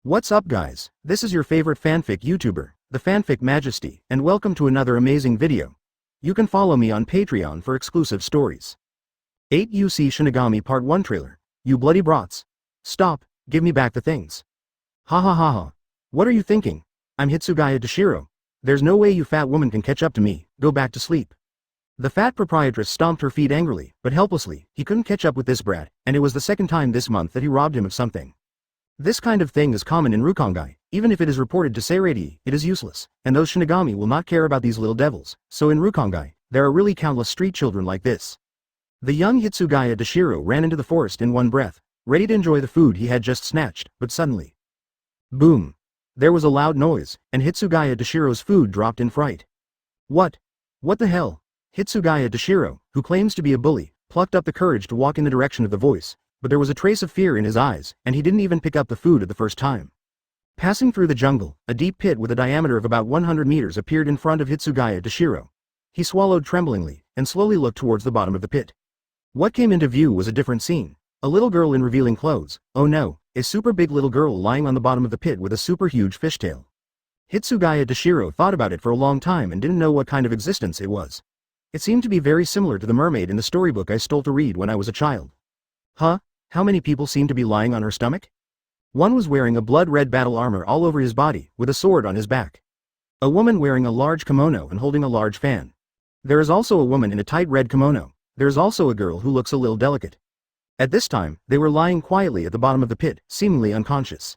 What's up guys, this is your favorite fanfic YouTuber, the Fanfic Majesty, and welcome to another amazing video. You can follow me on Patreon for exclusive stories. 8 UC Shinigami Part 1 Trailer. You bloody brats. Stop, give me back the things. Ha ha ha ha. What are you thinking? I'm Hitsugaya Deshiro. There's no way you fat woman can catch up to me, go back to sleep. The fat proprietress stomped her feet angrily, but helplessly. He couldn't catch up with this brat, and it was the second time this month that he robbed him of something. This kind of thing is common in Hokage. Even if it is reported to Seirei, it is useless, and those Shinigami will not care about these little devils, so in Hokage, there are really countless street children like this. The young Hitsugaya Deshiro ran into the forest in one breath, ready to enjoy the food he had just snatched, but suddenly, boom! There was a loud noise, and Hitsugaya Deshiro's food dropped in fright. What? What the hell? Hitsugaya Deshiro, who claims to be a bully, plucked up the courage to walk in the direction of the voice, but there was a trace of fear in his eyes, and he didn't even pick up the food at the first time. Passing through the jungle, a deep pit with a diameter of about 100 meters appeared in front of Hitsugaya Deshiro. He swallowed tremblingly, and slowly looked towards the bottom of the pit. What came into view was a different scene. A little girl in revealing clothes, oh no, a super big little girl lying on the bottom of the pit with a super huge fishtail. Hitsugaya Deshiro thought about it for a long time and didn't know what kind of existence it was. It seemed to be very similar to the mermaid in the storybook I stole to read when I was a child. Huh? How many people seem to be lying on her stomach? One was wearing a blood-red battle armor all over his body, with a sword on his back. A woman wearing a large kimono and holding a large fan. There is also a woman in a tight red kimono. There is also a girl who looks a little delicate. At this time, they were lying quietly at the bottom of the pit, seemingly unconscious.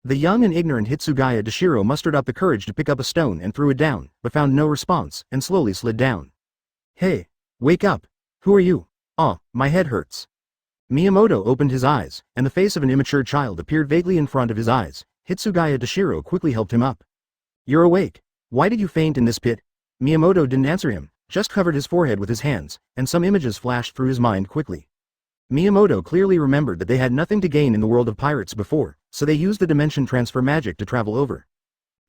The young and ignorant Hitsugaya Deshiro mustered up the courage to pick up a stone and threw it down, but found no response, and slowly slid down. Hey! Wake up! Who are you? Aw, my head hurts. Miyamoto opened his eyes, and the face of an immature child appeared vaguely in front of his eyes. Hitsugaya Deshiro quickly helped him up. You're awake. Why did you faint in this pit? Miyamoto didn't answer him, just covered his forehead with his hands, and some images flashed through his mind quickly. Miyamoto clearly remembered that they had nothing to gain in the world of pirates before, so they used the dimension transfer magic to travel over.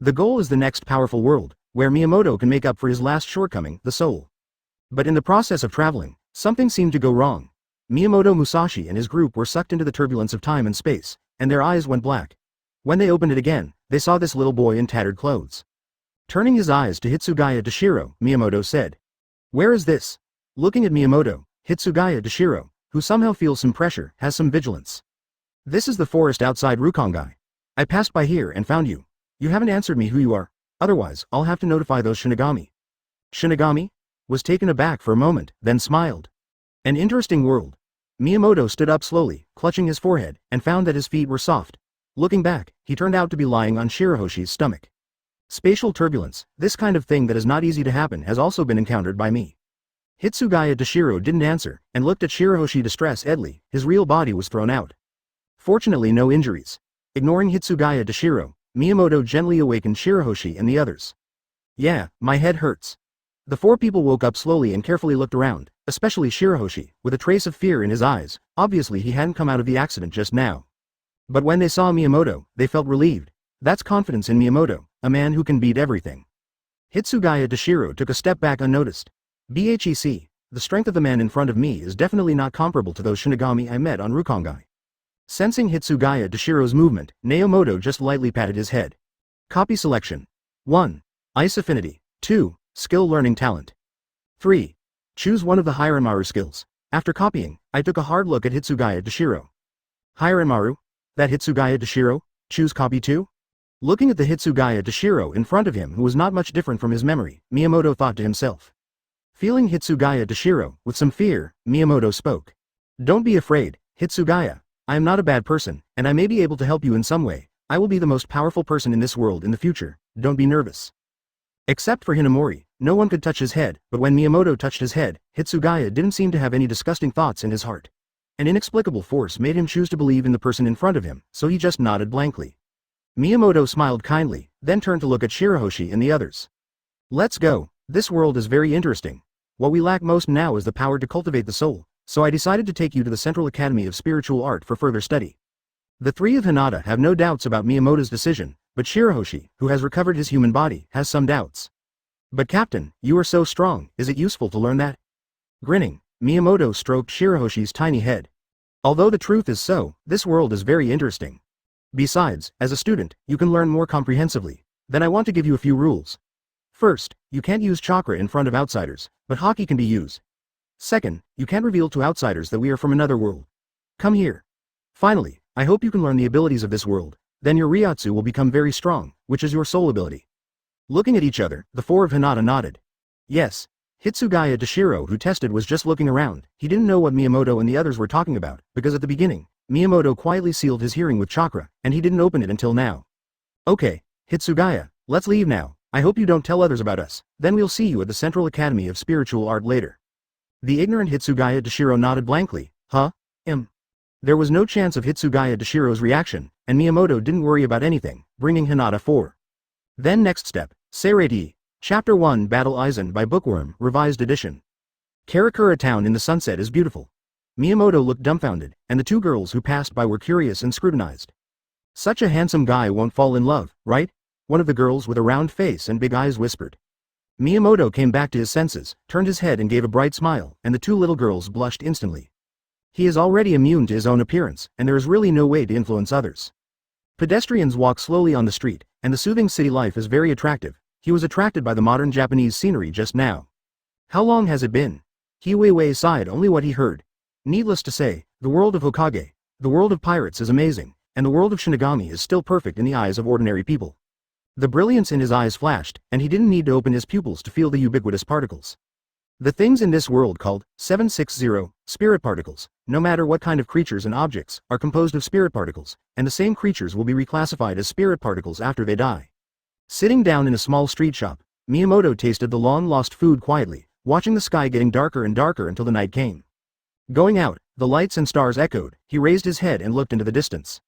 The goal is the next powerful world, where Miyamoto can make up for his last shortcoming, the soul. But in the process of traveling, something seemed to go wrong. Miyamoto Musashi and his group were sucked into the turbulence of time and space, and their eyes went black. When they opened it again, they saw this little boy in tattered clothes. Turning his eyes to Hitsugaya Deshiro, Miyamoto said, "Where is this?" Looking at Miyamoto, Hitsugaya Deshiro, who somehow feels some pressure, has some vigilance. "This is the forest outside Hokage. I passed by here and found you. You haven't answered me who you are, otherwise I'll have to notify those Shinigami." Shinigami? Was taken aback for a moment, then smiled. An interesting world. Miyamoto stood up slowly, clutching his forehead, and found that his feet were soft. Looking back, he turned out to be lying on Shirahoshi's stomach. Spatial turbulence, this kind of thing that is not easy to happen, has also been encountered by me. Hitsugaya Deshiro didn't answer, and looked at Shirahoshi distress-edly. His real body was thrown out. Fortunately no injuries. Ignoring Hitsugaya Deshiro, Miyamoto gently awakened Shirahoshi and the others. Yeah, my head hurts. The four people woke up slowly and carefully looked around, especially Shirahoshi, with a trace of fear in his eyes. Obviously he hadn't come out of the accident just now. But when they saw Miyamoto, they felt relieved. That's confidence in Miyamoto, a man who can beat everything. Hitsugaya Deshiro took a step back unnoticed. BHEC, the strength of the man in front of me is definitely not comparable to those Shinigami I met on Hokage. Sensing Hitsugaya Deshiro's movement, Miyamoto just lightly patted his head. Copy selection. 1. Ice affinity. 2. Skill learning talent. 3. Choose one of the Hiranmaru skills. After copying, I took a hard look at Hitsugaya Deshiro. Hiranmaru? That Hitsugaya Deshiro? Choose copy 2? Looking at the Hitsugaya Deshiro in front of him, who was not much different from his memory, Miyamoto thought to himself. Feeling Hitsugaya Deshiro with some fear, Miyamoto spoke. Don't be afraid, Hitsugaya. I am not a bad person, and I may be able to help you in some way. I will be the most powerful person in this world in the future. Don't be nervous. Except for Hinamori, no one could touch his head, but when Miyamoto touched his head, Hitsugaya didn't seem to have any disgusting thoughts in his heart. An inexplicable force made him choose to believe in the person in front of him, so he just nodded blankly. Miyamoto smiled kindly, then turned to look at Shirahoshi and the others. Let's go, this world is very interesting. What we lack most now is the power to cultivate the soul, so I decided to take you to the Central Academy of Spiritual Art for further study. The three of Hinata have no doubts about Miyamoto's decision, but Shirahoshi, who has recovered his human body, has some doubts. But Captain, you are so strong, is it useful to learn that? Grinning, Miyamoto stroked Shirahoshi's tiny head. Although the truth is so, this world is very interesting. Besides, as a student, you can learn more comprehensively. Then I want to give you a few rules. First, you can't use chakra in front of outsiders, but Haki can be used. Second, you can't reveal to outsiders that we are from another world. Come here. Finally, I hope you can learn the abilities of this world, then your Ryotsu will become very strong, which is your soul ability. Looking at each other, the four of Hinata nodded. Yes. Hitsugaya Dashiro, who tested, was just looking around. He didn't know what Miyamoto and the others were talking about, because at the beginning, Miyamoto quietly sealed his hearing with chakra, and he didn't open it until now. Okay, Hitsugaya, let's leave now. I hope you don't tell others about us, then we'll see you at the Central Academy of Spiritual Art later. The ignorant Hitsugaya Dashiro nodded blankly. Huh? There was no chance of Hitsugaya Dashiro's reaction, and Miyamoto didn't worry about anything, bringing Hinata 4. Then next step, Seirei. Chapter 1 Battle Aizen by Bookworm, Revised Edition. Karakura Town in the sunset is beautiful. Miyamoto looked dumbfounded, and the two girls who passed by were curious and scrutinized. Such a handsome guy won't fall in love, right? One of the girls with a round face and big eyes whispered. Miyamoto came back to his senses, turned his head and gave a bright smile, and the two little girls blushed instantly. He is already immune to his own appearance, and there is really no way to influence others. Pedestrians walk slowly on the street, and the soothing city life is very attractive. He was attracted by the modern Japanese scenery just now. How long has it been? Hiwei sighed only what he heard. Needless to say, the world of Hokage, the world of pirates is amazing, and the world of Shinigami is still perfect in the eyes of ordinary people. The brilliance in his eyes flashed, and he didn't need to open his pupils to feel the ubiquitous particles. The things in this world called 760 spirit particles, no matter what kind of creatures and objects, are composed of spirit particles, and the same creatures will be reclassified as spirit particles after they die. Sitting down in a small street shop, Miyamoto tasted the long-lost food quietly, watching the sky getting darker and darker until the night came. Going out, the lights and stars echoed. He raised his head and looked into the distance.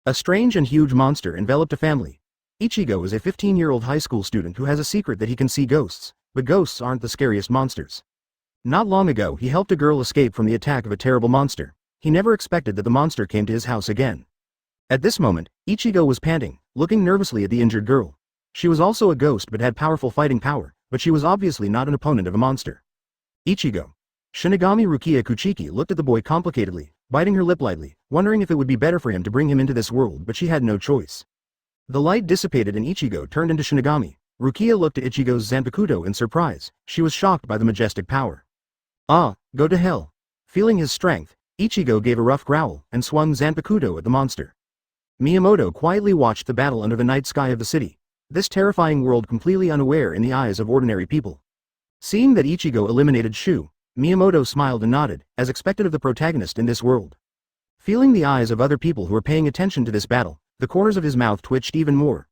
A strange and huge monster enveloped a family. Ichigo is a 15-year-old high school student who has a secret that he can see ghosts, but ghosts aren't the scariest monsters. Not long ago he helped a girl escape from the attack of a terrible monster. He never expected that the monster came to his house again. At this moment, Ichigo was panting, looking nervously at the injured girl. She was also a ghost but had powerful fighting power, but she was obviously not an opponent of a monster. Ichigo. Shinigami Rukia Kuchiki looked at the boy complicatedly, biting her lip lightly, wondering if it would be better for him to bring him into this world, but she had no choice. The light dissipated and Ichigo turned into Shinigami. Rukia looked at Ichigo's Zanpakuto in surprise. She was shocked by the majestic power. Ah, go to hell. Feeling his strength, Ichigo gave a rough growl and swung Zanpakuto at the monster. Miyamoto quietly watched the battle under the night sky of the city. This terrifying world completely unaware in the eyes of ordinary people. Seeing that Ichigo eliminated Shu, Miyamoto smiled and nodded, as expected of the protagonist in this world. Feeling the eyes of other people who were paying attention to this battle, the corners of his mouth twitched even more.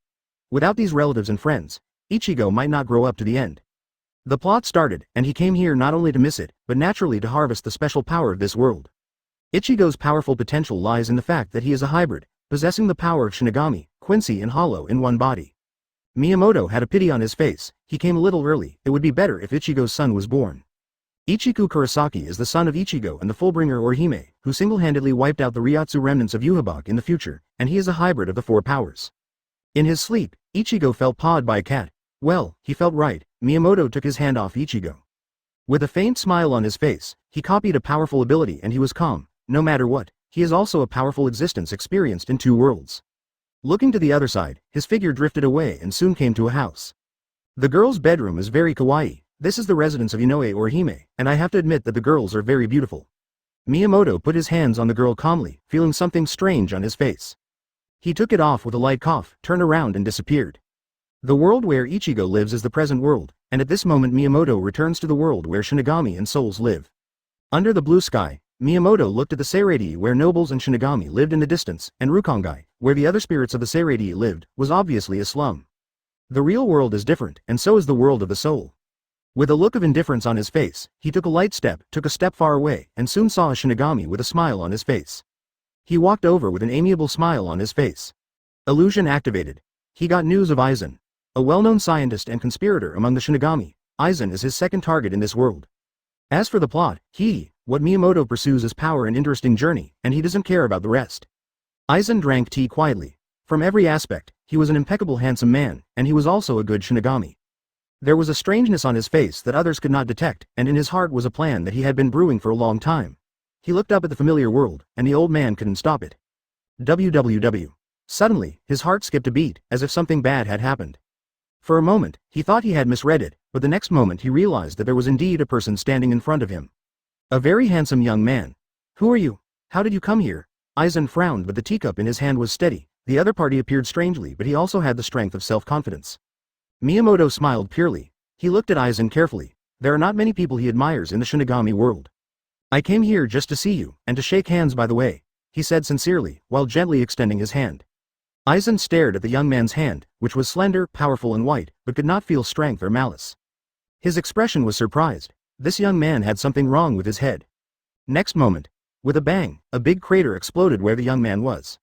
Without these relatives and friends, Ichigo might not grow up to the end. The plot started, and he came here not only to miss it, but naturally to harvest the special power of this world. Ichigo's powerful potential lies in the fact that he is a hybrid, possessing the power of Shinigami, Quincy and Hollow in one body. Miyamoto had a pity on his face. He came a little early. It would be better if Ichigo's son was born. Ichiku Kurosaki is the son of Ichigo and the Fullbringer Orihime, who single-handedly wiped out the Ryotsu remnants of Yhwach in the future, and he is a hybrid of the four powers. In his sleep, Ichigo felt pawed by a cat. Well, he felt right. Miyamoto took his hand off Ichigo. With a faint smile on his face, he copied a powerful ability and he was calm. No matter what, he is also a powerful existence experienced in two worlds. Looking to the other side, his figure drifted away and soon came to a house. The girl's bedroom is very kawaii. This is the residence of Inoue Orihime, and I have to admit that the girls are very beautiful. Miyamoto put his hands on the girl calmly, feeling something strange on his face. He took it off with a light cough, turned around and disappeared. The world where Ichigo lives is the present world, and at this moment Miyamoto returns to the world where Shinigami and souls live. Under the blue sky, Miyamoto looked at the Seirei where nobles and Shinigami lived in the distance, and Rukongai, where the other spirits of the Seirei lived, was obviously a slum. The real world is different, and so is the world of the soul. With a look of indifference on his face, he took a step far away, and soon saw a Shinigami with a smile on his face. He walked over with an amiable smile on his face. Illusion activated. He got news of Aizen. A well-known scientist and conspirator among the Shinigami, Aizen is his second target in this world. As for the plot, what Miyamoto pursues is power and interesting journey, and he doesn't care about the rest. Aizen drank tea quietly. From every aspect, he was an impeccable handsome man, and he was also a good Shinigami. There was a strangeness on his face that others could not detect, and in his heart was a plan that he had been brewing for a long time. He looked up at the familiar world, and the old man couldn't stop it. www. Suddenly, his heart skipped a beat, as if something bad had happened. For a moment, he thought he had misread it, but the next moment he realized that there was indeed a person standing in front of him. A very handsome young man. Who are you? How did you come here? Aizen frowned, but the teacup in his hand was steady. The other party appeared strangely, but he also had the strength of self-confidence. Miyamoto smiled purely. He looked at Aizen carefully. There are not many people he admires in the Shinigami world. I came here just to see you, and to shake hands by the way, he said sincerely, while gently extending his hand. Aizen stared at the young man's hand, which was slender, powerful and white, but could not feel strength or malice. His expression was surprised. This young man had something wrong with his head. Next moment, with a bang, a big crater exploded where the young man was.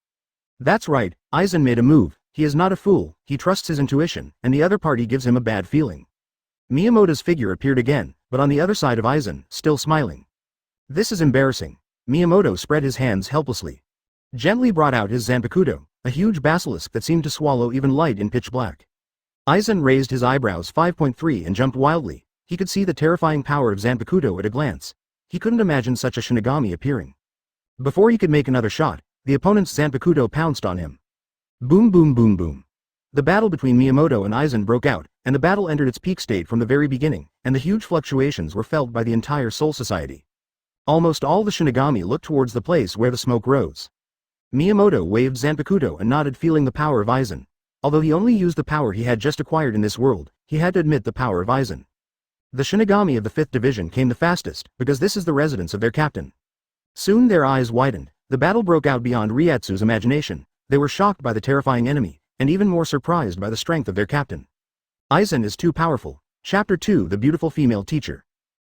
That's right, Aizen made a move. He is not a fool, he trusts his intuition, and the other party gives him a bad feeling. Miyamoto's figure appeared again, but on the other side of Aizen, still smiling. This is embarrassing. Miyamoto spread his hands helplessly. Gently brought out his Zanpakuto, a huge basilisk that seemed to swallow even light in pitch black. Aizen raised his eyebrows 5.3 and jumped wildly. He could see the terrifying power of Zanpakuto at a glance. He couldn't imagine such a Shinigami appearing. Before he could make another shot, the opponent's Zanpakuto pounced on him. Boom boom boom boom. The battle between Miyamoto and Aizen broke out, and the battle entered its peak state from the very beginning, and the huge fluctuations were felt by the entire Soul Society. Almost all the Shinigami looked towards the place where the smoke rose. Miyamoto waved Zanpakuto and nodded, feeling the power of Aizen. Although he only used the power he had just acquired in this world, he had to admit the power of Aizen. The Shinigami of the 5th Division came the fastest, because this is the residence of their captain. Soon their eyes widened. The battle broke out beyond Ryatsu's imagination. They were shocked by the terrifying enemy, and even more surprised by the strength of their captain. Aizen is too powerful. Chapter 2: The Beautiful Female Teacher.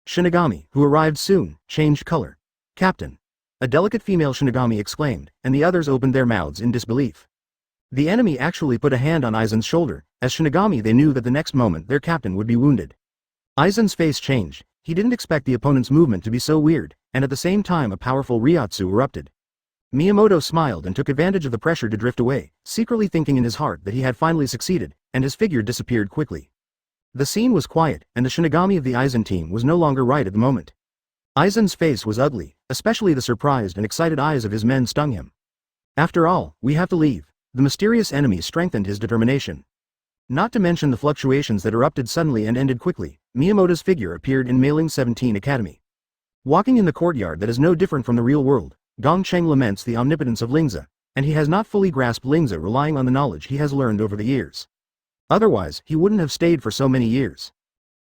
Shinigami, who arrived soon, changed color. Captain. A delicate female Shinigami exclaimed, and the others opened their mouths in disbelief. The enemy actually put a hand on Aizen's shoulder. As Shinigami, they knew that the next moment their captain would be wounded. Aizen's face changed. He didn't expect the opponent's movement to be so weird, and at the same time a powerful Ryatsu erupted. Miyamoto smiled and took advantage of the pressure to drift away, secretly thinking in his heart that he had finally succeeded, and his figure disappeared quickly. The scene was quiet, and the Shinigami of the Aizen team was no longer right at the moment. Aizen's face was ugly, especially the surprised and excited eyes of his men stung him. After all, we have to leave. The mysterious enemy strengthened his determination. Not to mention the fluctuations that erupted suddenly and ended quickly, Miyamoto's figure appeared in Mailing 17 Academy. Walking in the courtyard that is no different from the real world, Gong Cheng laments the omnipotence of Lingzi, and he has not fully grasped Lingzi, relying on the knowledge he has learned over the years. Otherwise, he wouldn't have stayed for so many years.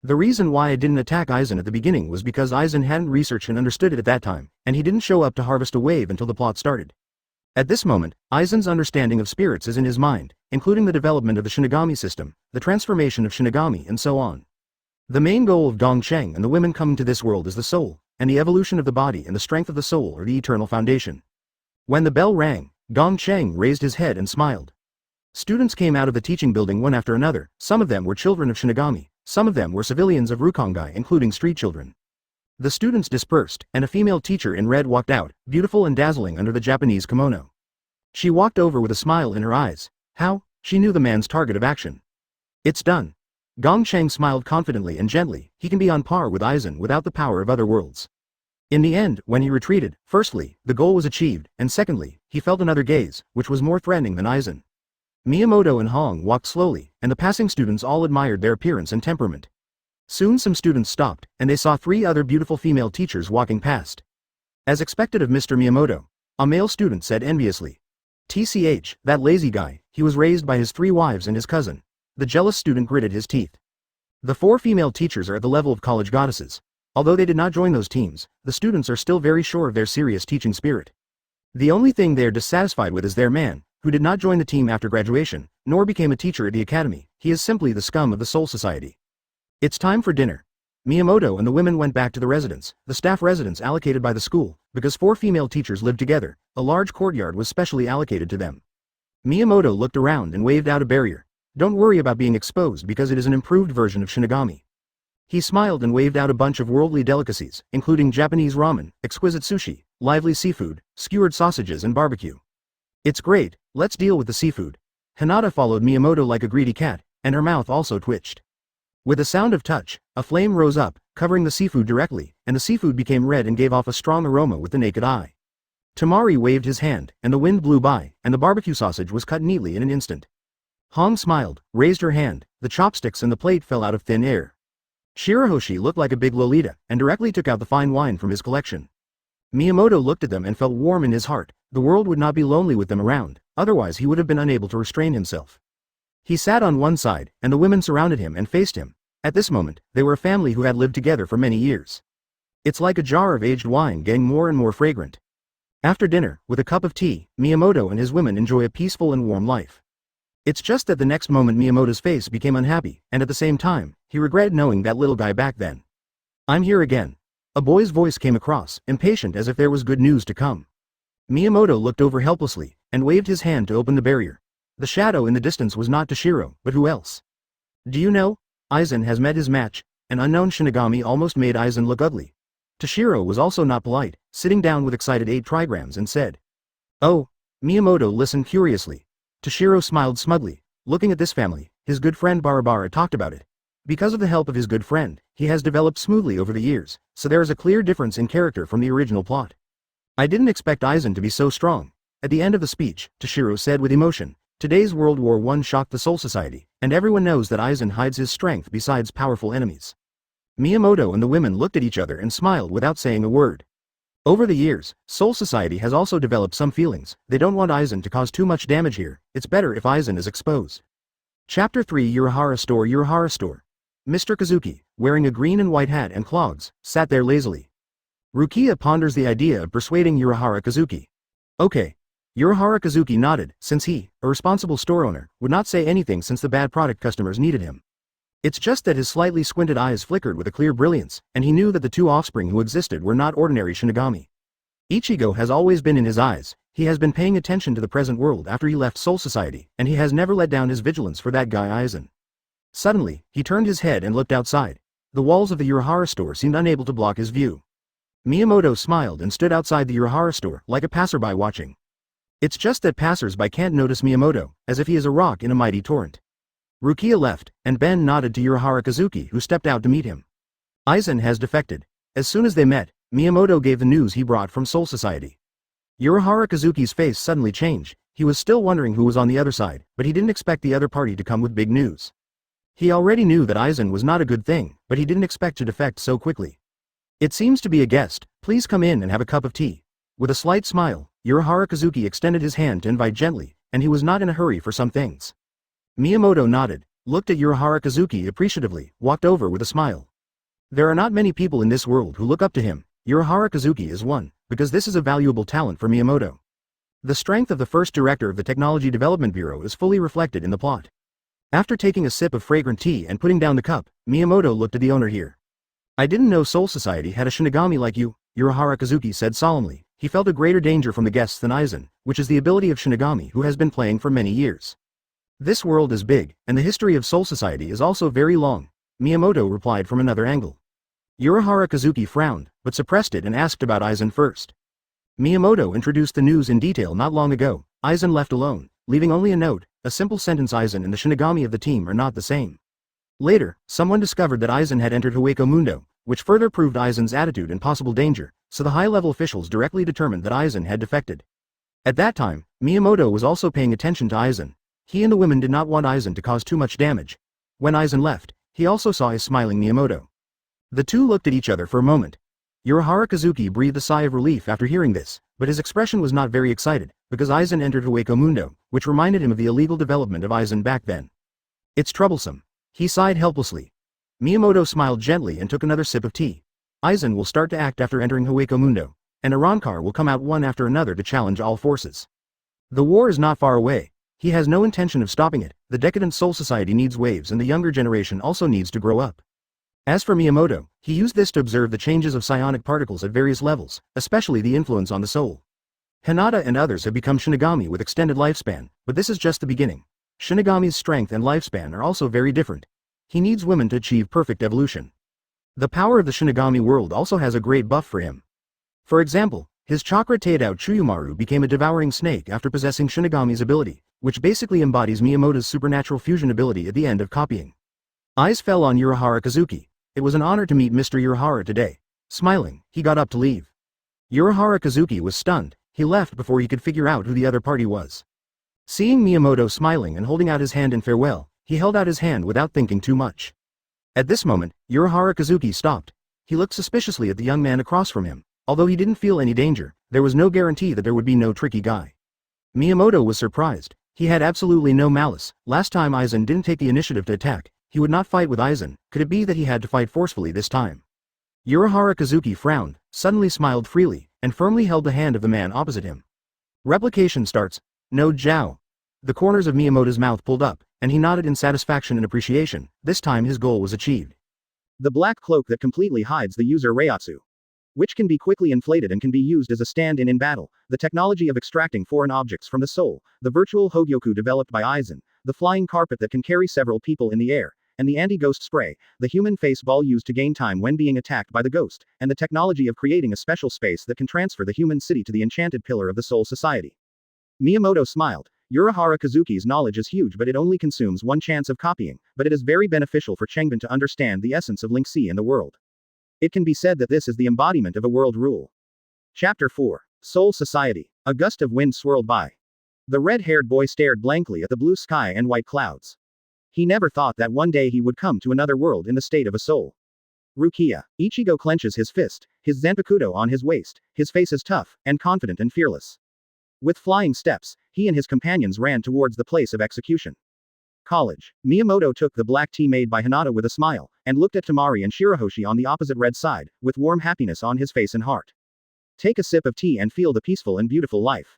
The reason why I didn't attack Aizen at the beginning was because Aizen hadn't researched and understood it at that time, and he didn't show up to harvest a wave until the plot started. At this moment, Aizen's understanding of spirits is in his mind, including the development of the Shinigami system, the transformation of Shinigami and so on. The main goal of Gong Cheng and the women coming to this world is the soul, and the evolution of the body and the strength of the soul are the eternal foundation. When the bell rang, Gong Cheng raised his head and smiled. Students came out of the teaching building one after another. Some of them were children of Shinigami, some of them were civilians of Rukongai, including street children. The students dispersed, and a female teacher in red walked out, beautiful and dazzling under the Japanese kimono. She walked over with a smile in her eyes. How? She knew the man's target of action. It's done. Gong Cheng smiled confidently and gently. He can be on par with Aizen without the power of other worlds. In the end, when he retreated, firstly, the goal was achieved, and secondly, he felt another gaze, which was more threatening than Aizen. Miyamoto and Hong walked slowly, and the passing students all admired their appearance and temperament. Soon some students stopped, and they saw 3 other beautiful female teachers walking past. As expected of Mr. Miyamoto, a male student said enviously. TCH, that lazy guy, he was raised by his 3 wives and his cousin. The jealous student gritted his teeth. The 4 female teachers are at the level of college goddesses. Although they did not join those teams, the students are still very sure of their serious teaching spirit. The only thing they are dissatisfied with is their man, who did not join the team after graduation, nor became a teacher at the academy. He is simply the scum of the Soul Society. It's time for dinner. Miyamoto and the women went back to the residence, the staff residence allocated by the school, because 4 female teachers lived together. A large courtyard was specially allocated to them. Miyamoto looked around and waved out a barrier. Don't worry about being exposed because it is an improved version of Shinigami. He smiled and waved out a bunch of worldly delicacies, including Japanese ramen, exquisite sushi, lively seafood, skewered sausages and barbecue. It's great, let's deal with the seafood. Hinata followed Miyamoto like a greedy cat, and her mouth also twitched. With the sound of touch, a flame rose up, covering the seafood directly, and the seafood became red and gave off a strong aroma with the naked eye. Tamari waved his hand, and the wind blew by, and the barbecue sausage was cut neatly in an instant. Hong smiled, raised her hand, the chopsticks and the plate fell out of thin air. Shirahoshi looked like a big Lolita, and directly took out the fine wine from his collection. Miyamoto looked at them and felt warm in his heart. The world would not be lonely with them around, otherwise he would have been unable to restrain himself. He sat on one side, and the women surrounded him and faced him. At this moment, they were a family who had lived together for many years. It's like a jar of aged wine getting more and more fragrant. After dinner, with a cup of tea, Miyamoto and his women enjoy a peaceful and warm life. It's just that the next moment Miyamoto's face became unhappy, and at the same time, he regretted knowing that little guy back then. "I'm here again." A boy's voice came across, impatient as if there was good news to come. Miyamoto looked over helplessly, and waved his hand to open the barrier. The shadow in the distance was not Toshiro, but who else? "Do you know? Aizen has met his match." An unknown Shinigami almost made Aizen look ugly. Toshiro was also not polite, sitting down with excited 8 trigrams and said, "Oh." Miyamoto listened curiously. Toshiro smiled smugly. Looking at this family, his good friend Barabara talked about it. Because of the help of his good friend, he has developed smoothly over the years, so there is a clear difference in character from the original plot. "I didn't expect Aizen to be so strong." At the end of the speech, Toshiro said with emotion, "Today's World War I shocked the Soul Society, and everyone knows that Aizen hides his strength besides powerful enemies." Miyamoto and the women looked at each other and smiled without saying a word. Over the years, Soul Society has also developed some feelings. They don't want Aizen to cause too much damage here. It's better if Aizen is exposed. Chapter 3 Urahara Store. Mr. Kazuki, wearing a green and white hat and clogs, sat there lazily. Rukia ponders the idea of persuading Urahara Kazuki. Okay. Urahara Kazuki nodded, since he, a responsible store owner, would not say anything since the bad product customers needed him. It's just that his slightly squinted eyes flickered with a clear brilliance, and he knew that the 2 offspring who existed were not ordinary Shinigami. Ichigo has always been in his eyes. He has been paying attention to the present world after he left Soul Society, and he has never let down his vigilance for that guy Aizen. Suddenly, he turned his head and looked outside. The walls of the Urahara store seemed unable to block his view. Miyamoto smiled and stood outside the Urahara store, like a passerby watching. It's just that passers-by can't notice Miyamoto, as if he is a rock in a mighty torrent. Rukia left, and Ben nodded to Urahara Kazuki, who stepped out to meet him. Aizen has defected. As soon as they met, Miyamoto gave the news he brought from Soul Society. Urahara Kazuki's face suddenly changed. He was still wondering who was on the other side, but he didn't expect the other party to come with big news. He already knew that Aizen was not a good thing, but he didn't expect to defect so quickly. "It seems to be a guest. Please come in and have a cup of tea." With a slight smile, Urahara Kazuki extended his hand to invite gently, and he was not in a hurry for some things. Miyamoto nodded, looked at Urahara Kazuki appreciatively, walked over with a smile. There are not many people in this world who look up to him. Urahara Kazuki is one, because this is a valuable talent for Miyamoto. The strength of the first director of the Technology Development Bureau is fully reflected in the plot. After taking a sip of fragrant tea and putting down the cup, Miyamoto looked at the owner here. "I didn't know Soul Society had a Shinigami like you," Urahara Kazuki said solemnly. He felt a greater danger from the guests than Aizen, which is the ability of Shinigami who has been playing for many years. "This world is big, and the history of Soul Society is also very long," Miyamoto replied from another angle. Urahara Kazuki frowned, but suppressed it and asked about Aizen first. Miyamoto introduced the news in detail not long ago. Aizen left alone, leaving only a note, a simple sentence: Aizen and the Shinigami of the team are not the same. Later, someone discovered that Aizen had entered Hueco Mundo, which further proved Aizen's attitude and possible danger, so the high-level officials directly determined that Aizen had defected. At that time, Miyamoto was also paying attention to Aizen. He and the women did not want Aizen to cause too much damage. When Aizen left, he also saw a smiling Miyamoto. The two looked at each other for a moment. Urahara Kazuki breathed a sigh of relief after hearing this, but his expression was not very excited, because Aizen entered Hueco Mundo, which reminded him of the illegal development of Aizen back then. "It's troublesome." He sighed helplessly. Miyamoto smiled gently and took another sip of tea. Aizen will start to act after entering Hueco Mundo, and Arankar will come out one after another to challenge all forces. The war is not far away. He has no intention of stopping it. The decadent Soul Society needs waves, and the younger generation also needs to grow up. As for Miyamoto, he used this to observe the changes of psionic particles at various levels, especially the influence on the soul. Hinata and others have become Shinigami with extended lifespan, but this is just the beginning. Shinigami's strength and lifespan are also very different. He needs women to achieve perfect evolution. The power of the Shinigami world also has a great buff for him. For example, his Chakra Teidao Chuyumaru became a devouring snake after possessing Shinigami's ability, which basically embodies Miyamoto's supernatural fusion ability at the end of copying. Eyes fell on Urahara Kazuki. It was an honor to meet Mr. Urahara today. Smiling, he got up to leave. Urahara Kazuki was stunned. He left before he could figure out who the other party was. Seeing Miyamoto smiling and holding out his hand in farewell, he held out his hand without thinking too much. At this moment, Uchiha Kazuki stopped. He looked suspiciously at the young man across from him. Although he didn't feel any danger, there was no guarantee that there would be no tricky guy. Miyamoto was surprised. He had absolutely no malice. Last time Aizen didn't take the initiative to attack, he would not fight with Aizen. Could it be that he had to fight forcefully this time? Uchiha Kazuki frowned, suddenly smiled freely, and firmly held the hand of the man opposite him. Replication starts. No Jiao. The corners of Miyamoto's mouth pulled up, and he nodded in satisfaction and appreciation. This time his goal was achieved. The black cloak that completely hides the user Reiatsu, which can be quickly inflated and can be used as a stand-in in battle, the technology of extracting foreign objects from the soul, the virtual Hogyoku developed by Aizen, the flying carpet that can carry several people in the air, and the anti-ghost spray, the human face ball used to gain time when being attacked by the ghost, and the technology of creating a special space that can transfer the human city to the enchanted pillar of the Soul Society. Miyamoto smiled. Uchiha Kazuki's knowledge is huge, but it only consumes one chance of copying, but it is very beneficial for Chengbin to understand the essence of Lingxi in the world. It can be said that this is the embodiment of a world rule. Chapter 4. Soul Society. A gust of wind swirled by. The red-haired boy stared blankly at the blue sky and white clouds. He never thought that one day he would come to another world in the state of a soul. Rukia. Ichigo clenches his fist, his zanpakuto on his waist, his face is tough, and confident and fearless. With flying steps, he and his companions ran towards the place of execution. College. Miyamoto took the black tea made by Hinata with a smile, and looked at Tamari and Shirahoshi on the opposite red side, with warm happiness on his face and heart. Take a sip of tea and feel the peaceful and beautiful life.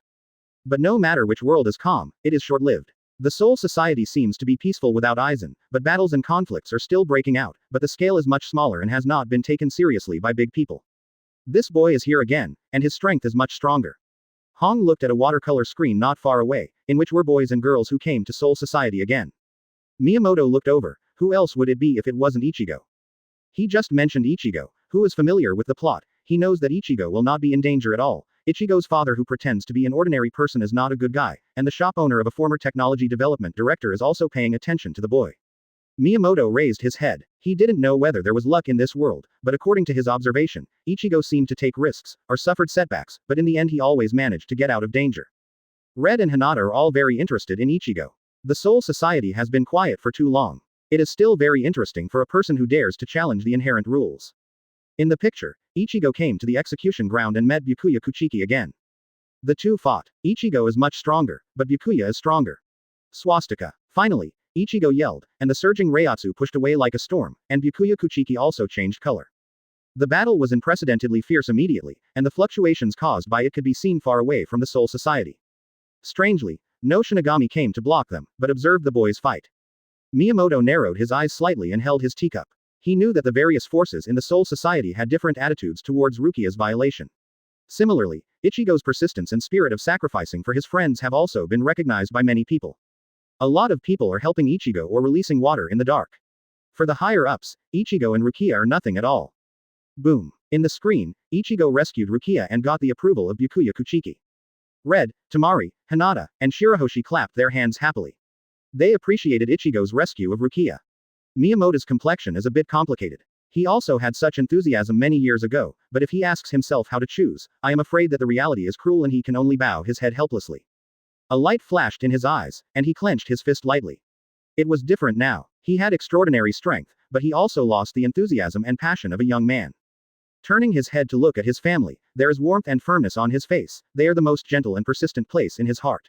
But no matter which world is calm, it is short-lived. The Soul Society seems to be peaceful without Aizen, but battles and conflicts are still breaking out, but the scale is much smaller and has not been taken seriously by big people. This boy is here again, and his strength is much stronger. Hong looked at a watercolor screen not far away, in which were boys and girls who came to Soul Society again. Miyamoto looked over. Who else would it be if it wasn't Ichigo? He just mentioned Ichigo, who is familiar with the plot. He knows that Ichigo will not be in danger at all. Ichigo's father, who pretends to be an ordinary person, is not a good guy, and the shop owner of a former technology development director is also paying attention to the boy. Miyamoto raised his head. He didn't know whether there was luck in this world, but according to his observation, Ichigo seemed to take risks, or suffered setbacks, but in the end he always managed to get out of danger. Red and Hinata are all very interested in Ichigo. The Soul Society has been quiet for too long. It is still very interesting for a person who dares to challenge the inherent rules. In the picture, Ichigo came to the execution ground and met Byakuya Kuchiki again. The two fought. Ichigo is much stronger, but Byakuya is stronger. Swastika. Finally, Ichigo yelled, and the surging Reiatsu pushed away like a storm, and Byakuya Kuchiki also changed color. The battle was unprecedentedly fierce immediately, and the fluctuations caused by it could be seen far away from the Soul Society. Strangely, no Shinigami came to block them, but observed the boys fight. Miyamoto narrowed his eyes slightly and held his teacup. He knew that the various forces in the Soul Society had different attitudes towards Rukia's violation. Similarly, Ichigo's persistence and spirit of sacrificing for his friends have also been recognized by many people. A lot of people are helping Ichigo or releasing water in the dark. For the higher-ups, Ichigo and Rukia are nothing at all. Boom. In the screen, Ichigo rescued Rukia and got the approval of Byakuya Kuchiki. Red, Tamari, Hinata, and Shirahoshi clapped their hands happily. They appreciated Ichigo's rescue of Rukia. Miyamoto's complexion is a bit complicated. He also had such enthusiasm many years ago, but if he asks himself how to choose, I am afraid that the reality is cruel and he can only bow his head helplessly. A light flashed in his eyes, and he clenched his fist lightly. It was different now. He had extraordinary strength, but he also lost the enthusiasm and passion of a young man. Turning his head to look at his family, there is warmth and firmness on his face. They are the most gentle and persistent place in his heart.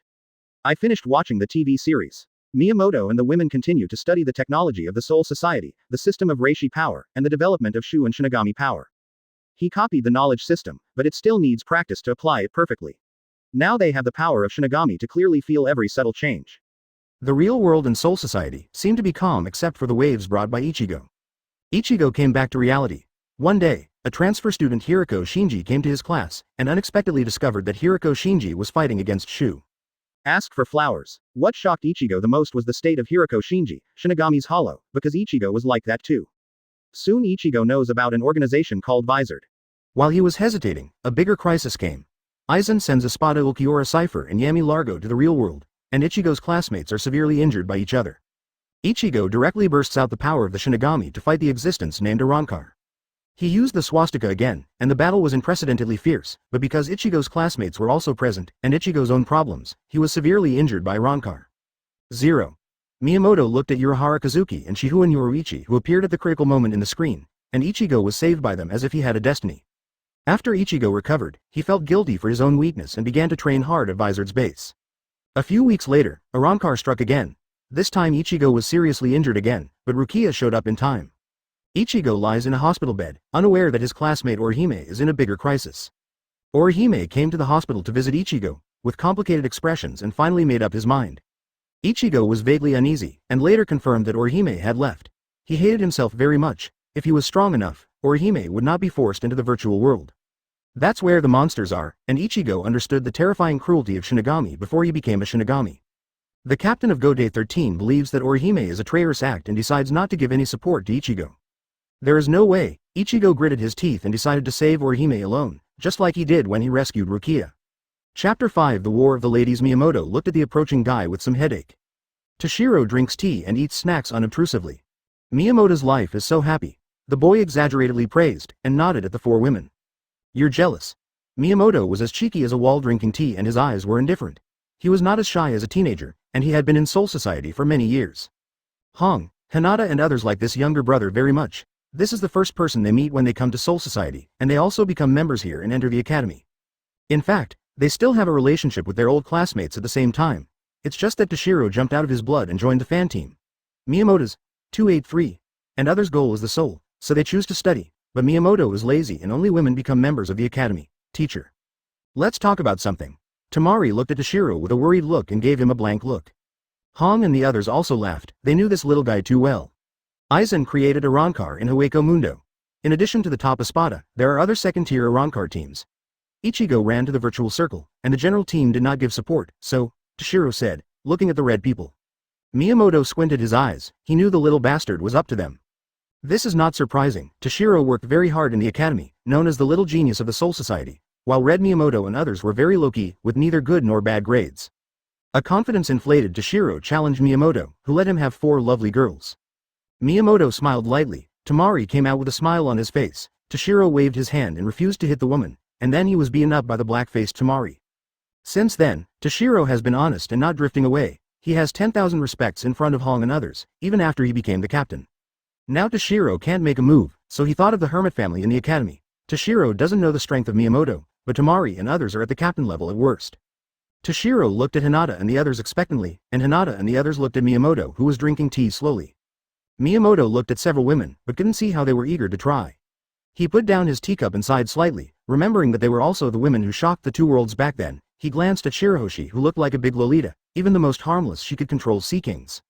I finished watching the TV series. Miyamoto and the women continue to study the technology of the Soul Society, the system of Reishi power, and the development of Shu and Shinigami power. He copied the knowledge system, but it still needs practice to apply it perfectly. Now they have the power of Shinigami to clearly feel every subtle change. The real world and Soul Society seemed to be calm except for the waves brought by Ichigo. Ichigo came back to reality. One day, a transfer student Hiriko Shinji came to his class, and unexpectedly discovered that Hiriko Shinji was fighting against Shu. Ask for flowers. What shocked Ichigo the most was the state of Hiriko Shinji, Shinigami's hollow, because Ichigo was like that too. Soon Ichigo knows about an organization called Visored. While he was hesitating, a bigger crisis came. Aizen sends Espada Ulquiorra Cypher and Yami Largo to the real world, and Ichigo's classmates are severely injured by each other. Ichigo directly bursts out the power of the Shinigami to fight the existence named Arankar. He used the swastika again, and the battle was unprecedentedly fierce, but because Ichigo's classmates were also present, and Ichigo's own problems, he was severely injured by Arrancar. 0. Miyamoto looked at Urahara Kazuki and Shihua Yoruichi, who appeared at the critical moment in the screen, and Ichigo was saved by them as if he had a destiny. After Ichigo recovered, he felt guilty for his own weakness and began to train hard at Vizard's base. A few weeks later, Arrancar struck again. This time Ichigo was seriously injured again, but Rukia showed up in time. Ichigo lies in a hospital bed, unaware that his classmate Orihime is in a bigger crisis. Orihime came to the hospital to visit Ichigo, with complicated expressions, and finally made up his mind. Ichigo was vaguely uneasy, and later confirmed that Orihime had left. He hated himself very much. If he was strong enough, Orihime would not be forced into the virtual world. That's where the monsters are, and Ichigo understood the terrifying cruelty of Shinigami before he became a Shinigami. The captain of Gode 13 believes that Orihime is a traitorous act and decides not to give any support to Ichigo. There is no way. Ichigo gritted his teeth and decided to save Orihime alone, just like he did when he rescued Rukia. Chapter 5 The War of the Ladies. Miyamoto looked at the approaching guy with some headache. Toshiro drinks tea and eats snacks unobtrusively. Miyamoto's life is so happy. The boy exaggeratedly praised, and nodded at the 4 women. You're jealous. Miyamoto was as cheeky as a wall drinking tea, and his eyes were indifferent. He was not as shy as a teenager, and he had been in Soul Society for many years. Hong, Hinata and others like this younger brother very much. This is the first person they meet when they come to Soul Society, and they also become members here and enter the academy. In fact, they still have a relationship with their old classmates at the same time. It's just that Toshiro jumped out of his blood and joined the fan team. Miyamoto's 283 and others' goal is the soul, so they choose to study, but Miyamoto is lazy and only women become members of the academy. Teacher. Let's talk about something. Tamari looked at Toshiro with a worried look and gave him a blank look. Hong and the others also laughed. They knew this little guy too well. Aizen created Arrancar in Hueco Mundo. In addition to the top Espada, there are other second-tier Arrancar teams. Ichigo ran to the virtual circle, and the general team did not give support, so, Toshiro said, looking at the red people. Miyamoto squinted his eyes. He knew the little bastard was up to them. This is not surprising. Toshiro worked very hard in the academy, known as the little genius of the Soul Society, while Red Miyamoto and others were very low-key, with neither good nor bad grades. A confidence-inflated Toshiro challenged Miyamoto, who let him have 4 lovely girls. Miyamoto smiled lightly. Tamari came out with a smile on his face. Toshiro waved his hand and refused to hit the woman, and then he was beaten up by the black-faced Tamari. Since then, Toshiro has been honest and not drifting away. He has 10,000 respects in front of Hong and others, even after he became the captain. Now Toshiro can't make a move, so he thought of the hermit family in the academy. Toshiro doesn't know the strength of Miyamoto, but Tamari and others are at the captain level at worst. Toshiro looked at Hinata and the others expectantly, and Hinata and the others looked at Miyamoto, who was drinking tea slowly. Miyamoto looked at several women, but couldn't see how they were eager to try. He put down his teacup and sighed slightly, remembering that they were also the women who shocked the 2 worlds back then. He glanced at Shirahoshi, who looked like a big Lolita. Even the most harmless she could control sea kings.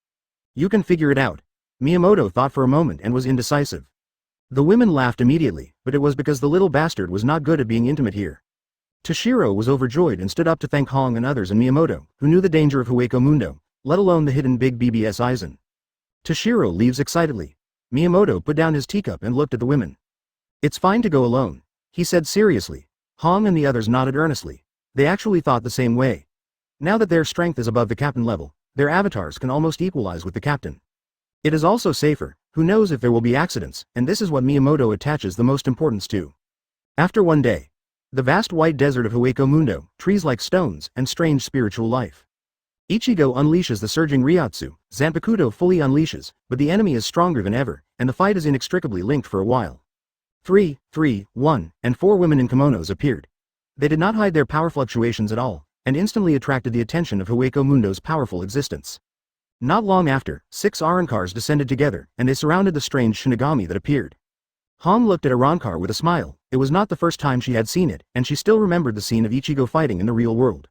You can figure it out. Miyamoto thought for a moment and was indecisive. The women laughed immediately, but it was because the little bastard was not good at being intimate here. Toshiro was overjoyed and stood up to thank Hong and others and Miyamoto, who knew the danger of Hueco Mundo, let alone the hidden big BBS Aizen. Toshiro leaves excitedly. Miyamoto put down his teacup and looked at the women. It's fine to go alone, he said seriously. Hong and the others nodded earnestly. They actually thought the same way. Now that their strength is above the captain level, their avatars can almost equalize with the captain. It is also safer. Who knows if there will be accidents, and this is what Miyamoto attaches the most importance to. After one day. The vast white desert of Hueco Mundo, trees like stones, and strange spiritual life. Ichigo unleashes the surging Ryotsu, Zanpakuto fully unleashes, but the enemy is stronger than ever, and the fight is inextricably linked for a while. 3, 1, and 4 women in kimonos appeared. They did not hide their power fluctuations at all, and instantly attracted the attention of Hueco Mundo's powerful existence. Not long after, 6 Arrancars descended together, and they surrounded the strange Shinigami that appeared. Hong looked at Arrancar with a smile. It was not the first time she had seen it, and she still remembered the scene of Ichigo fighting in the real world.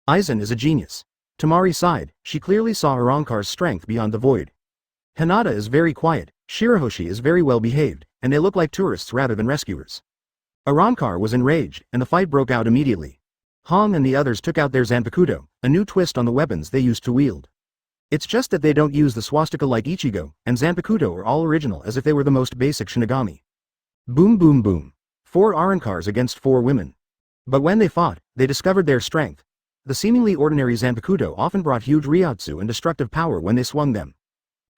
Aizen is a genius. Tamari sighed. She clearly saw Arrancar's strength beyond the void. Hinata is very quiet. Shirahoshi is very well behaved, and they look like tourists rather than rescuers. Arrancar was enraged, and the fight broke out immediately. Hong and the others took out their Zanpakuto, a new twist on the weapons they used to wield. It's just that they don't use the swastika like Ichigo, and Zanpakuto are all original as if they were the most basic Shinigami. Boom boom boom. 4 Arrancars against 4 women. But when they fought, they discovered their strength. The seemingly ordinary Zanpakuto often brought huge Ryotsu and destructive power when they swung them.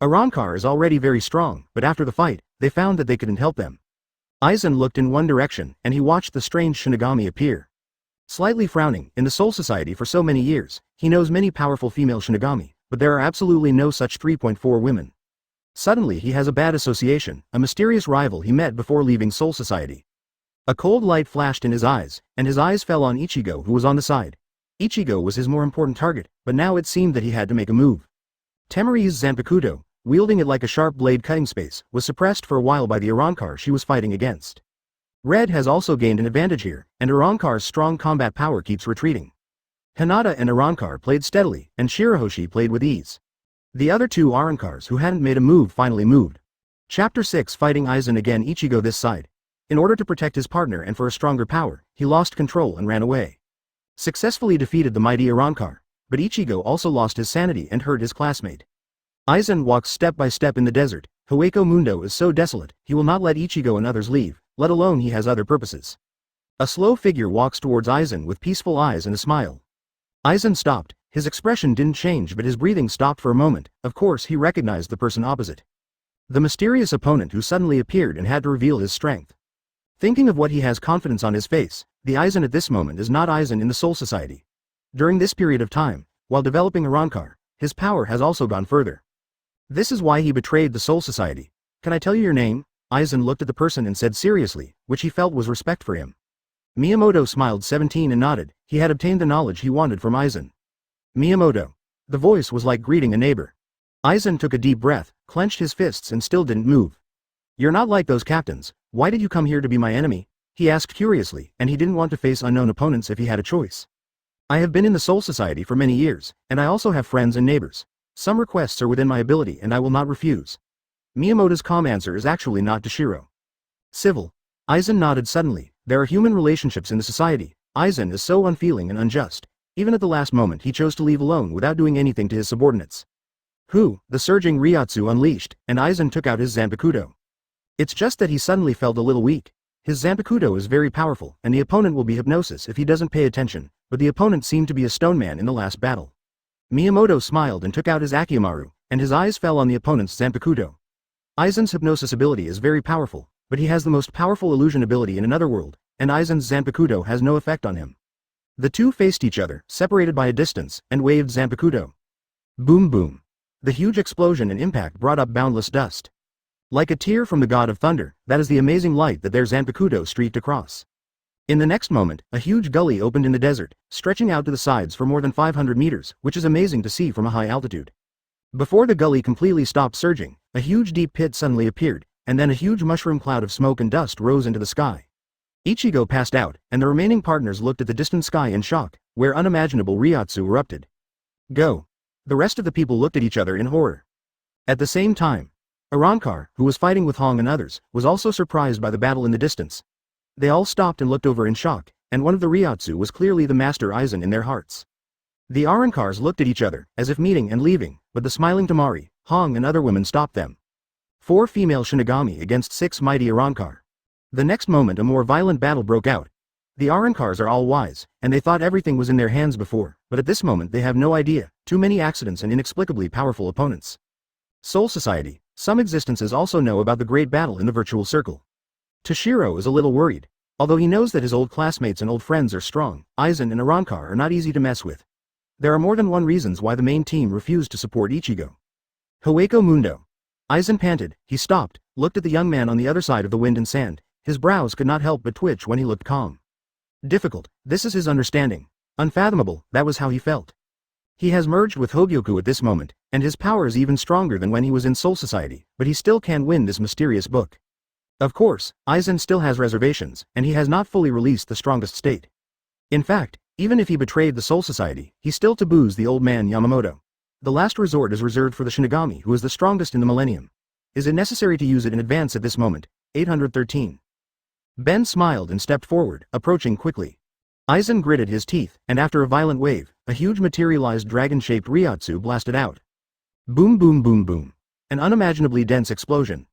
Arrancar is already very strong, but after the fight, they found that they couldn't help them. Aizen looked in one direction, and he watched the strange Shinigami appear. Slightly frowning, in the Soul Society for so many years, he knows many powerful female Shinigami, but there are absolutely no such 3.4 women. Suddenly he has a bad association, a mysterious rival he met before leaving Soul Society. A cold light flashed in his eyes, and his eyes fell on Ichigo, who was on the side. Ichigo was his more important target, but now it seemed that he had to make a move. Temari's Zanpakuto, wielding it like a sharp blade cutting space, was suppressed for a while by the Arrancar she was fighting against. Red has also gained an advantage here, and Arrancar's strong combat power keeps retreating. Hinata and Arrancar played steadily, and Shirahoshi played with ease. The other two Arrancars who hadn't made a move finally moved. Chapter 6 Fighting Aizen again. Ichigo this side. In order to protect his partner and for a stronger power, he lost control and ran away. Successfully defeated the mighty Arrancar, but Ichigo also lost his sanity and hurt his classmate. Aizen walks step by step in the desert. Hueco Mundo is so desolate, he will not let Ichigo and others leave, let alone he has other purposes. A slow figure walks towards Aizen with peaceful eyes and a smile. Aizen stopped, his expression didn't change but his breathing stopped for a moment. Of course he recognized the person opposite. The mysterious opponent who suddenly appeared and had to reveal his strength. Thinking of what he has confidence on his face, the Aizen at this moment is not Aizen in the Soul Society. During this period of time, while developing Arrancar, his power has also gone further. This is why he betrayed the Soul Society. Can I tell you your name? Aizen looked at the person and said seriously, which he felt was respect for him. Miyamoto smiled 17 and nodded. He had obtained the knowledge he wanted from Aizen. Miyamoto. The voice was like greeting a neighbor. Aizen took a deep breath, clenched his fists and still didn't move. You're not like those captains. Why did you come here to be my enemy? He asked curiously, and he didn't want to face unknown opponents if he had a choice. I have been in the Soul Society for many years, and I also have friends and neighbors. Some requests are within my ability and I will not refuse. Miyamoto's calm answer is actually not to Shiro. Civil. Aizen nodded suddenly. There are human relationships in the society. Aizen is so unfeeling and unjust. Even at the last moment he chose to leave alone without doing anything to his subordinates. Who? The surging Ryotsu unleashed, and Aizen took out his Zanpakuto. It's just that he suddenly felt a little weak. His Zanpakuto is very powerful, and the opponent will be hypnosis if he doesn't pay attention, but the opponent seemed to be a stone man in the last battle. Miyamoto smiled and took out his Akimaru, and his eyes fell on the opponent's Zanpakuto. Aizen's hypnosis ability is very powerful, but he has the most powerful illusion ability in another world, and Aizen's Zanpakuto has no effect on him. The two faced each other, separated by a distance, and waved Zanpakuto. Boom boom. The huge explosion and impact brought up boundless dust. Like a tear from the god of thunder, that is the amazing light that their Zanpakuto streaked across. In the next moment, a huge gully opened in the desert, stretching out to the sides for more than 500 meters, which is amazing to see from a high altitude. Before the gully completely stopped surging, a huge deep pit suddenly appeared, and then a huge mushroom cloud of smoke and dust rose into the sky. Ichigo passed out, and the remaining partners looked at the distant sky in shock, where unimaginable Ryotsu erupted. Go. The rest of the people looked at each other in horror. At the same time, Arrancar, who was fighting with Hong and others, was also surprised by the battle in the distance. They all stopped and looked over in shock, and one of the Ryotsu was clearly the master Aizen in their hearts. The Arrancars looked at each other, as if meeting and leaving, but the smiling Temari, Hong and other women stopped them. 4 female Shinigami against 6 mighty Arrancar. The next moment a more violent battle broke out. The Arrancars are all wise, and they thought everything was in their hands before, but at this moment they have no idea, too many accidents and inexplicably powerful opponents. Soul Society, some existences also know about the great battle in the virtual circle. Toshiro is a little worried. Although he knows that his old classmates and old friends are strong, Aizen and Arrancar are not easy to mess with. There are more than one reasons why the main team refused to support Ichigo. Hueco Mundo. Aizen panted, he stopped, looked at the young man on the other side of the wind and sand. His brows could not help but twitch when he looked calm. Difficult, this is his understanding. Unfathomable, that was how he felt. He has merged with Hogyoku at this moment, and his power is even stronger than when he was in Soul Society, but he still can win this mysterious book. Of course, Aizen still has reservations, and he has not fully released the strongest state. In fact, even if he betrayed the Soul Society, he still taboos the old man Yamamoto. The last resort is reserved for the Shinigami who is the strongest in the millennium. Is it necessary to use it in advance at this moment? 813. Ben smiled and stepped forward, approaching quickly. Aizen gritted his teeth, and after a violent wave, a huge materialized dragon-shaped Ryotsu blasted out. Boom boom boom boom. An unimaginably dense explosion.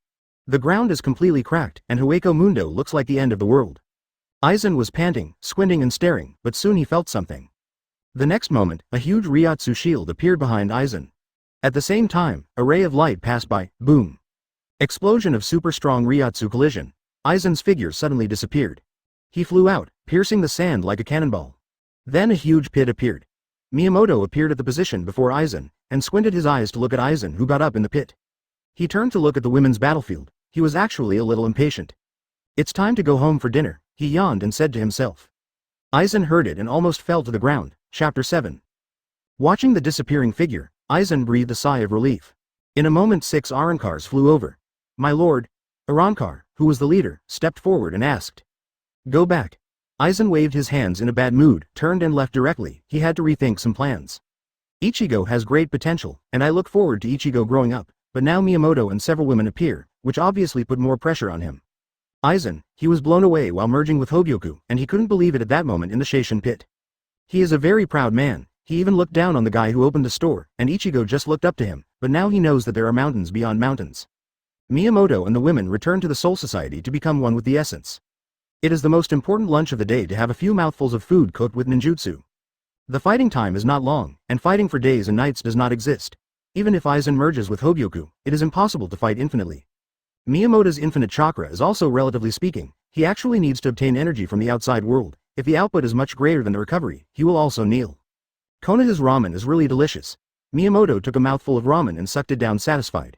The ground is completely cracked, and Hueco Mundo looks like the end of the world. Aizen was panting, squinting and staring, but soon he felt something. The next moment, a huge Ryotsu shield appeared behind Aizen. At the same time, a ray of light passed by, boom. Explosion of super strong Ryotsu collision. Aizen's figure suddenly disappeared. He flew out, piercing the sand like a cannonball. Then a huge pit appeared. Miyamoto appeared at the position before Aizen, and squinted his eyes to look at Aizen, who got up in the pit. He turned to look at the women's battlefield. He was actually a little impatient. "It's time to go home for dinner," he yawned and said to himself. Aizen heard it and almost fell to the ground. Chapter 7. Watching the disappearing figure, Aizen breathed a sigh of relief. In a moment 6 Arankars flew over. "My lord." Arankar, who was the leader, stepped forward and asked. "Go back." Aizen waved his hands in a bad mood, turned and left directly. He had to rethink some plans. Ichigo has great potential, and I look forward to Ichigo growing up, but now Miyamoto and several women appear, which obviously put more pressure on him. Aizen, he was blown away while merging with Hogyoku, and he couldn't believe it at that moment in the Seishin pit. He is a very proud man. He even looked down on the guy who opened the store, and Ichigo just looked up to him, but now he knows that there are mountains beyond mountains. Miyamoto and the women returned to the Soul Society to become one with the essence. It is the most important lunch of the day to have a few mouthfuls of food cooked with ninjutsu. The fighting time is not long, and fighting for days and nights does not exist. Even if Aizen merges with Hogyoku, it is impossible to fight infinitely. Miyamoto's infinite chakra is also relatively speaking. He actually needs to obtain energy from the outside world. If the output is much greater than the recovery, he will also kneel. Konoha's ramen is really delicious. Miyamoto took a mouthful of ramen and sucked it down satisfied.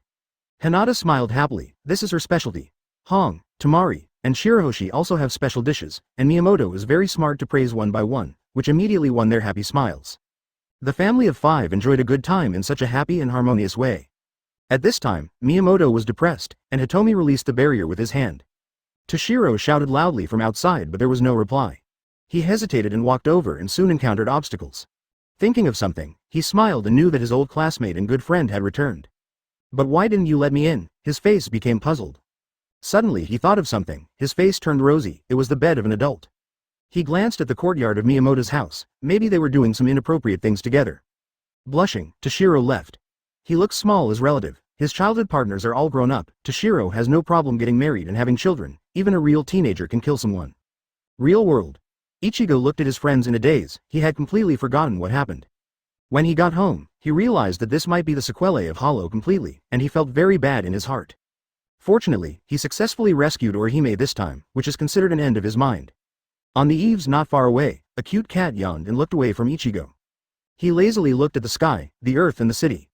Hinata smiled happily. This is her specialty. Hong, Tamari, and Shirahoshi also have special dishes, and Miyamoto is very smart to praise one by one, which immediately won their happy smiles. The family of 5 enjoyed a good time in such a happy and harmonious way. At this time, Miyamoto was depressed, and Hitomi released the barrier with his hand. Toshiro shouted loudly from outside, but there was no reply. He hesitated and walked over and soon encountered obstacles. Thinking of something, he smiled and knew that his old classmate and good friend had returned. "But why didn't you let me in?" His face became puzzled. Suddenly he thought of something. His face turned rosy. It was the bed of an adult. He glanced at the courtyard of Miyamoto's house. Maybe they were doing some inappropriate things together. Blushing, Toshiro left. He looks small as relative. His childhood partners are all grown up. Toshiro has no problem getting married and having children. Even a real teenager can kill someone. Real world. Ichigo looked at his friends in a daze. He had completely forgotten what happened. When he got home, he realized that this might be the sequelae of Hollow completely, and he felt very bad in his heart. Fortunately, he successfully rescued Orihime this time, which is considered an end of his mind. On the eaves not far away, a cute cat yawned and looked away from Ichigo. He lazily looked at the sky, the earth and the city.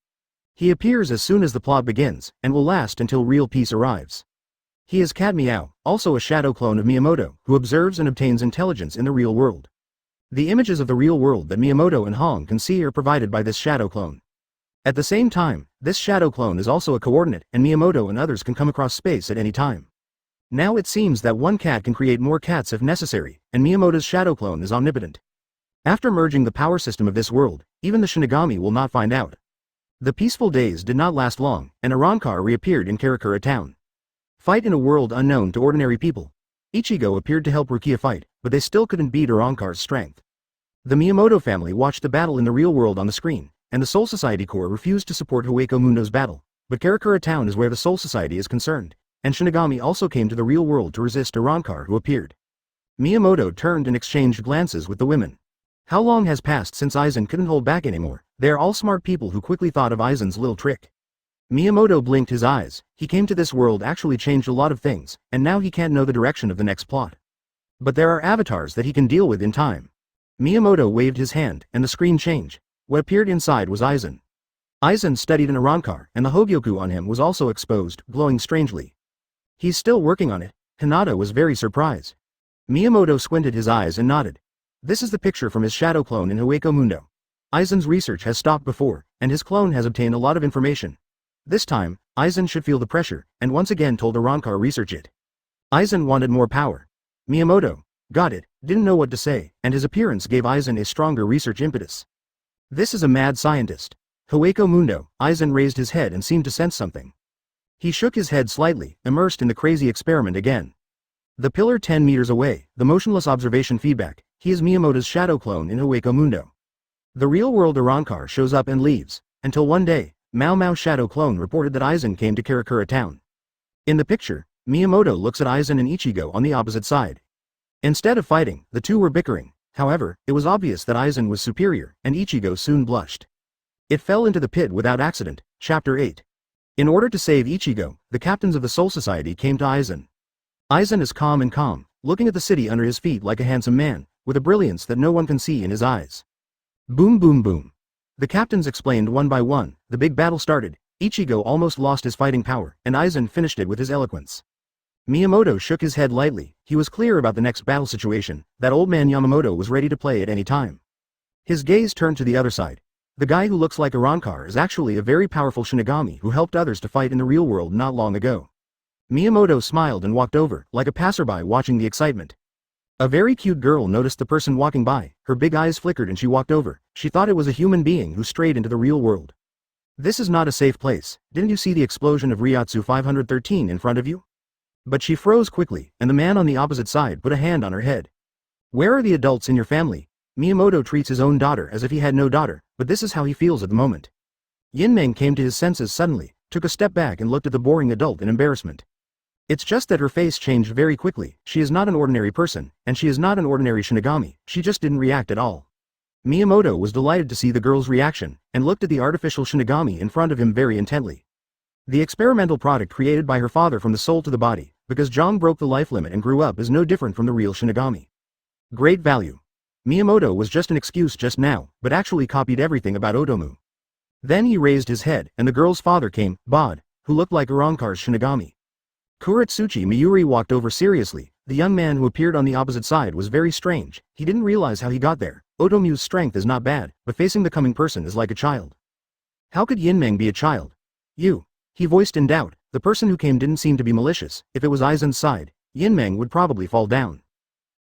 He appears as soon as the plot begins, and will last until real peace arrives. He is Cat Meow, also a shadow clone of Miyamoto, who observes and obtains intelligence in the real world. The images of the real world that Miyamoto and Hong can see are provided by this shadow clone. At the same time, this shadow clone is also a coordinate, and Miyamoto and others can come across space at any time. Now it seems that one cat can create more cats if necessary, and Miyamoto's shadow clone is omnipotent. After merging the power system of this world, even the Shinigami will not find out. The peaceful days did not last long, and Arankar reappeared in Karakura town. Fight in a world unknown to ordinary people. Ichigo appeared to help Rukia fight, but they still couldn't beat Arankar's strength. The Miyamoto family watched the battle in the real world on the screen, and the Soul Society Corps refused to support Hueco Mundo's battle, but Karakura town is where the Soul Society is concerned, and Shinigami also came to the real world to resist Arankar, who appeared. Miyamoto turned and exchanged glances with the women. How long has passed since Aizen couldn't hold back anymore? They are all smart people who quickly thought of Aizen's little trick. Miyamoto blinked his eyes. He came to this world actually changed a lot of things, and now he can't know the direction of the next plot. But there are avatars that he can deal with in time. Miyamoto waved his hand, and the screen changed. What appeared inside was Aizen. Aizen studied an Arankar, and the Hogyoku on him was also exposed, glowing strangely. He's still working on it. Hinata was very surprised. Miyamoto squinted his eyes and nodded. This is the picture from his shadow clone in Hueco Mundo. Aizen's research has stopped before, and his clone has obtained a lot of information. This time, Aizen should feel the pressure, and once again told Arankar research it. Aizen wanted more power. Miyamoto got it, didn't know what to say, and his appearance gave Aizen a stronger research impetus. This is a mad scientist. Hueco Mundo. Aizen raised his head and seemed to sense something. He shook his head slightly, immersed in the crazy experiment again. The pillar 10 meters away, the motionless observation feedback. He is Miyamoto's shadow clone in Hueco Mundo. The real-world Arankar shows up and leaves, until one day, Mao Mao's shadow clone reported that Aizen came to Karakura town. In the picture, Miyamoto looks at Aizen and Ichigo on the opposite side. Instead of fighting, the two were bickering. However, it was obvious that Aizen was superior, and Ichigo soon blushed. It fell into the pit without accident. Chapter 8. In order to save Ichigo, the captains of the Soul Society came to Aizen. Aizen is calm and calm, looking at the city under his feet like a handsome man, with a brilliance that no one can see in his eyes. Boom boom boom. The captains explained one by one, the big battle started, Ichigo almost lost his fighting power, and Aizen finished it with his eloquence. Miyamoto shook his head lightly, he was clear about the next battle situation, that old man Yamamoto was ready to play at any time. His gaze turned to the other side. The guy who looks like Arankar is actually a very powerful Shinigami who helped others to fight in the real world not long ago. Miyamoto smiled and walked over, like a passerby watching the excitement. A very cute girl noticed the person walking by, her big eyes flickered and she walked over, she thought it was a human being who strayed into the real world. This is not a safe place, didn't you see the explosion of Ryatsu 513 in front of you? But she froze quickly, and the man on the opposite side put a hand on her head. Where are the adults in your family? Miyamoto treats his own daughter as if he had no daughter, but this is how he feels at the moment. Yinmeng came to his senses suddenly, took a step back and looked at the boring adult in embarrassment. It's just that her face changed very quickly, she is not an ordinary person, and she is not an ordinary Shinigami, she just didn't react at all. Miyamoto was delighted to see the girl's reaction, and looked at the artificial Shinigami in front of him very intently. The experimental product created by her father from the soul to the body, because Zhang broke the life limit and grew up is no different from the real Shinigami. Great value. Miyamoto was just an excuse just now, but actually copied everything about Otomu. Then he raised his head, and the girl's father came, Bod, who looked like Arankar's Shinigami. Kuretsuchi Miyuri walked over seriously, the young man who appeared on the opposite side was very strange, he didn't realize how he got there, Otomu's strength is not bad, but facing the coming person is like a child. How could Yinmeng be a child? You. He voiced in doubt, the person who came didn't seem to be malicious, if it was Aizen's side, Yinmeng would probably fall down.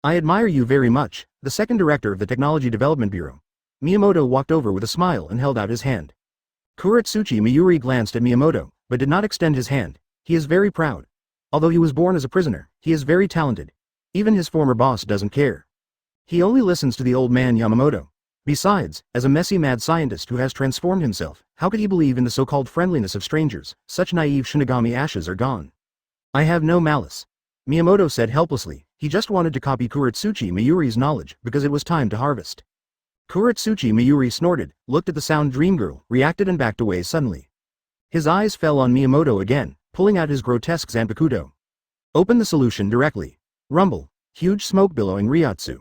I admire you very much, the second director of the Technology Development Bureau. Miyamoto walked over with a smile and held out his hand. Kuretsuchi Miyuri glanced at Miyamoto, but did not extend his hand, he is very proud. Although he was born as a prisoner, he is very talented. Even his former boss doesn't care. He only listens to the old man Yamamoto. Besides, as a messy mad scientist who has transformed himself, how could he believe in the so-called friendliness of strangers? Such naive Shinigami ashes are gone. I have no malice. Miyamoto said helplessly, he just wanted to copy Kuretsuchi Miyuri's knowledge because it was time to harvest. Kuretsuchi Miyuri snorted, looked at the sound dream girl, reacted and backed away suddenly. His eyes fell on Miyamoto again, pulling out his grotesque Zanpakuto. Open the solution directly. Rumble. Huge smoke billowing Ryatsu.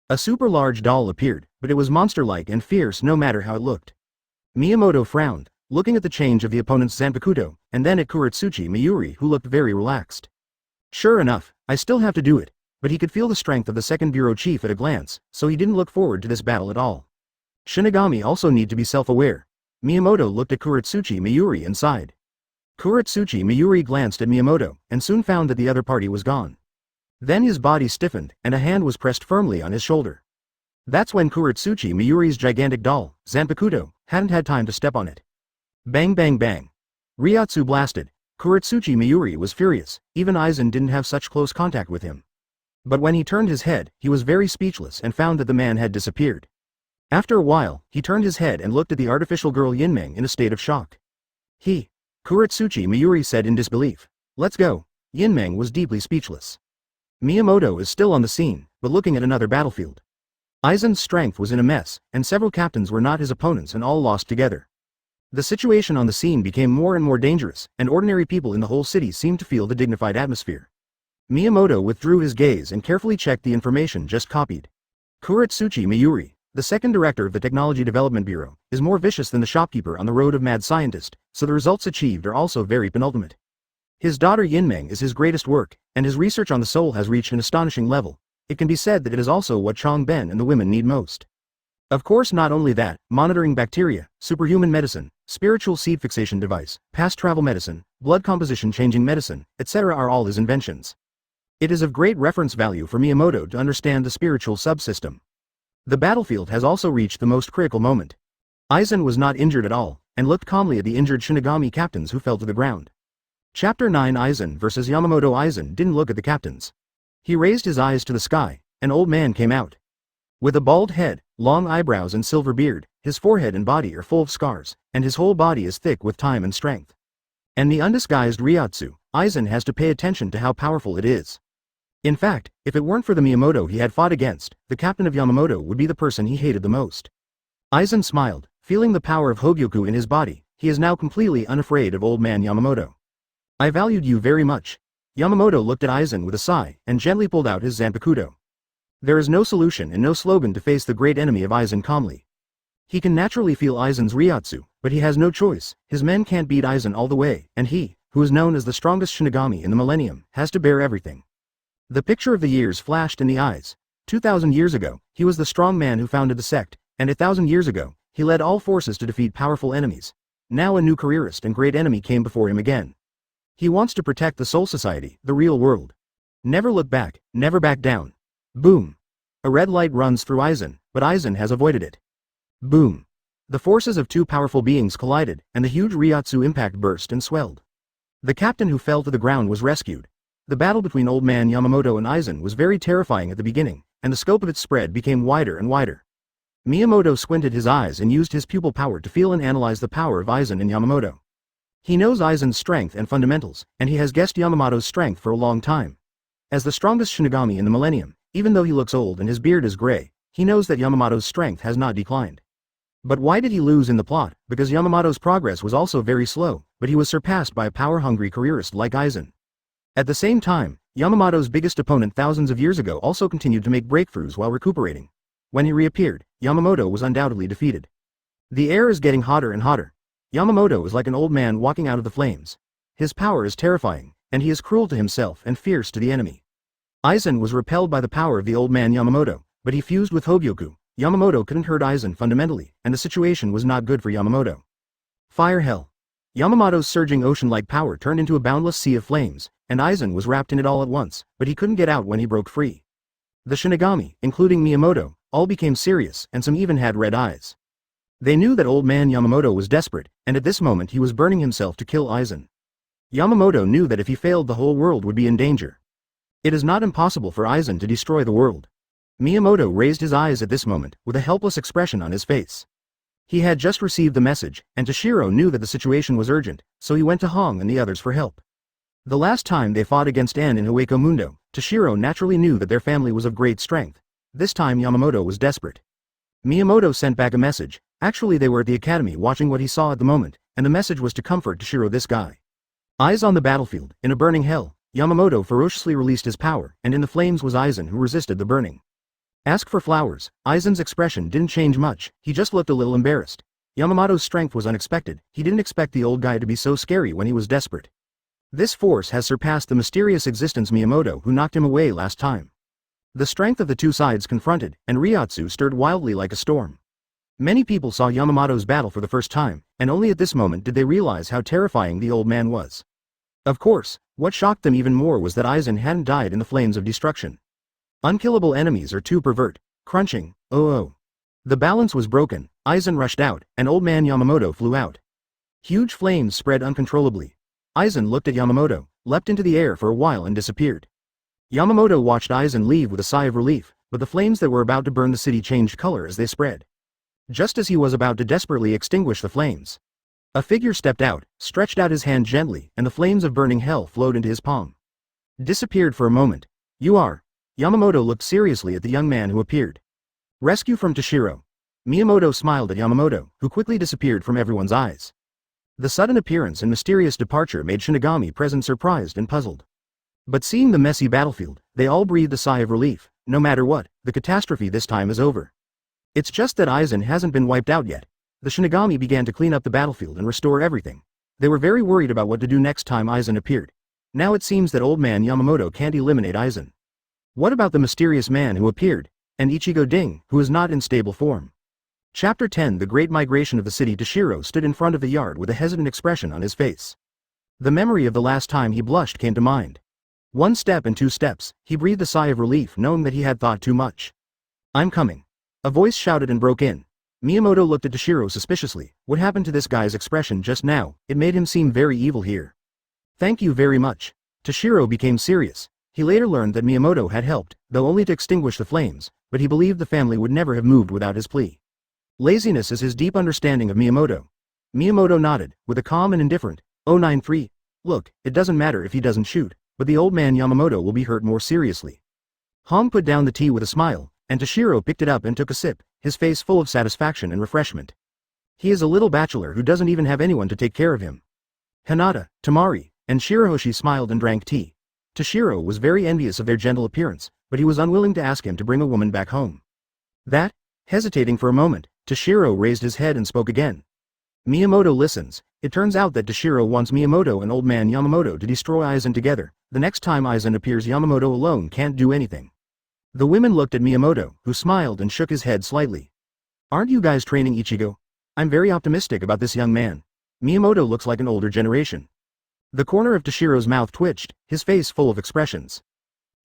A super large doll appeared, but it was monster-like and fierce no matter how it looked. Miyamoto frowned, looking at the change of the opponent's Zanpakuto, and then at Kuretsuchi Miyuri who looked very relaxed. Sure enough, I still have to do it, but he could feel the strength of the second bureau chief at a glance, so he didn't look forward to this battle at all. Shinigami also need to be self-aware. Miyamoto looked at Kuretsuchi Miyuri and sighed. Kuretsuchi Miyuri glanced at Miyamoto, and soon found that the other party was gone. Then his body stiffened, and a hand was pressed firmly on his shoulder. That's when Kuretsuchi Miyuri's gigantic doll, Zanpakuto, hadn't had time to step on it. Bang bang bang. Ryatsu blasted. Kuretsuchi Miyuri was furious, even Aizen didn't have such close contact with him. But when he turned his head, he was very speechless and found that the man had disappeared. After a while, he turned his head and looked at the artificial girl Yinmeng in a state of shock. Kuretsuchi Miyuri said in disbelief. Let's go. Yinmeng was deeply speechless. Miyamoto is still on the scene, but looking at another battlefield. Aizen's strength was in a mess, and several captains were not his opponents and all lost together. The situation on the scene became more and more dangerous, and ordinary people in the whole city seemed to feel the dignified atmosphere. Miyamoto withdrew his gaze and carefully checked the information just copied. Kuretsuchi Miyuri, the second director of the Technology Development Bureau, is more vicious than the shopkeeper on the road of mad scientist, so the results achieved are also very penultimate. His daughter Yinmeng is his greatest work, and his research on the soul has reached an astonishing level. It can be said that it is also what Changben and the women need most. Of course, not only that, monitoring bacteria, superhuman medicine, spiritual seed fixation device, past travel medicine, blood composition changing medicine, etc. are all his inventions. It is of great reference value for Miyamoto to understand the spiritual subsystem. The battlefield has also reached the most critical moment. Aizen was not injured at all, and looked calmly at the injured Shinigami captains who fell to the ground. Chapter 9 Aizen vs Yamamoto. Aizen didn't look at the captains. He raised his eyes to the sky, an old man came out. With a bald head, long eyebrows and silver beard, his forehead and body are full of scars, and his whole body is thick with time and strength. And the undisguised Ryatsu, Aizen has to pay attention to how powerful it is. In fact, if it weren't for the Miyamoto he had fought against, the captain of Yamamoto would be the person he hated the most. Aizen smiled, feeling the power of Hogyoku in his body, he is now completely unafraid of old man Yamamoto. I valued you very much. Yamamoto looked at Aizen with a sigh, and gently pulled out his Zanpakuto. There is no solution and no slogan to face the great enemy of Aizen calmly. He can naturally feel Aizen's Ryotsu, but he has no choice. His men can't beat Aizen all the way, and he, who is known as the strongest Shinigami in the millennium, has to bear everything. The picture of the years flashed in the eyes. 2,000 years ago, he was the strong man who founded the sect, and 1,000 years ago, he led all forces to defeat powerful enemies. Now a new careerist and great enemy came before him again. He wants to protect the Soul Society, the real world. Never look back, never back down. Boom. A red light runs through Aizen, but Aizen has avoided it. Boom. The forces of two powerful beings collided, and the huge Ryotsu impact burst and swelled. The captain who fell to the ground was rescued. The battle between Old Man Yamamoto and Aizen was very terrifying at the beginning, and the scope of its spread became wider and wider. Miyamoto squinted his eyes and used his pupil power to feel and analyze the power of Aizen and Yamamoto. He knows Aizen's strength and fundamentals, and he has guessed Yamamoto's strength for a long time. As the strongest Shinigami in the millennium, even though he looks old and his beard is gray, he knows that Yamamoto's strength has not declined. But why did he lose in the plot? Because Yamamoto's progress was also very slow, but he was surpassed by a power-hungry careerist like Aizen. At the same time, Yamamoto's biggest opponent thousands of years ago also continued to make breakthroughs while recuperating. When he reappeared, Yamamoto was undoubtedly defeated. The air is getting hotter and hotter. Yamamoto is like an old man walking out of the flames. His power is terrifying, and he is cruel to himself and fierce to the enemy. Aizen was repelled by the power of the old man Yamamoto, but he fused with Hogyoku. Yamamoto couldn't hurt Aizen fundamentally, and the situation was not good for Yamamoto. Fire hell. Yamamoto's surging ocean-like power turned into a boundless sea of flames, and Aizen was wrapped in it all at once, but he couldn't get out when he broke free. The Shinigami, including Miyamoto, all became serious, and some even had red eyes. They knew that old man Yamamoto was desperate, and at this moment he was burning himself to kill Aizen. Yamamoto knew that if he failed the whole world would be in danger. It is not impossible for Aizen to destroy the world. Miyamoto raised his eyes at this moment, with a helpless expression on his face. He had just received the message, and Toshiro knew that the situation was urgent, so he went to Hong and the others for help. The last time they fought against En in Hueco Mundo, Toshiro naturally knew that their family was of great strength. This time Yamamoto was desperate. Miyamoto sent back a message. Actually they were at the academy watching what he saw at the moment, and the message was to comfort Toshiro this guy. Eyes on the battlefield, in a burning hell, Yamamoto ferociously released his power, and in the flames was Aizen who resisted the burning. Ask for flowers. Aizen's expression didn't change much, he just looked a little embarrassed. Yamamoto's strength was unexpected, he didn't expect the old guy to be so scary when he was desperate. This force has surpassed the mysterious existence Miyamoto who knocked him away last time. The strength of the two sides confronted, and Ryotsu stirred wildly like a storm. Many people saw Yamamoto's battle for the first time, and only at this moment did they realize how terrifying the old man was. Of course, what shocked them even more was that Aizen hadn't died in the flames of destruction. Unkillable enemies are too pervert. Crunching, oh. The balance was broken, Aizen rushed out, and old man Yamamoto flew out. Huge flames spread uncontrollably. Aizen looked at Yamamoto, leapt into the air for a while and disappeared. Yamamoto watched Aizen leave with a sigh of relief, but the flames that were about to burn the city changed color as they spread. Just as he was about to desperately extinguish the flames, a figure stepped out, stretched out his hand gently, and the flames of burning hell flowed into his palm. Disappeared for a moment. You are. Yamamoto looked seriously at the young man who appeared. Rescue from Toshiro. Miyamoto smiled at Yamamoto, who quickly disappeared from everyone's eyes. The sudden appearance and mysterious departure made Shinigami present surprised and puzzled. But seeing the messy battlefield, they all breathed a sigh of relief. No matter what, the catastrophe this time is over. It's just that Aizen hasn't been wiped out yet. The Shinigami began to clean up the battlefield and restore everything. They were very worried about what to do next time Aizen appeared. Now it seems that old man Yamamoto can't eliminate Aizen. What about the mysterious man who appeared, and Ichigo Ding, who is not in stable form? Chapter 10 The Great Migration of the City. Toshiro stood in front of the yard with a hesitant expression on his face. The memory of the last time he blushed came to mind. One step and two steps, he breathed a sigh of relief knowing that he had thought too much. I'm coming. A voice shouted and broke in. Miyamoto looked at Toshiro suspiciously. What happened to this guy's expression just now? It made him seem very evil here. Thank you very much. Toshiro became serious. He later learned that Miyamoto had helped, though only to extinguish the flames, but he believed the family would never have moved without his plea. Laziness is his deep understanding of Miyamoto. Miyamoto nodded, with a calm and indifferent, 093. Look, it doesn't matter if he doesn't shoot, but the old man Yamamoto will be hurt more seriously. Hong put down the tea with a smile, and Toshiro picked it up and took a sip, his face full of satisfaction and refreshment. He is a little bachelor who doesn't even have anyone to take care of him. Hinata, Tamari, and Shirahoshi smiled and drank tea. Toshiro was very envious of their gentle appearance, but he was unwilling to ask him to bring a woman back home. Hesitating for a moment, Toshiro raised his head and spoke again. Miyamoto listens. It turns out that Toshiro wants Miyamoto and old man Yamamoto to destroy Aizen together. The next time Aizen appears, Yamamoto alone can't do anything. The women looked at Miyamoto, who smiled and shook his head slightly. Aren't you guys training Ichigo? I'm very optimistic about this young man. Miyamoto looks like an older generation. The corner of Toshiro's mouth twitched, his face full of expressions.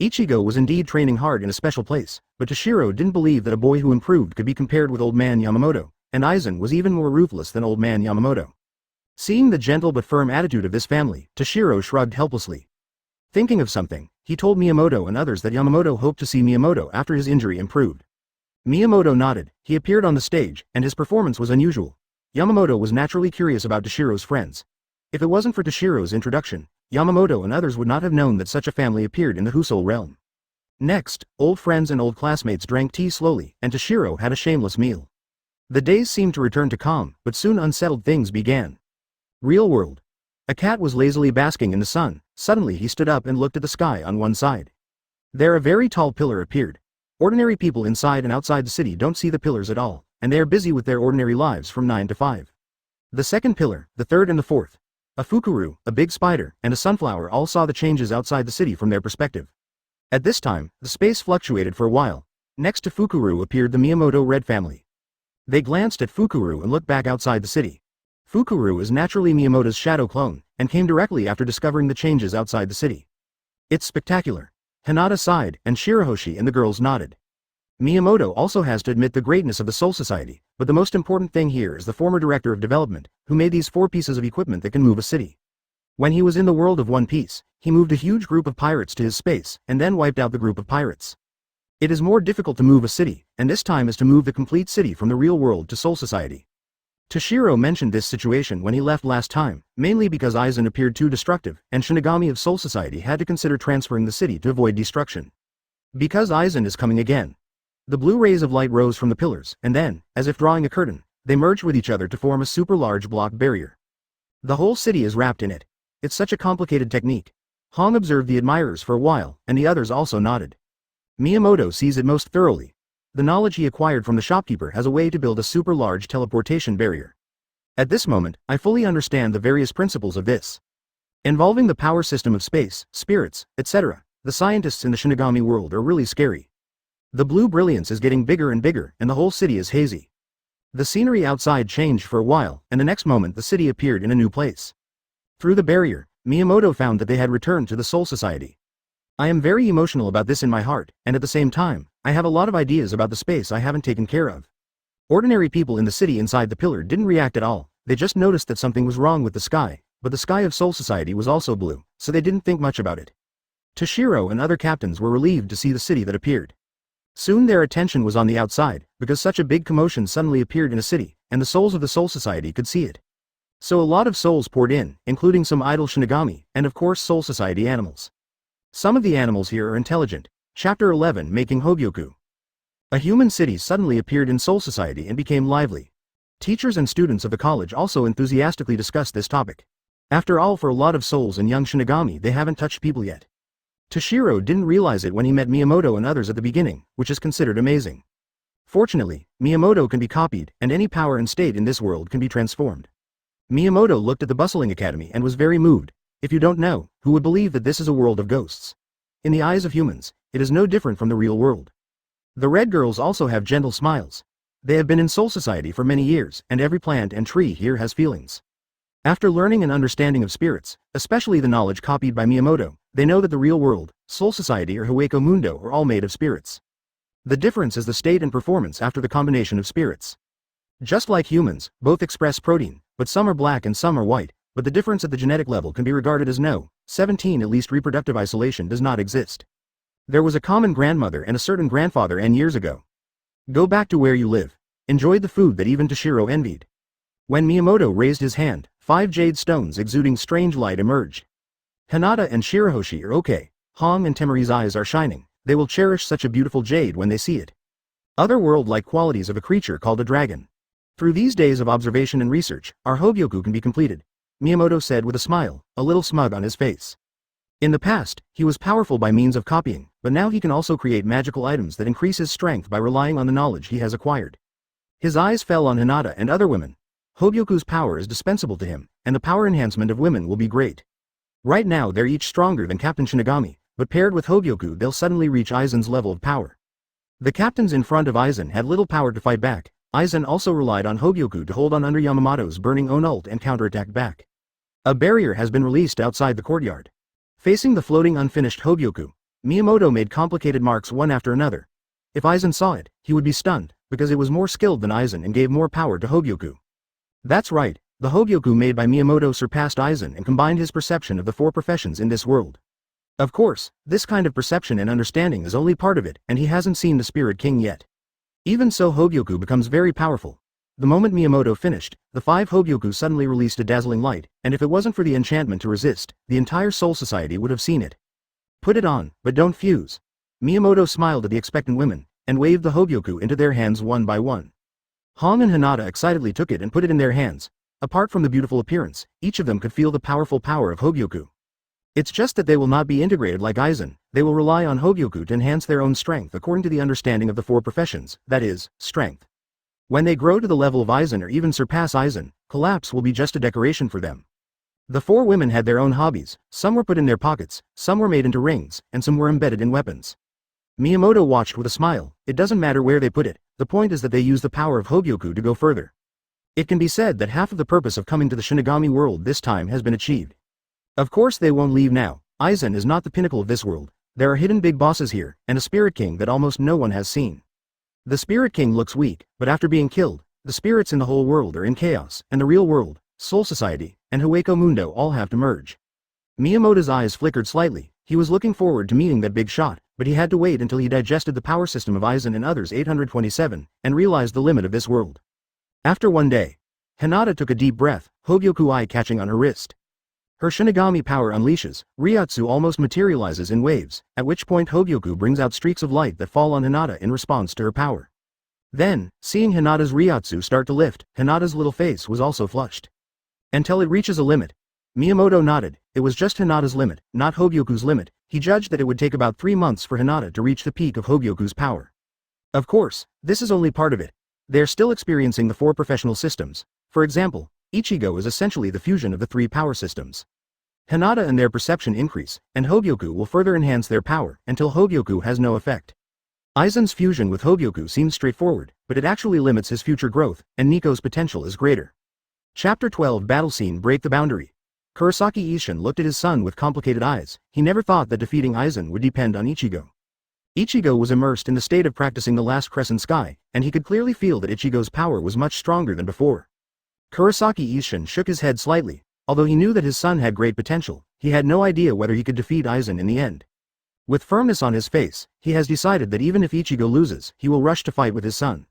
Ichigo was indeed training hard in a special place, but Toshiro didn't believe that a boy who improved could be compared with old man Yamamoto, and Aizen was even more ruthless than old man Yamamoto. Seeing the gentle but firm attitude of this family, Toshiro shrugged helplessly. Thinking of something, he told Miyamoto and others that Yamamoto hoped to see Miyamoto after his injury improved. Miyamoto nodded. He appeared on the stage, and his performance was unusual. Yamamoto was naturally curious about Toshiro's friends. If it wasn't for Toshiro's introduction, Yamamoto and others would not have known that such a family appeared in the Husole realm. Next, old friends and old classmates drank tea slowly, and Toshiro had a shameless meal. The days seemed to return to calm, but soon unsettled things began. Real world. A cat was lazily basking in the sun. Suddenly he stood up and looked at the sky on one side. There a very tall pillar appeared. Ordinary people inside and outside the city don't see the pillars at all, and they are busy with their ordinary lives from 9 to 5. The second pillar, the third and the fourth. A fukuru, a big spider, and a sunflower all saw the changes outside the city from their perspective. At this time, the space fluctuated for a while. Next to Fukuru appeared the Miyamoto Red family. They glanced at Fukuru and looked back outside the city. Fukuru is naturally Miyamoto's shadow clone, and came directly after discovering the changes outside the city. It's spectacular. Hinata sighed, and Shirahoshi and the girls nodded. Miyamoto also has to admit the greatness of the Soul Society, but the most important thing here is the former director of development, who made these 4 pieces of equipment that can move a city. When he was in the world of One Piece, he moved a huge group of pirates to his space, and then wiped out the group of pirates. It is more difficult to move a city, and this time is to move the complete city from the real world to Soul Society. Toshiro mentioned this situation when he left last time, mainly because Aizen appeared too destructive, and Shinigami of Soul Society had to consider transferring the city to avoid destruction. Because Aizen is coming again. The blue rays of light rose from the pillars, and then, as if drawing a curtain, they merged with each other to form a super large block barrier. The whole city is wrapped in it. It's such a complicated technique. Hong observed the admirers for a while, and the others also nodded. Miyamoto sees it most thoroughly. The knowledge he acquired from the shopkeeper has a way to build a super large teleportation barrier. At this moment, I fully understand the various principles of this. Involving the power system of space, spirits, etc., the scientists in the Shinigami world are really scary. The blue brilliance is getting bigger and bigger, and the whole city is hazy. The scenery outside changed for a while, and the next moment the city appeared in a new place. Through the barrier, Miyamoto found that they had returned to the Soul Society. I am very emotional about this in my heart, and at the same time, I have a lot of ideas about the space I haven't taken care of. Ordinary people in the city inside the pillar didn't react at all, they just noticed that something was wrong with the sky, but the sky of Soul Society was also blue, so they didn't think much about it. Toshiro and other captains were relieved to see the city that appeared. Soon their attention was on the outside, because such a big commotion suddenly appeared in a city, and the souls of the Soul Society could see it. So a lot of souls poured in, including some idle Shinigami, and of course Soul Society animals. Some of the animals here are intelligent. Chapter 11 Making Hogyoku. A human city suddenly appeared in Soul Society and became lively. Teachers and students of the college also enthusiastically discussed this topic. After all, for a lot of souls and young Shinigami, they haven't touched people yet. Toshiro didn't realize it when he met Miyamoto and others at the beginning, which is considered amazing. Fortunately, Miyamoto can be copied, and any power and state in this world can be transformed. Miyamoto looked at the bustling academy and was very moved. If you don't know, who would believe that this is a world of ghosts? In the eyes of humans, it is no different from the real world. The red girls also have gentle smiles. They have been in Soul Society for many years, and every plant and tree here has feelings. After learning and understanding of spirits, especially the knowledge copied by Miyamoto, they know that the real world, Soul Society or Hueco Mundo are all made of spirits. The difference is the state and performance after the combination of spirits. Just like humans, both express protein, but some are black and some are white, but the difference at the genetic level can be regarded as no, 17 at least reproductive isolation does not exist. There was a common grandmother and a certain grandfather N years ago. Go back to where you live. Enjoyed the food that even Toshiro envied. When Miyamoto raised his hand, 5 jade stones exuding strange light emerged. Hinata and Shirahoshi are okay. Hong and Temari's eyes are shining. They will cherish such a beautiful jade when they see it. Otherworld-like qualities of a creature called a dragon. Through these days of observation and research, our Hogyoku can be completed, Miyamoto said with a smile, a little smug on his face. In the past, he was powerful by means of copying, but now he can also create magical items that increase his strength by relying on the knowledge he has acquired. His eyes fell on Hinata and other women. Hogyoku's power is dispensable to him, and the power enhancement of women will be great. Right now they're each stronger than Captain Shinigami, but paired with Hogyoku they'll suddenly reach Aizen's level of power. The captains in front of Aizen had little power to fight back. Aizen also relied on Hogyoku to hold on under Yamamoto's burning own ult and counterattack back. A barrier has been released outside the courtyard. Facing the floating unfinished Hogyoku, Miyamoto made complicated marks one after another. If Aizen saw it, he would be stunned, because it was more skilled than Aizen and gave more power to Hogyoku. That's right, the Hogyoku made by Miyamoto surpassed Aizen and combined his perception of the four professions in this world. Of course, this kind of perception and understanding is only part of it, and he hasn't seen the Spirit King yet. Even so, Hogyoku becomes very powerful. The moment Miyamoto finished, the 5 Hogyoku suddenly released a dazzling light, and if it wasn't for the enchantment to resist, the entire Soul Society would have seen it. Put it on, but don't fuse. Miyamoto smiled at the expectant women, and waved the Hogyoku into their hands one by one. Hong and Hinata excitedly took it and put it in their hands. Apart from the beautiful appearance, each of them could feel the powerful power of Hogyoku. It's just that they will not be integrated like Aizen, they will rely on Hogyoku to enhance their own strength according to the understanding of the 4 professions, that is, strength. When they grow to the level of Aizen or even surpass Aizen, collapse will be just a decoration for them. The 4 women had their own hobbies, some were put in their pockets, some were made into rings, and some were embedded in weapons. Miyamoto watched with a smile. It doesn't matter where they put it, the point is that they use the power of Hogyoku to go further. It can be said that half of the purpose of coming to the Shinigami world this time has been achieved. Of course they won't leave now. Aizen is not the pinnacle of this world. There are hidden big bosses here, and a Spirit King that almost no one has seen. The Spirit King looks weak, but after being killed, the spirits in the whole world are in chaos, and the real world, Soul Society, and Hueco Mundo all have to merge. Miyamoto's eyes flickered slightly. He was looking forward to meeting that big shot, but he had to wait until he digested the power system of Aizen and others 827, and realized the limit of this world. After one day, Hinata took a deep breath, Hogyoku eye catching on her wrist. Her Shinigami power unleashes, Ryotsu almost materializes in waves, at which point Hogyoku brings out streaks of light that fall on Hinata in response to her power. Then, seeing Hinata's Ryotsu start to lift, Hinata's little face was also flushed. Until it reaches a limit. Miyamoto nodded. It was just Hinata's limit, not Hogyoku's limit. He judged that it would take about 3 months for Hinata to reach the peak of Hogyoku's power. Of course, this is only part of it. They are still experiencing the 4 professional systems. For example, Ichigo is essentially the fusion of the 3 power systems. Hinata and their perception increase, and Hogyoku will further enhance their power until Hogyoku has no effect. Aizen's fusion with Hogyoku seems straightforward, but it actually limits his future growth, and Nico's potential is greater. Chapter 12 Battle Scene Break the Boundary. Kurosaki Isshin looked at his son with complicated eyes. He never thought that defeating Aizen would depend on Ichigo. Ichigo was immersed in the state of practicing the last crescent sky, and he could clearly feel that Ichigo's power was much stronger than before. Kurosaki Isshin shook his head slightly. Although he knew that his son had great potential, he had no idea whether he could defeat Aizen in the end. With firmness on his face, he has decided that even if Ichigo loses, he will rush to fight with his son.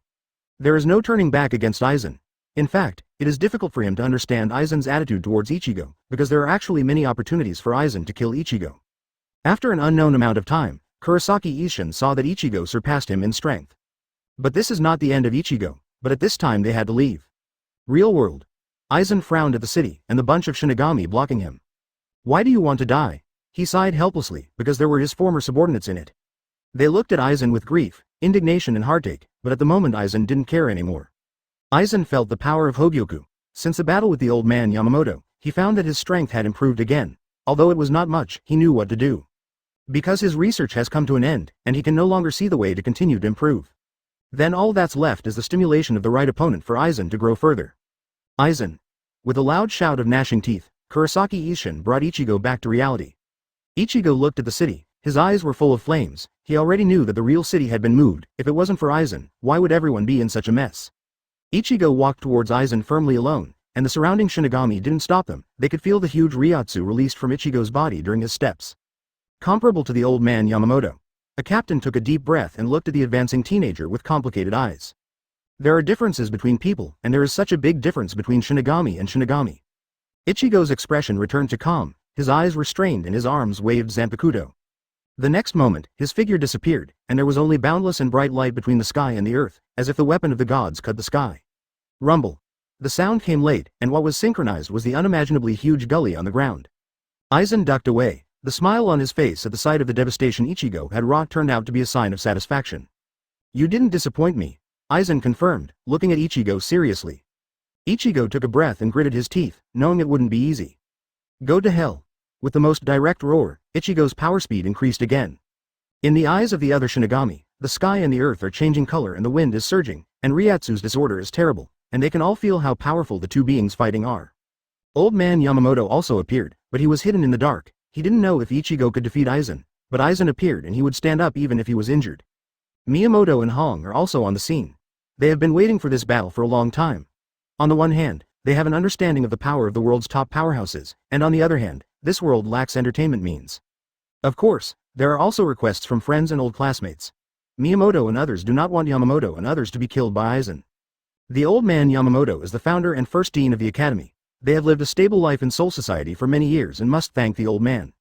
There is no turning back against Aizen. In fact, it is difficult for him to understand Aizen's attitude towards Ichigo, because there are actually many opportunities for Aizen to kill Ichigo. After an unknown amount of time, Kurosaki Isshin saw that Ichigo surpassed him in strength. But this is not the end of Ichigo, but at this time they had to leave. Real world. Aizen frowned at the city, and the bunch of Shinigami blocking him. Why do you want to die? He sighed helplessly, because there were his former subordinates in it. They looked at Aizen with grief, indignation and heartache, but at the moment Aizen didn't care anymore. Aizen felt the power of Hogyoku. Since the battle with the old man Yamamoto, he found that his strength had improved again. Although it was not much, he knew what to do. Because his research has come to an end, and he can no longer see the way to continue to improve. Then all that's left is the stimulation of the right opponent for Aizen to grow further. Aizen. With a loud shout of gnashing teeth, Kurosaki Isshin brought Ichigo back to reality. Ichigo looked at the city, his eyes were full of flames. He already knew that the real city had been moved. If it wasn't for Aizen, why would everyone be in such a mess? Ichigo walked towards Aizen firmly alone, and the surrounding Shinigami didn't stop them. They could feel the huge Ryotsu released from Ichigo's body during his steps. Comparable to the old man Yamamoto. A captain took a deep breath and looked at the advancing teenager with complicated eyes. There are differences between people, and there is such a big difference between Shinigami and Shinigami. Ichigo's expression returned to calm, his eyes were strained and his arms waved Zanpakuto. The next moment, his figure disappeared, and there was only boundless and bright light between the sky and the earth, as if the weapon of the gods cut the sky. Rumble. The sound came late, and what was synchronized was the unimaginably huge gully on the ground. Aizen ducked away. The smile on his face at the sight of the devastation Ichigo had wrought turned out to be a sign of satisfaction. "You didn't disappoint me," Aizen confirmed, looking at Ichigo seriously. Ichigo took a breath and gritted his teeth, knowing it wouldn't be easy. "Go to hell." With the most direct roar, Ichigo's power speed increased again. In the eyes of the other Shinigami, the sky and the earth are changing color and the wind is surging, and Ryatsu's disorder is terrible, and they can all feel how powerful the two beings fighting are. Old man Yamamoto also appeared, but he was hidden in the dark. He didn't know if Ichigo could defeat Aizen, but Aizen appeared and he would stand up even if he was injured. Miyamoto and Hong are also on the scene. They have been waiting for this battle for a long time. On the one hand, they have an understanding of the power of the world's top powerhouses, and on the other hand, this world lacks entertainment means. Of course, there are also requests from friends and old classmates. Miyamoto and others do not want Yamamoto and others to be killed by Aizen. The old man Yamamoto is the founder and first dean of the academy. They have lived a stable life in Soul Society for many years and must thank the old man.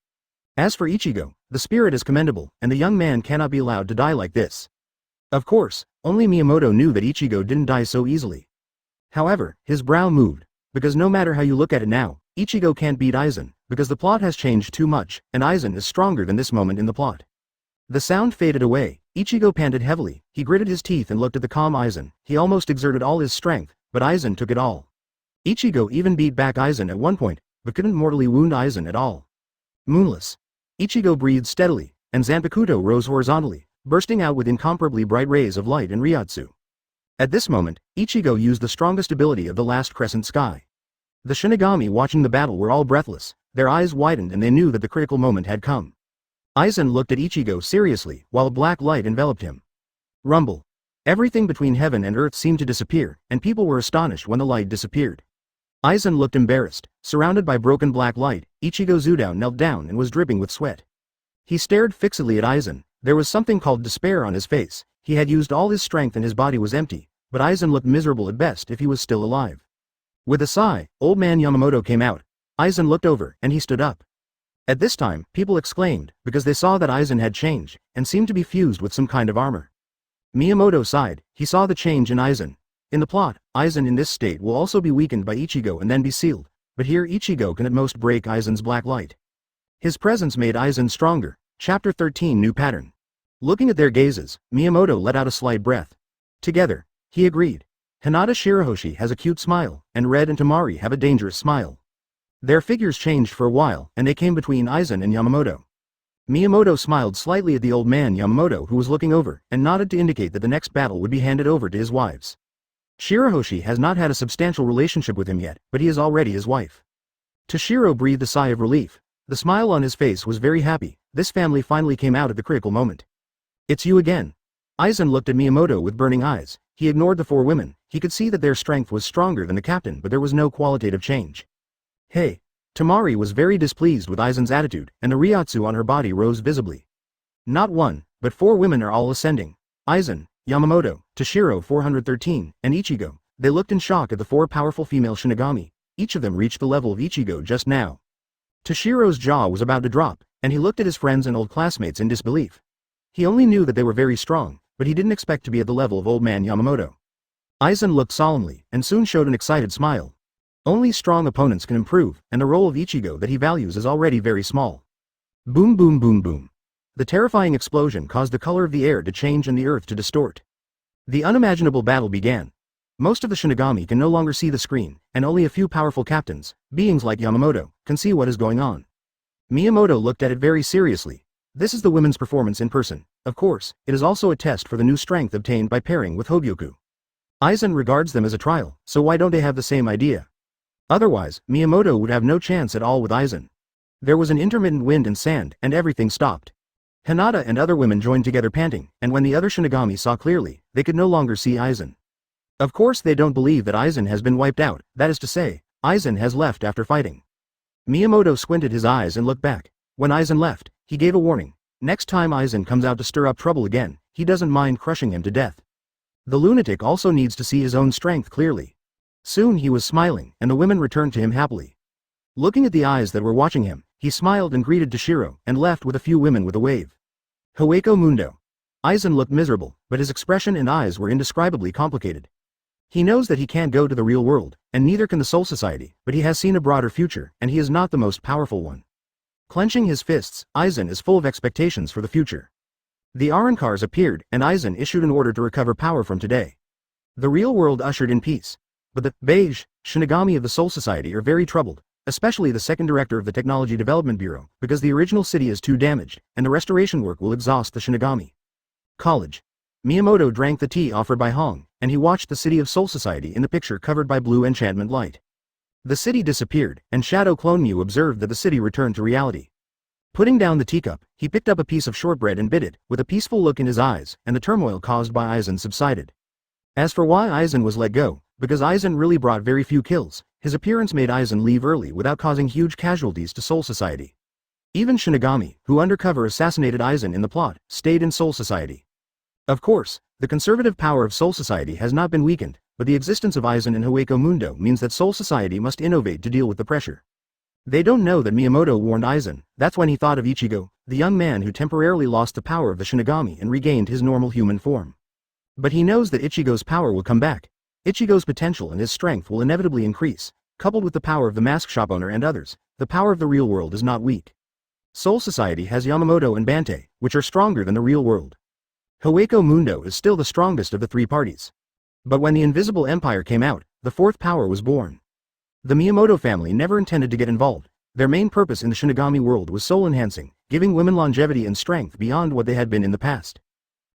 As for Ichigo, the spirit is commendable, and the young man cannot be allowed to die like this. Of course, only Miyamoto knew that Ichigo didn't die so easily. However, his brow moved, because no matter how you look at it now, Ichigo can't beat Aizen, because the plot has changed too much, and Aizen is stronger than this moment in the plot. The sound faded away, Ichigo panted heavily, he gritted his teeth and looked at the calm Aizen. He almost exerted all his strength, but Aizen took it all. Ichigo even beat back Aizen at one point, but couldn't mortally wound Aizen at all. Moonless. Ichigo breathed steadily, and Zanpakuto rose horizontally, bursting out with incomparably bright rays of light in Ryatsu. At this moment, Ichigo used the strongest ability of the last crescent sky. The Shinigami watching the battle were all breathless, their eyes widened and they knew that the critical moment had come. Aizen looked at Ichigo seriously, while a black light enveloped him. Rumble. Everything between heaven and earth seemed to disappear, and people were astonished when the light disappeared. Aizen looked embarrassed. Surrounded by broken black light, Ichigo Zudao knelt down and was dripping with sweat. He stared fixedly at Aizen. There was something called despair on his face. He had used all his strength and his body was empty, but Aizen looked miserable at best if he was still alive. With a sigh, old man Yamamoto came out. Aizen looked over, and he stood up. At this time, people exclaimed, because they saw that Aizen had changed, and seemed to be fused with some kind of armor. Miyamoto sighed. He saw the change in Aizen. In the plot, Aizen in this state will also be weakened by Ichigo and then be sealed, but here Ichigo can at most break Aizen's black light. His presence made Aizen stronger. Chapter 13 New Pattern. Looking at their gazes, Miyamoto let out a slight breath. Together, he agreed. Hinata Shirahoshi has a cute smile, and Red and Temari have a dangerous smile. Their figures changed for a while, and they came between Aizen and Yamamoto. Miyamoto smiled slightly at the old man Yamamoto who was looking over, and nodded to indicate that the next battle would be handed over to his wives. Shirahoshi has not had a substantial relationship with him yet, but he is already his wife. Toshiro breathed a sigh of relief. The smile on his face was very happy. This family finally came out at the critical moment. It's you again. Aizen looked at Miyamoto with burning eyes. He ignored the four women. He could see that their strength was stronger than the captain, but there was no qualitative change. Hey. Temari was very displeased with Aizen's attitude, and the Ryatsu on her body rose visibly. Not one, but four women are all ascending. Aizen, Yamamoto, Toshiro 413, and Ichigo. They looked in shock at the four powerful female Shinigami. Each of them reached the level of Ichigo just now. Toshiro's jaw was about to drop, and he looked at his friends and old classmates in disbelief. He only knew that they were very strong, but he didn't expect to be at the level of old man Yamamoto. Aizen looked solemnly, and soon showed an excited smile. Only strong opponents can improve, and the role of Ichigo that he values is already very small. Boom boom boom boom. The terrifying explosion caused the color of the air to change and the earth to distort. The unimaginable battle began. Most of the Shinigami can no longer see the screen, and only a few powerful captains, beings like Yamamoto, can see what is going on. Miyamoto looked at it very seriously. This is the women's performance in person. Of course, it is also a test for the new strength obtained by pairing with Hogyoku. Aizen regards them as a trial, so why don't they have the same idea? Otherwise, Miyamoto would have no chance at all with Aizen. There was an intermittent wind and sand, and everything stopped. Hinata and other women joined together panting, and when the other Shinigami saw clearly, they could no longer see Aizen. Of course they don't believe that Aizen has been wiped out, that is to say, Aizen has left after fighting. Miyamoto squinted his eyes and looked back. When Aizen left, he gave a warning. Next time Aizen comes out to stir up trouble again, he doesn't mind crushing him to death. The lunatic also needs to see his own strength clearly. Soon he was smiling, and the women returned to him happily. Looking at the eyes that were watching him, he smiled and greeted Toshiro, and left with a few women with a wave. Hueco Mundo. Aizen looked miserable, but his expression and eyes were indescribably complicated. He knows that he can't go to the real world, and neither can the Soul Society, but he has seen a broader future, and he is not the most powerful one. Clenching his fists, Aizen is full of expectations for the future. The Arankars appeared, and Aizen issued an order to recover power from today. The real world ushered in peace. But the beige Shinigami of the Soul Society are very troubled, especially the second director of the Technology Development Bureau, because the original city is too damaged, and the restoration work will exhaust the Shinigami. College. Miyamoto drank the tea offered by Hong, and he watched the city of Soul Society in the picture covered by blue enchantment light. The city disappeared, and Shadow Clone Mew observed that the city returned to reality. Putting down the teacup, he picked up a piece of shortbread and bit it, with a peaceful look in his eyes, and the turmoil caused by Aizen subsided. As for why Aizen was let go, because Aizen really brought very few kills, his appearance made Aizen leave early without causing huge casualties to Soul Society. Even Shinigami, who undercover assassinated Aizen in the plot, stayed in Soul Society. Of course, the conservative power of Soul Society has not been weakened, but the existence of Aizen and Hueco Mundo means that Soul Society must innovate to deal with the pressure. They don't know that Miyamoto warned Aizen. That's when he thought of Ichigo, the young man who temporarily lost the power of the Shinigami and regained his normal human form. But he knows that Ichigo's power will come back. Ichigo's potential and his strength will inevitably increase, coupled with the power of the mask shop owner and others. The power of the real world is not weak. Soul Society has Yamamoto and Bante, which are stronger than the real world. Hueco Mundo is still the strongest of the three parties. But when the Invisible Empire came out, the fourth power was born. The Miyamoto family never intended to get involved. Their main purpose in the Shinigami world was soul-enhancing, giving women longevity and strength beyond what they had been in the past.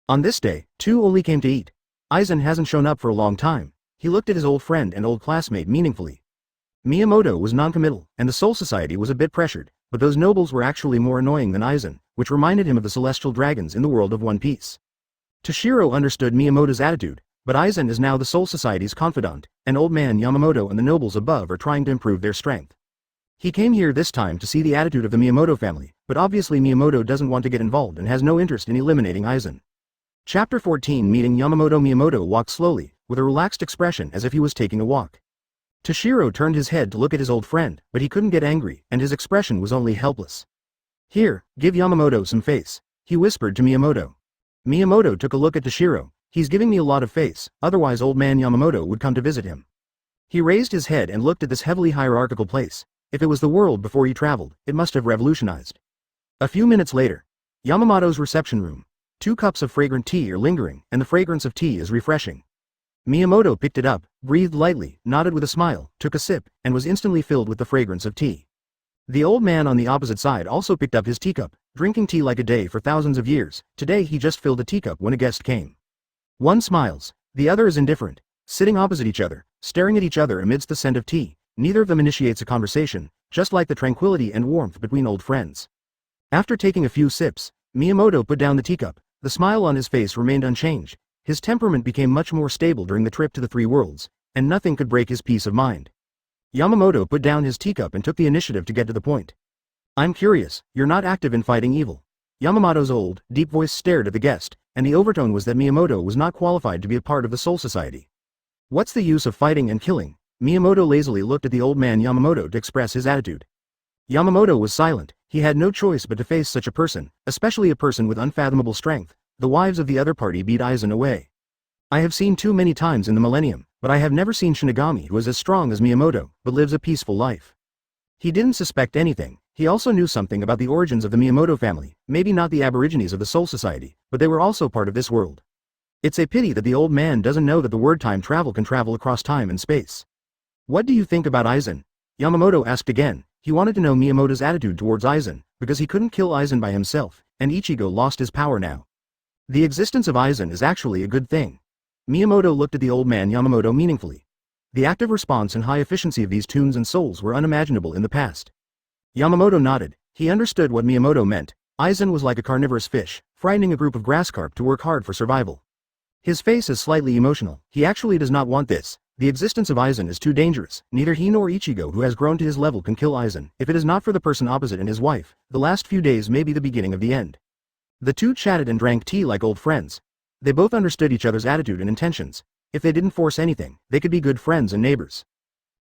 On this day, two only came to eat. Aizen hasn't shown up for a long time. He looked at his old friend and old classmate meaningfully. Miyamoto was non-committal, and the Soul Society was a bit pressured, but those nobles were actually more annoying than Aizen, which reminded him of the celestial dragons in the world of One Piece. Toshiro understood Miyamoto's attitude, but Aizen is now the Soul Society's confidant, and old man Yamamoto and the nobles above are trying to improve their strength. He came here this time to see the attitude of the Miyamoto family, but obviously Miyamoto doesn't want to get involved and has no interest in eliminating Aizen. Chapter 14 Meeting Yamamoto. Miyamoto walked slowly, with a relaxed expression as if he was taking a walk. Toshiro turned his head to look at his old friend, but he couldn't get angry, and his expression was only helpless. Here, give Yamamoto some face, he whispered to Miyamoto. Miyamoto took a look at Toshiro. He's giving me a lot of face, otherwise old man Yamamoto would come to visit him. He raised his head and looked at this heavily hierarchical place. If it was the world before he traveled, it must have revolutionized. A few minutes later. Yamamoto's reception room. 2 cups of fragrant tea are lingering, and the fragrance of tea is refreshing. Miyamoto picked it up, breathed lightly, nodded with a smile, took a sip, and was instantly filled with the fragrance of tea. The old man on the opposite side also picked up his teacup, drinking tea like a day for thousands of years. Today he just filled a teacup when a guest came. One smiles, the other is indifferent, sitting opposite each other, staring at each other amidst the scent of tea. Neither of them initiates a conversation, just like the tranquility and warmth between old friends. After taking a few sips, Miyamoto put down the teacup. The smile on his face remained unchanged. His temperament became much more stable during the trip to the three worlds, and nothing could break his peace of mind. Yamamoto put down his teacup and took the initiative to get to the point. I'm curious, you're not active in fighting evil. Yamamoto's old, deep voice stared at the guest, and the overtone was that Miyamoto was not qualified to be a part of the Soul Society. What's the use of fighting and killing? Miyamoto lazily looked at the old man Yamamoto to express his attitude. Yamamoto was silent. He had no choice but to face such a person, especially a person with unfathomable strength. The wives of the other party beat Aizen away. I have seen too many times in the millennium, but I have never seen Shinigami who is as strong as Miyamoto, but lives a peaceful life. He didn't suspect anything. He also knew something about the origins of the Miyamoto family, maybe not the aborigines of the Soul Society, but they were also part of this world. It's a pity that the old man doesn't know that the word time travel can travel across time and space. What do you think about Aizen? Yamamoto asked again. He wanted to know Miyamoto's attitude towards Aizen, because he couldn't kill Aizen by himself, and Ichigo lost his power now. The existence of Aizen is actually a good thing. Miyamoto looked at the old man Yamamoto meaningfully. The active response and high efficiency of these tunes and souls were unimaginable in the past. Yamamoto nodded. He understood what Miyamoto meant. Aizen was like a carnivorous fish, frightening a group of grass carp to work hard for survival. His face is slightly emotional. He actually does not want this. The existence of Aizen is too dangerous. Neither he nor Ichigo who has grown to his level can kill Aizen. If it is not for the person opposite and his wife, the last few days may be the beginning of the end. The two chatted and drank tea like old friends. They both understood each other's attitude and intentions. If they didn't force anything, they could be good friends and neighbors.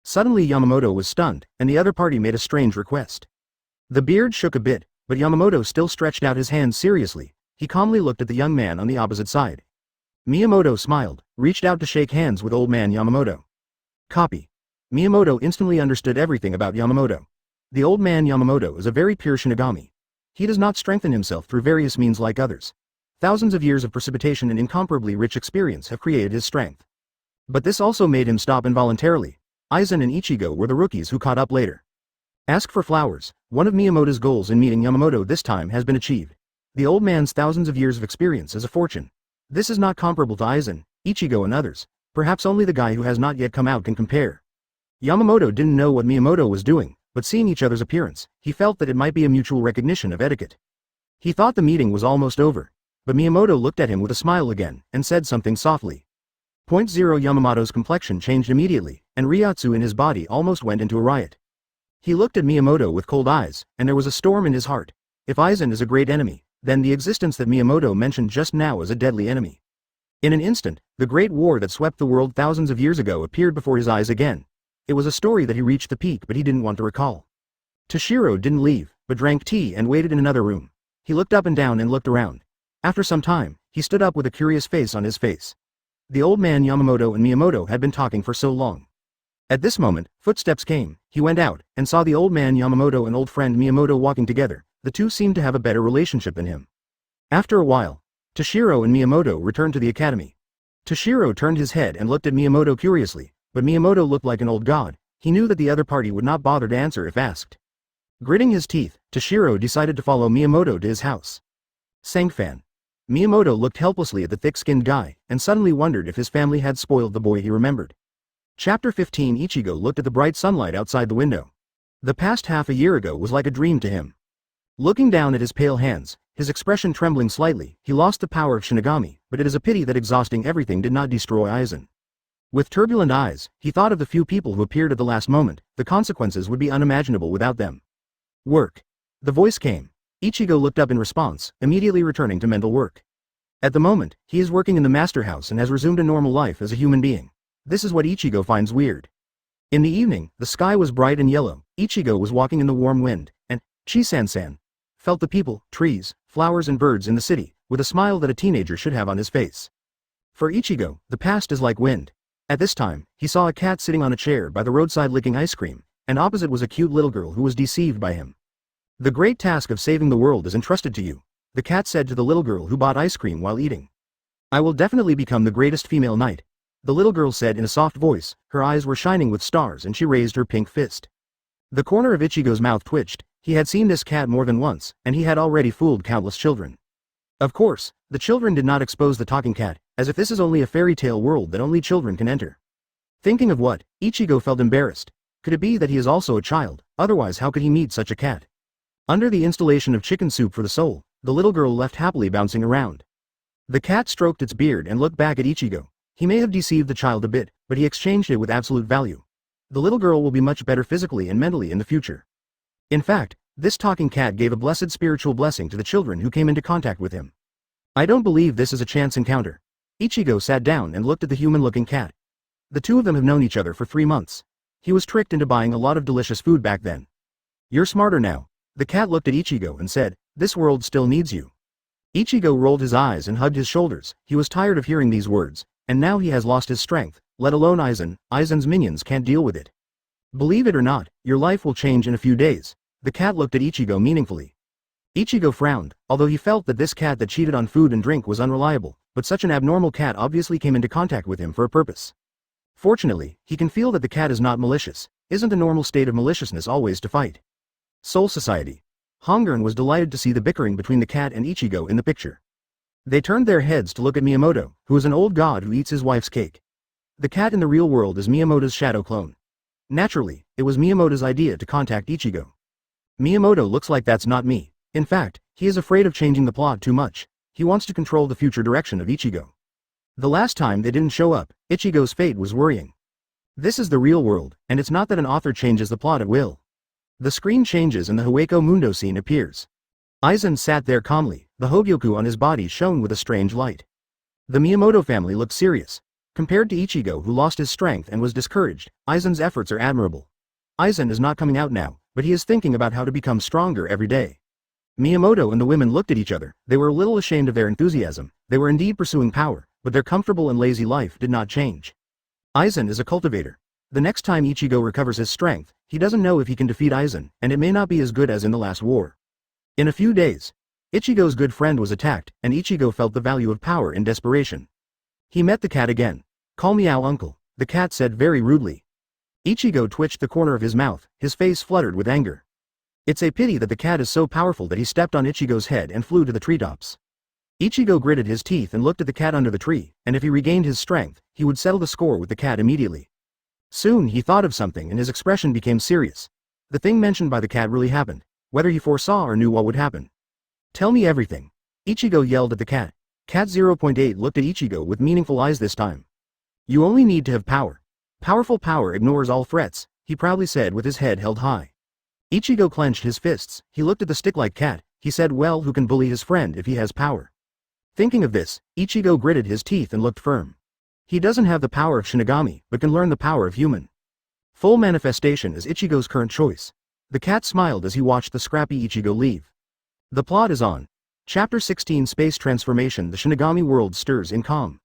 Suddenly Yamamoto was stunned, and the other party made a strange request. The beard shook a bit, but Yamamoto still stretched out his hands seriously. He calmly looked at the young man on the opposite side. Miyamoto smiled, reached out to shake hands with old man Yamamoto. Copy. Miyamoto instantly understood everything about Yamamoto. The old man Yamamoto is a very pure Shinigami. He does not strengthen himself through various means like others. Thousands of years of precipitation and incomparably rich experience have created his strength. But this also made him stop involuntarily. Aizen and Ichigo were the rookies who caught up later. Ask for flowers. One of Miyamoto's goals in meeting Yamamoto this time has been achieved. The old man's thousands of years of experience is a fortune. This is not comparable to Aizen, Ichigo and others. Perhaps only the guy who has not yet come out can compare. Yamamoto didn't know what Miyamoto was doing, but seeing each other's appearance, he felt that it might be a mutual recognition of etiquette. He thought the meeting was almost over. But Miyamoto looked at him with a smile again, and said something softly. 0 Yamamoto's complexion changed immediately, and Ryotsu in his body almost went into a riot. He looked at Miyamoto with cold eyes, and there was a storm in his heart. If Aizen is a great enemy, then the existence that Miyamoto mentioned just now is a deadly enemy. In an instant, the great war that swept the world thousands of years ago appeared before his eyes again. It was a story that he reached the peak but he didn't want to recall. Toshiro didn't leave, but drank tea and waited in another room. He looked up and down and looked around. After some time, he stood up with a curious face on his face. The old man Yamamoto and Miyamoto had been talking for so long. At this moment, footsteps came. He went out, and saw the old man Yamamoto and old friend Miyamoto walking together. The two seemed to have a better relationship than him. After a while, Toshiro and Miyamoto returned to the academy. Toshiro turned his head and looked at Miyamoto curiously, but Miyamoto looked like an old god. He knew that the other party would not bother to answer if asked. Gritting his teeth, Toshiro decided to follow Miyamoto to his house. Sangfan. Miyamoto looked helplessly at the thick-skinned guy, and suddenly wondered if his family had spoiled the boy he remembered. Chapter 15 Ichigo looked at the bright sunlight outside the window. The past half a year ago was like a dream to him. Looking down at his pale hands, his expression trembling slightly, he lost the power of Shinigami, but it is a pity that exhausting everything did not destroy Aizen. With turbulent eyes, he thought of the few people who appeared at the last moment. The consequences would be unimaginable without them. Work. The voice came. Ichigo looked up in response, immediately returning to mental work. At the moment, he is working in the master house and has resumed a normal life as a human being. This is what Ichigo finds weird. In the evening, the sky was bright and yellow. Ichigo was walking in the warm wind, and Chisan-san felt the people, trees, flowers and birds in the city, with a smile that a teenager should have on his face. For Ichigo, the past is like wind. At this time, he saw a cat sitting on a chair by the roadside licking ice cream, and opposite was a cute little girl who was deceived by him. The great task of saving the world is entrusted to you, the cat said to the little girl who bought ice cream while eating. I will definitely become the greatest female knight, the little girl said in a soft voice. Her eyes were shining with stars and she raised her pink fist. The corner of Ichigo's mouth twitched. He had seen this cat more than once, and he had already fooled countless children. Of course, the children did not expose the talking cat, as if this is only a fairy tale world that only children can enter. Thinking of what, Ichigo felt embarrassed. Could it be that he is also a child? Otherwise how could he meet such a cat? Under the installation of chicken soup for the soul, the little girl left happily bouncing around. The cat stroked its beard and looked back at Ichigo. He may have deceived the child a bit, but he exchanged it with absolute value. The little girl will be much better physically and mentally in the future. In fact, this talking cat gave a blessed spiritual blessing to the children who came into contact with him. I don't believe this is a chance encounter. Ichigo sat down and looked at the human-looking cat. The two of them have known each other for 3 months. He was tricked into buying a lot of delicious food back then. You're smarter now. The cat looked at Ichigo and said, this world still needs you. Ichigo rolled his eyes and hugged his shoulders. He was tired of hearing these words, and now he has lost his strength, let alone Aizen. Aizen's minions can't deal with it. Believe it or not, your life will change in a few days. The cat looked at Ichigo meaningfully. Ichigo frowned, although he felt that this cat that cheated on food and drink was unreliable, but such an abnormal cat obviously came into contact with him for a purpose. Fortunately, he can feel that the cat is not malicious. Isn't a normal state of maliciousness always to fight? Soul Society. Hongern was delighted to see the bickering between the cat and Ichigo in the picture. They turned their heads to look at Miyamoto, who is an old god who eats his wife's cake. The cat in the real world is Miyamoto's shadow clone. Naturally, it was Miyamoto's idea to contact Ichigo. Miyamoto looks like that's not me. In fact, he is afraid of changing the plot too much. He wants to control the future direction of Ichigo. The last time they didn't show up, Ichigo's fate was worrying. This is the real world, and it's not that an author changes the plot at will. The screen changes and the Hueco Mundo scene appears. Aizen sat there calmly, the Hogyoku on his body shone with a strange light. The Miyamoto family looked serious. Compared to Ichigo who lost his strength and was discouraged, Aizen's efforts are admirable. Aizen is not coming out now, but he is thinking about how to become stronger every day. Miyamoto and the women looked at each other. They were a little ashamed of their enthusiasm. They were indeed pursuing power, but their comfortable and lazy life did not change. Aizen is a cultivator. The next time Ichigo recovers his strength, he doesn't know if he can defeat Aizen, and it may not be as good as in the last war. In a few days, Ichigo's good friend was attacked, and Ichigo felt the value of power in desperation. He met the cat again. "Call me Ao uncle," the cat said very rudely. Ichigo twitched the corner of his mouth, his face fluttered with anger. It's a pity that the cat is so powerful that he stepped on Ichigo's head and flew to the treetops. Ichigo gritted his teeth and looked at the cat under the tree, and if he regained his strength, he would settle the score with the cat immediately. Soon he thought of something and his expression became serious. The thing mentioned by the cat really happened, whether he foresaw or knew what would happen. "Tell me everything," Ichigo yelled at the cat. Cat 0.8 looked at Ichigo with meaningful eyes this time. "You only need to have power. Powerful power ignores all threats," he proudly said with his head held high. Ichigo clenched his fists, he looked at the stick-like cat, he said, "Well, who can bully his friend if he has power?" Thinking of this, Ichigo gritted his teeth and looked firm. He doesn't have the power of Shinigami, but can learn the power of human. Full manifestation is Ichigo's current choice. The cat smiled as he watched the scrappy Ichigo leave. The plot is on. Chapter 16 Space Transformation. The Shinigami world stirs in calm.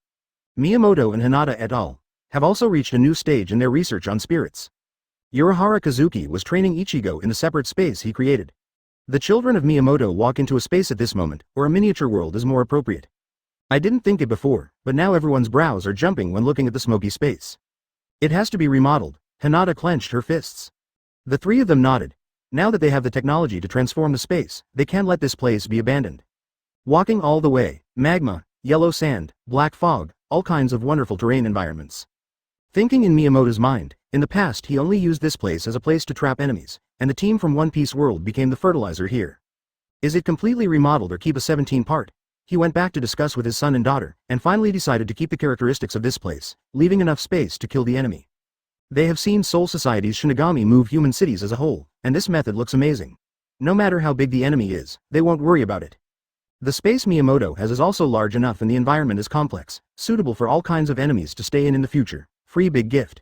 Miyamoto and Hinata et al. Have also reached a new stage in their research on spirits. Urahara Kazuki was training Ichigo in the separate space he created. The children of Miyamoto walk into a space at this moment, or a miniature world is more appropriate. I didn't think it before, but now everyone's brows are jumping when looking at the smoky space. It has to be remodeled. Hinata clenched her fists. The three of them nodded. Now that they have the technology to transform the space, they can't let this place be abandoned. Walking all the way, magma, yellow sand, black fog, all kinds of wonderful terrain environments. Thinking in Miyamoto's mind, in the past he only used this place as a place to trap enemies, and the team from One Piece World became the fertilizer here. Is it completely remodeled or keep a 17-part? He went back to discuss with his son and daughter, and finally decided to keep the characteristics of this place, leaving enough space to kill the enemy. They have seen Soul Society's Shinigami move human cities as a whole, and this method looks amazing. No matter how big the enemy is, they won't worry about it. The space Miyamoto has is also large enough and the environment is complex, suitable for all kinds of enemies to stay in the future. Free big gift.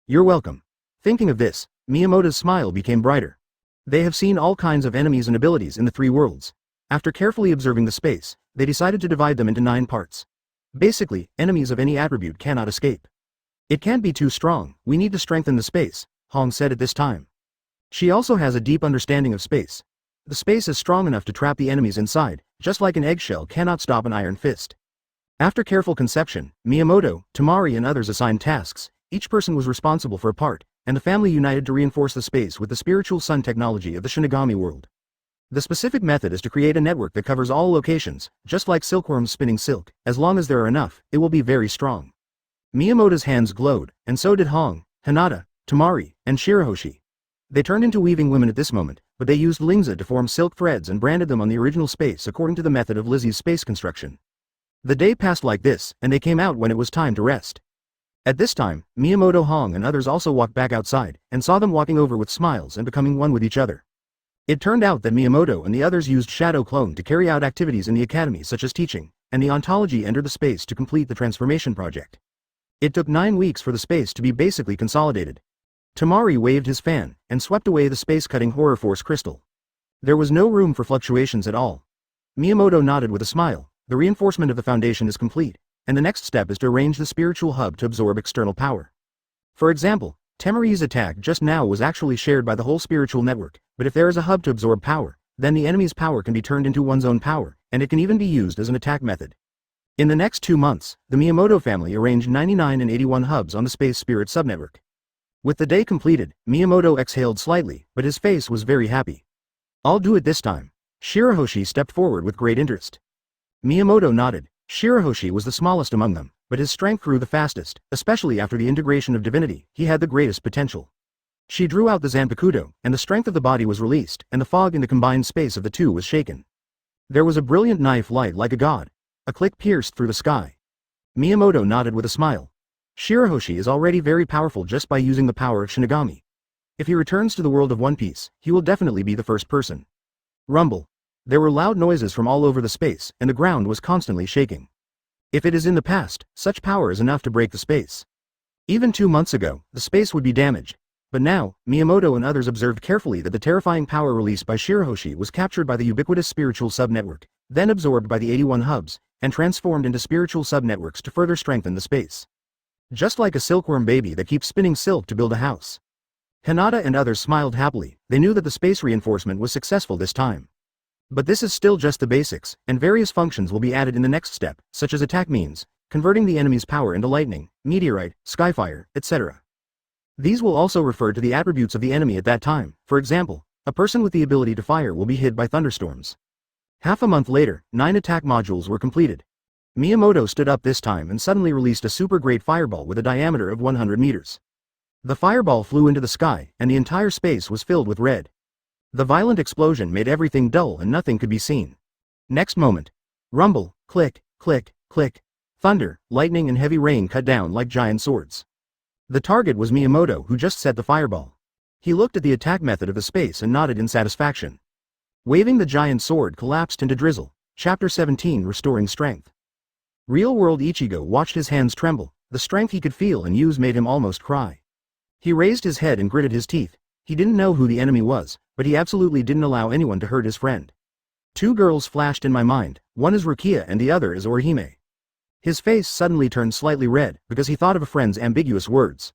You're welcome. Thinking of this, Miyamoto's smile became brighter. They have seen all kinds of enemies and abilities in the three worlds. After carefully observing the space, they decided to divide them into 9 parts. Basically, enemies of any attribute cannot escape. It can't be too strong, we need to strengthen the space, Hong said at this time. She also has a deep understanding of space. The space is strong enough to trap the enemies inside, just like an eggshell cannot stop an iron fist. After careful conception, Miyamoto, Tamari and others assigned tasks, each person was responsible for a part, and the family united to reinforce the space with the spiritual sun technology of the Shinigami world. The specific method is to create a network that covers all locations, just like silkworms spinning silk. As long as there are enough, it will be very strong. Miyamoto's hands glowed, and so did Hong, Hinata, Tamari, and Shirahoshi. They turned into weaving women at this moment, but they used lingza to form silk threads and branded them on the original space according to the method of Lizzie's space construction. The day passed like this, and they came out when it was time to rest. At this time, Miyamoto, Hong and others also walked back outside, and saw them walking over with smiles and becoming one with each other. It turned out that Miyamoto and the others used Shadow Clone to carry out activities in the academy such as teaching, and the ontology entered the space to complete the transformation project. It took 9 weeks for the space to be basically consolidated. Tamari waved his fan, and swept away the space-cutting Horror Force crystal. There was no room for fluctuations at all. Miyamoto nodded with a smile. The reinforcement of the foundation is complete, and the next step is to arrange the spiritual hub to absorb external power. For example, Temari's attack just now was actually shared by the whole spiritual network, but if there is a hub to absorb power, then the enemy's power can be turned into one's own power, and it can even be used as an attack method. In the next 2 months, the Miyamoto family arranged 99 and 81 hubs on the Space Spirit subnetwork. With the day completed, Miyamoto exhaled slightly, but his face was very happy. I'll do it this time. Shirahoshi stepped forward with great interest. Miyamoto nodded. Shirahoshi was the smallest among them, but his strength grew the fastest, especially after the integration of divinity. He had the greatest potential. She drew out the Zanpakuto, and the strength of the body was released, and the fog in the combined space of the two was shaken. There was a brilliant knife light like a god. A click pierced through the sky. Miyamoto nodded with a smile. Shirahoshi is already very powerful just by using the power of Shinigami. If he returns to the world of One Piece, he will definitely be the first person. Rumble. There were loud noises from all over the space, and the ground was constantly shaking. If it is in the past, such power is enough to break the space. Even 2 months ago, the space would be damaged. But now, Miyamoto and others observed carefully that the terrifying power released by Shirahoshi was captured by the ubiquitous spiritual subnetwork, then absorbed by the 81 hubs, and transformed into spiritual subnetworks to further strengthen the space. Just like a silkworm baby that keeps spinning silk to build a house. Hinata and others smiled happily. They knew that the space reinforcement was successful this time. But this is still just the basics, and various functions will be added in the next step, such as attack means, converting the enemy's power into lightning, meteorite, skyfire, etc. These will also refer to the attributes of the enemy at that time. For example, a person with the ability to fire will be hit by thunderstorms. Half a month later, 9 attack modules were completed. Miyamoto stood up this time and suddenly released a super great fireball with a diameter of 100 meters. The fireball flew into the sky, and the entire space was filled with red. The violent explosion made everything dull and nothing could be seen. Next moment. Rumble, click, click, click. Thunder, lightning and heavy rain cut down like giant swords. The target was Miyamoto, who just set the fireball. He looked at the attack method of the space and nodded in satisfaction. Waving the giant sword collapsed into drizzle. Chapter 17 Restoring Strength. Real-world Ichigo watched his hands tremble. The strength he could feel and use made him almost cry. He raised his head and gritted his teeth. He didn't know who the enemy was, but he absolutely didn't allow anyone to hurt his friend. 2 girls flashed in my mind, one is Rukia and the other is Orihime. His face suddenly turned slightly red, because he thought of a friend's ambiguous words.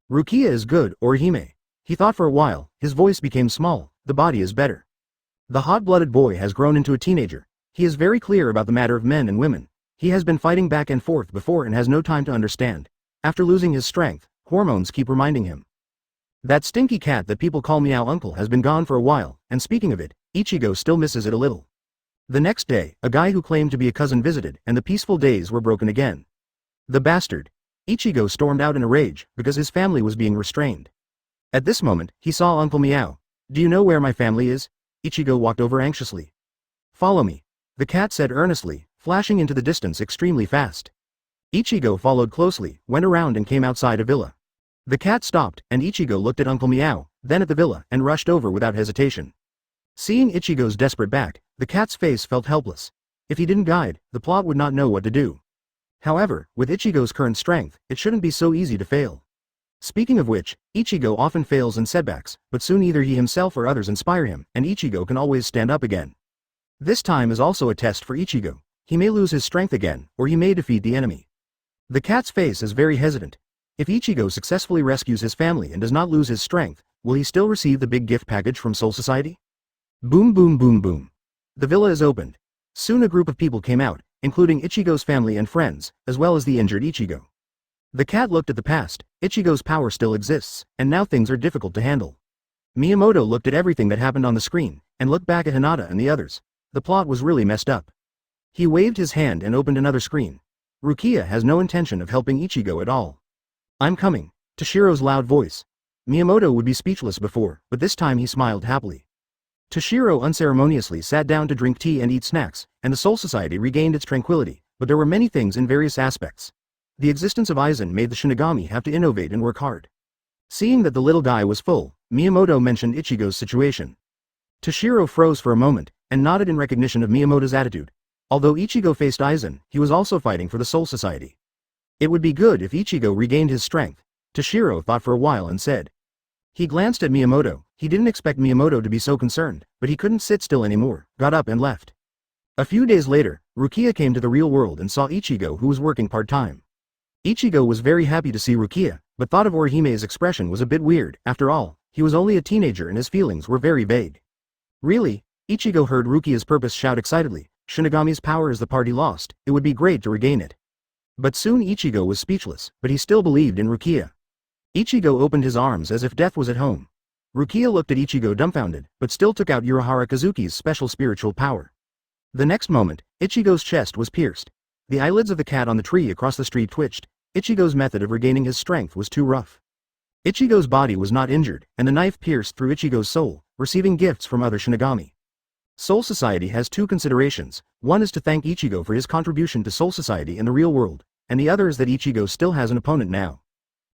Rukia is good, Orihime. He thought for a while, his voice became small, the body is better. The hot-blooded boy has grown into a teenager. He is very clear about the matter of men and women. He has been fighting back and forth before and has no time to understand. After losing his strength, hormones keep reminding him. That stinky cat that people call Meow Uncle has been gone for a while, and speaking of it, Ichigo still misses it a little. The next day, a guy who claimed to be a cousin visited, and the peaceful days were broken again. The bastard. Ichigo stormed out in a rage, because his family was being restrained. At this moment, he saw Uncle Meow. Do you know where my family is? Ichigo walked over anxiously. Follow me. The cat said earnestly, flashing into the distance extremely fast. Ichigo followed closely, went around and came outside a villa. The cat stopped, and Ichigo looked at Uncle Meow, then at the villa, and rushed over without hesitation. Seeing Ichigo's desperate back, the cat's face felt helpless. If he didn't guide, the plot would not know what to do. However, with Ichigo's current strength, it shouldn't be so easy to fail. Speaking of which, Ichigo often fails in setbacks, but soon either he himself or others inspire him, and Ichigo can always stand up again. This time is also a test for Ichigo. He may lose his strength again, or he may defeat the enemy. The cat's face is very hesitant. If Ichigo successfully rescues his family and does not lose his strength, will he still receive the big gift package from Soul Society? Boom boom boom boom. The villa is opened. Soon a group of people came out, including Ichigo's family and friends, as well as the injured Ichigo. The cat looked at the past. Ichigo's power still exists, and now things are difficult to handle. Miyamoto looked at everything that happened on the screen, and looked back at Hinata and the others. The plot was really messed up. He waved his hand and opened another screen. Rukia has no intention of helping Ichigo at all. I'm coming. Toshiro's loud voice. Miyamoto would be speechless before, but this time he smiled happily. Toshiro unceremoniously sat down to drink tea and eat snacks, and the Soul Society regained its tranquility, but there were many things in various aspects. The existence of Aizen made the Shinigami have to innovate and work hard. Seeing that the little guy was full, Miyamoto mentioned Ichigo's situation. Toshiro froze for a moment, and nodded in recognition of Miyamoto's attitude. Although Ichigo faced Aizen, he was also fighting for the Soul Society. It would be good if Ichigo regained his strength, Toshiro thought for a while and said. He glanced at Miyamoto. He didn't expect Miyamoto to be so concerned, but he couldn't sit still anymore, got up and left. A few days later, Rukia came to the real world and saw Ichigo, who was working part-time. Ichigo was very happy to see Rukia, but thought of Orihime's expression was a bit weird. After all, he was only a teenager and his feelings were very vague. Really? Ichigo heard Rukia's purpose shout excitedly. Shinigami's power is the part he lost. It would be great to regain it. But soon Ichigo was speechless, but he still believed in Rukia. Ichigo opened his arms as if death was at home. Rukia looked at Ichigo dumbfounded, but still took out Urahara Kazuki's special spiritual power. The next moment, Ichigo's chest was pierced. The eyelids of the cat on the tree across the street twitched. Ichigo's method of regaining his strength was too rough. Ichigo's body was not injured, and the knife pierced through Ichigo's soul, receiving gifts from other Shinigami. Soul Society has 2 considerations. One is to thank Ichigo for his contribution to Soul Society in the real world, and the other is that Ichigo still has an opponent now.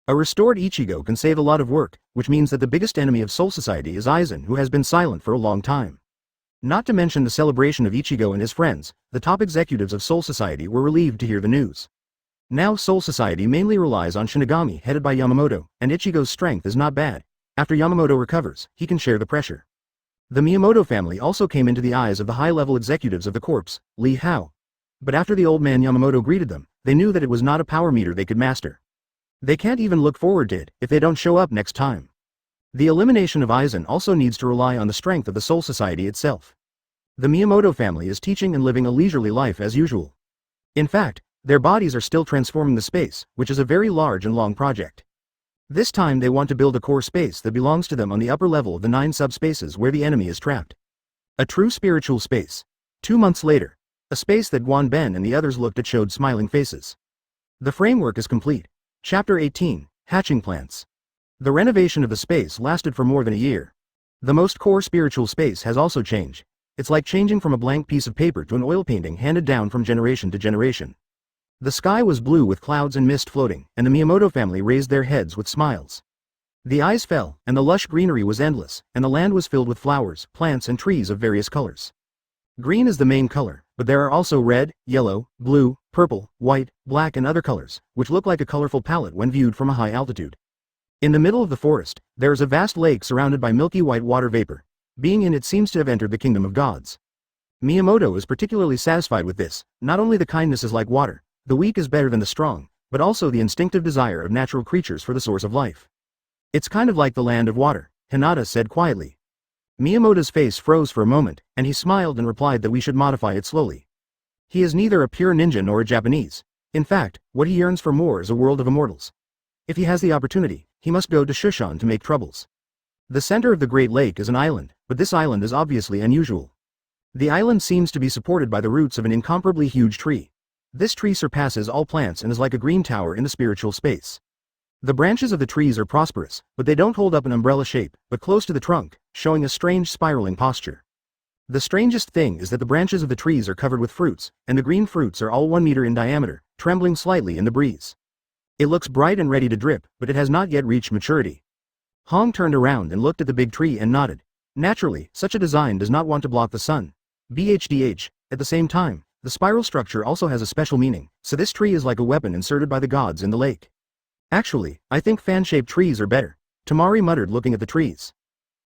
A restored Ichigo can save a lot of work, which means that the biggest enemy of Soul Society is Aizen, who has been silent for a long time. Not to mention the celebration of Ichigo and his friends, the top executives of Soul Society were relieved to hear the news. Now Soul Society mainly relies on Shinigami headed by Yamamoto, and Ichigo's strength is not bad. After Yamamoto recovers, he can share the pressure. The Miyamoto family also came into the eyes of the high-level executives of the corps, Li Hao. But after the old man Yamamoto greeted them, they knew that it was not a power meter they could master. They can't even look forward to it if they don't show up next time. The elimination of Aizen also needs to rely on the strength of the Soul Society itself. The Miyamoto family is teaching and living a leisurely life as usual. In fact, their bodies are still transforming the space, which is a very large and long project. This time they want to build a core space that belongs to them on the upper level of the 9 subspaces where the enemy is trapped. A true spiritual space. 2 months later. A space that Guan Ben and the others looked at showed smiling faces. The framework is complete. Chapter 18, Hatching Plants. The renovation of the space lasted for more than a year. The most core spiritual space has also changed. It's like changing from a blank piece of paper to an oil painting handed down from generation to generation. The sky was blue with clouds and mist floating, and the Miyamoto family raised their heads with smiles. The eyes fell, and the lush greenery was endless, and the land was filled with flowers, plants and trees of various colors. Green is the main color, but there are also red, yellow, blue, purple, white, black and other colors, which look like a colorful palette when viewed from a high altitude. In the middle of the forest, there is a vast lake surrounded by milky white water vapor. Being in it seems to have entered the kingdom of gods. Miyamoto is particularly satisfied with this. Not only the kindness is like water, the weak is better than the strong, but also the instinctive desire of natural creatures for the source of life. It's kind of like the land of water, Hinata said quietly. Miyamoto's face froze for a moment, and he smiled and replied that we should modify it slowly. He is neither a pure ninja nor a Japanese. In fact, what he yearns for more is a world of immortals. If he has the opportunity, he must go to Shushan to make troubles. The center of the Great Lake is an island, but this island is obviously unusual. The island seems to be supported by the roots of an incomparably huge tree. This tree surpasses all plants and is like a green tower in the spiritual space. The branches of the trees are prosperous, but they don't hold up an umbrella shape, but close to the trunk, showing a strange spiraling posture. The strangest thing is that the branches of the trees are covered with fruits, and the green fruits are all 1 meter in diameter, trembling slightly in the breeze. It looks bright and ready to drip, but it has not yet reached maturity. Hong turned around and looked at the big tree and nodded. Naturally, such a design does not want to block the sun. BHDH, at the same time, the spiral structure also has a special meaning, so this tree is like a weapon inserted by the gods in the lake. Actually, I think fan-shaped trees are better, Tamari muttered looking at the trees.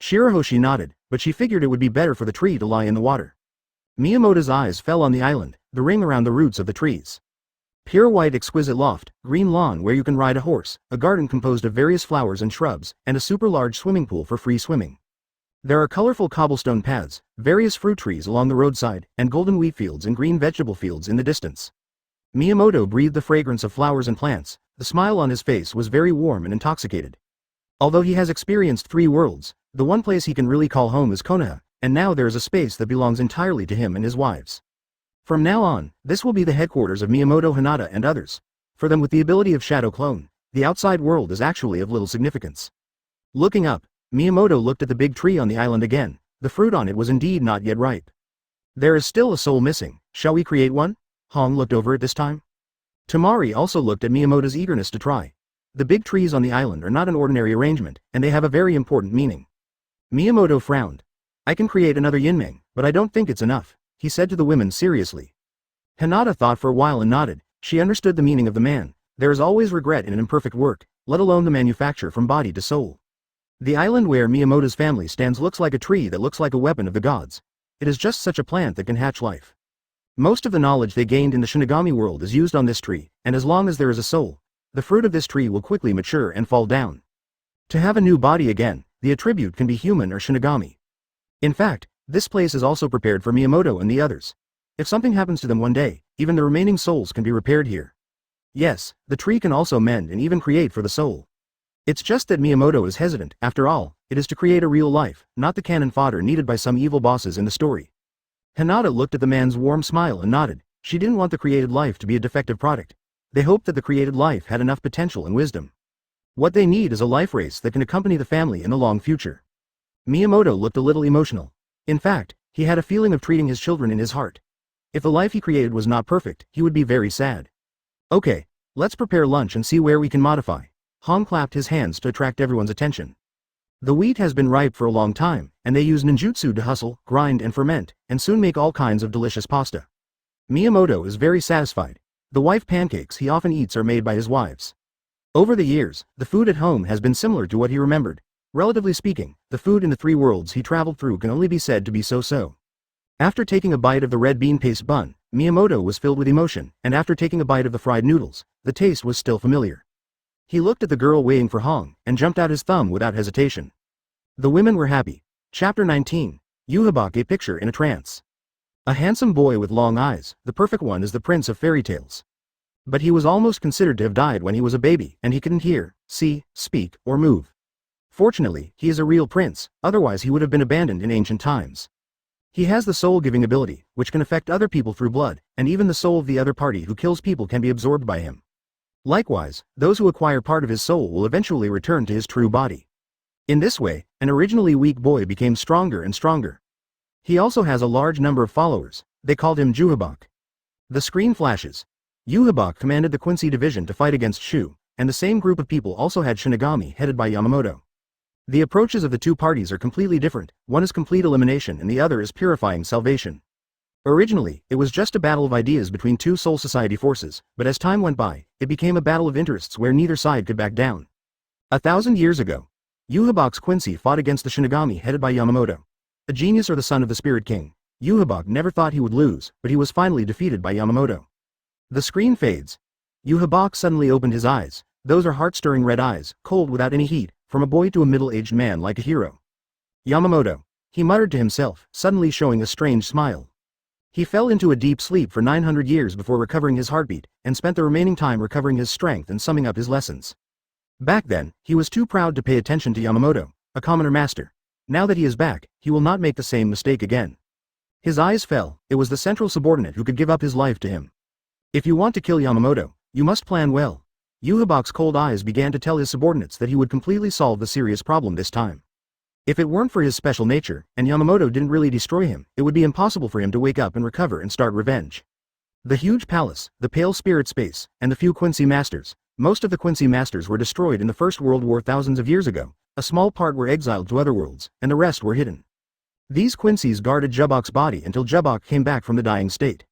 Shirahoshi nodded, but she figured it would be better for the tree to lie in the water. Miyamoto's eyes fell on the island, the ring around the roots of the trees. Pure white exquisite loft, green lawn where you can ride a horse, a garden composed of various flowers and shrubs, and a super large swimming pool for free swimming. There are colorful cobblestone paths, various fruit trees along the roadside, and golden wheat fields and green vegetable fields in the distance. Miyamoto breathed the fragrance of flowers and plants. The smile on his face was very warm and intoxicated. Although he has experienced 3 worlds, the one place he can really call home is Konoha, and now there is a space that belongs entirely to him and his wives. From now on, this will be the headquarters of Miyamoto Hinata and others. For them with the ability of Shadow Clone, the outside world is actually of little significance. Looking up, Miyamoto looked at the big tree on the island again. The fruit on it was indeed not yet ripe. There is still a soul missing. Shall we create one? Hong looked over it this time. Tamari also looked at Miyamoto's eagerness to try. The big trees on the island are not an ordinary arrangement, and they have a very important meaning. Miyamoto frowned. I can create another Yinmeng, but I don't think it's enough, he said to the women seriously. Hinata thought for a while and nodded. She understood the meaning of the man. There is always regret in an imperfect work, let alone the manufacture from body to soul. The island where Miyamoto's family stands looks like a tree that looks like a weapon of the gods. It is just such a plant that can hatch life. Most of the knowledge they gained in the Shinigami world is used on this tree, and as long as there is a soul, the fruit of this tree will quickly mature and fall down. To have a new body again, the attribute can be human or Shinigami. In fact, this place is also prepared for Miyamoto and the others. If something happens to them one day, even the remaining souls can be repaired here. Yes, the tree can also mend and even create for the soul. It's just that Miyamoto is hesitant. After all, it is to create a real life, not the cannon fodder needed by some evil bosses in the story. Hinata looked at the man's warm smile and nodded. She didn't want the created life to be a defective product. They hoped that the created life had enough potential and wisdom. What they need is a life race that can accompany the family in the long future. Miyamoto looked a little emotional. In fact, he had a feeling of treating his children in his heart. If the life he created was not perfect, he would be very sad. Okay, let's prepare lunch and see where we can modify. Hong clapped his hands to attract everyone's attention. The wheat has been ripe for a long time, and they use ninjutsu to hustle, grind and ferment, and soon make all kinds of delicious pasta. Miyamoto is very satisfied. The wife pancakes he often eats are made by his wives. Over the years, the food at home has been similar to what he remembered. Relatively speaking, the food in the 3 worlds he traveled through can only be said to be so-so. After taking a bite of the red bean paste bun, Miyamoto was filled with emotion, and after taking a bite of the fried noodles, the taste was still familiar. He looked at the girl waiting for Hong, and jumped out his thumb without hesitation. The women were happy. Chapter 19. Yhwach a picture in a trance. A handsome boy with long eyes, the perfect one is the prince of fairy tales. But he was almost considered to have died when he was a baby, and he couldn't hear, see, speak, or move. Fortunately, he is a real prince, otherwise he would have been abandoned in ancient times. He has the soul-giving ability, which can affect other people through blood, and even the soul of the other party who kills people can be absorbed by him. Likewise, those who acquire part of his soul will eventually return to his true body. In this way, an originally weak boy became stronger and stronger. He also has a large number of followers. They called him Yhwach. The screen flashes. Yhwach commanded the Quincy division to fight against Shu, and the same group of people also had Shinigami headed by Miyamoto. The approaches of the two parties are completely different, one is complete elimination and the other is purifying salvation. Originally, it was just a battle of ideas between two Soul Society forces, but as time went by, it became a battle of interests where neither side could back down. 1,000 years ago, Yhwach's Quincy fought against the Shinigami headed by Miyamoto. A genius or the son of the Spirit King, Yhwach never thought he would lose, but he was finally defeated by Miyamoto. The screen fades. Yhwach suddenly opened his eyes. Those are heart-stirring red eyes, cold without any heat, from a boy to a middle-aged man like a hero. Yamamoto, he muttered to himself, suddenly showing a strange smile. He fell into a deep sleep for 900 years before recovering his heartbeat, and spent the remaining time recovering his strength and summing up his lessons. Back then, he was too proud to pay attention to Miyamoto, a commoner master. Now that he is back, he will not make the same mistake again. His eyes fell. It was the central subordinate who could give up his life to him. If you want to kill Miyamoto, you must plan well. Yhwach's cold eyes began to tell his subordinates that he would completely solve the serious problem this time. If it weren't for his special nature, and Miyamoto didn't really destroy him, it would be impossible for him to wake up and recover and start revenge. The huge palace, the pale spirit space, and the few Quincy masters. Most of the Quincy masters were destroyed in the First World War thousands of years ago. A small part were exiled to other worlds, and the rest were hidden. These Quincy's guarded Yhwach's body until Yhwach came back from the dying state.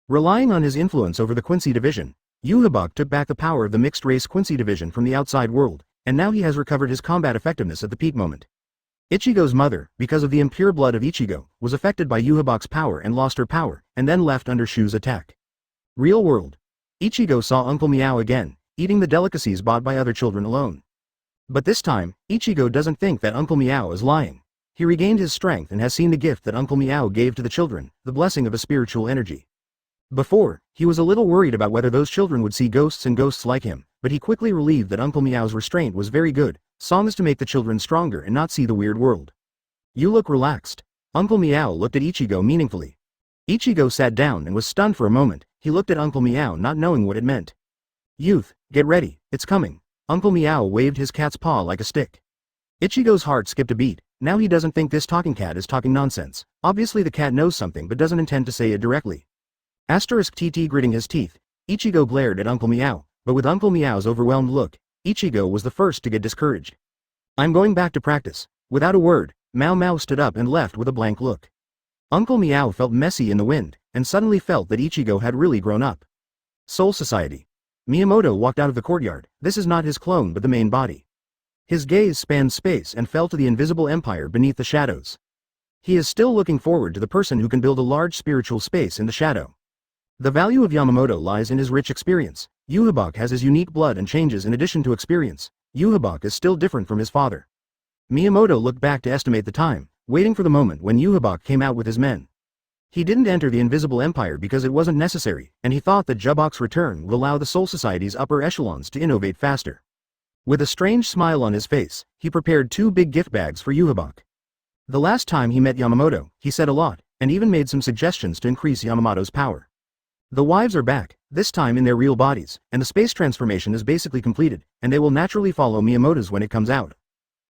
Relying on his influence over the Quincy division, Yhwach took back the power of the mixed-race Quincy division from the outside world, and now he has recovered his combat effectiveness at the peak moment. Ichigo's mother, because of the impure blood of Ichigo, was affected by Yhwach's power and lost her power, and then left under Shu's attack. Real world. Ichigo saw Uncle Meow again, eating the delicacies bought by other children alone. But this time, Ichigo doesn't think that Uncle Meow is lying. He regained his strength and has seen the gift that Uncle Meow gave to the children, the blessing of a spiritual energy. Before, he was a little worried about whether those children would see ghosts and ghosts like him, but he quickly relieved that Uncle Meow's restraint was very good. Songs to make the children stronger and not see the weird world. You look relaxed. Uncle Meow looked at Ichigo meaningfully. Ichigo sat down and was stunned for a moment. He looked at Uncle Meow not knowing what it meant. Youth, get ready, it's coming. Uncle Meow waved his cat's paw like a stick. Ichigo's heart skipped a beat. Now he doesn't think this talking cat is talking nonsense. Obviously the cat knows something but doesn't intend to say it directly. *TT gritting his teeth. Ichigo glared at Uncle Meow, but with Uncle Meow's overwhelmed look, Ichigo was the first to get discouraged. I'm going back to practice. Without a word, Mao Mao stood up and left with a blank look. Uncle Meow felt messy in the wind, and suddenly felt that Ichigo had really grown up. Soul Society. Miyamoto walked out of the courtyard. This is not his clone but the main body. His gaze spanned space and fell to the invisible empire beneath the shadows. He is still looking forward to the person who can build a large spiritual space in the shadow. The value of Miyamoto lies in his rich experience. Yhwach has his unique blood and changes in addition to experience. Yhwach is still different from his father. Miyamoto looked back to estimate the time, waiting for the moment when Yhwach came out with his men. He didn't enter the invisible empire because it wasn't necessary, and he thought that Yhwach's return would allow the Soul Society's upper echelons to innovate faster. With a strange smile on his face, he prepared 2 big gift bags for Yhwach. The last time he met Miyamoto, he said a lot, and even made some suggestions to increase Yamamoto's power. The wives are back, this time in their real bodies, and the space transformation is basically completed, and they will naturally follow Miyamoto's when it comes out.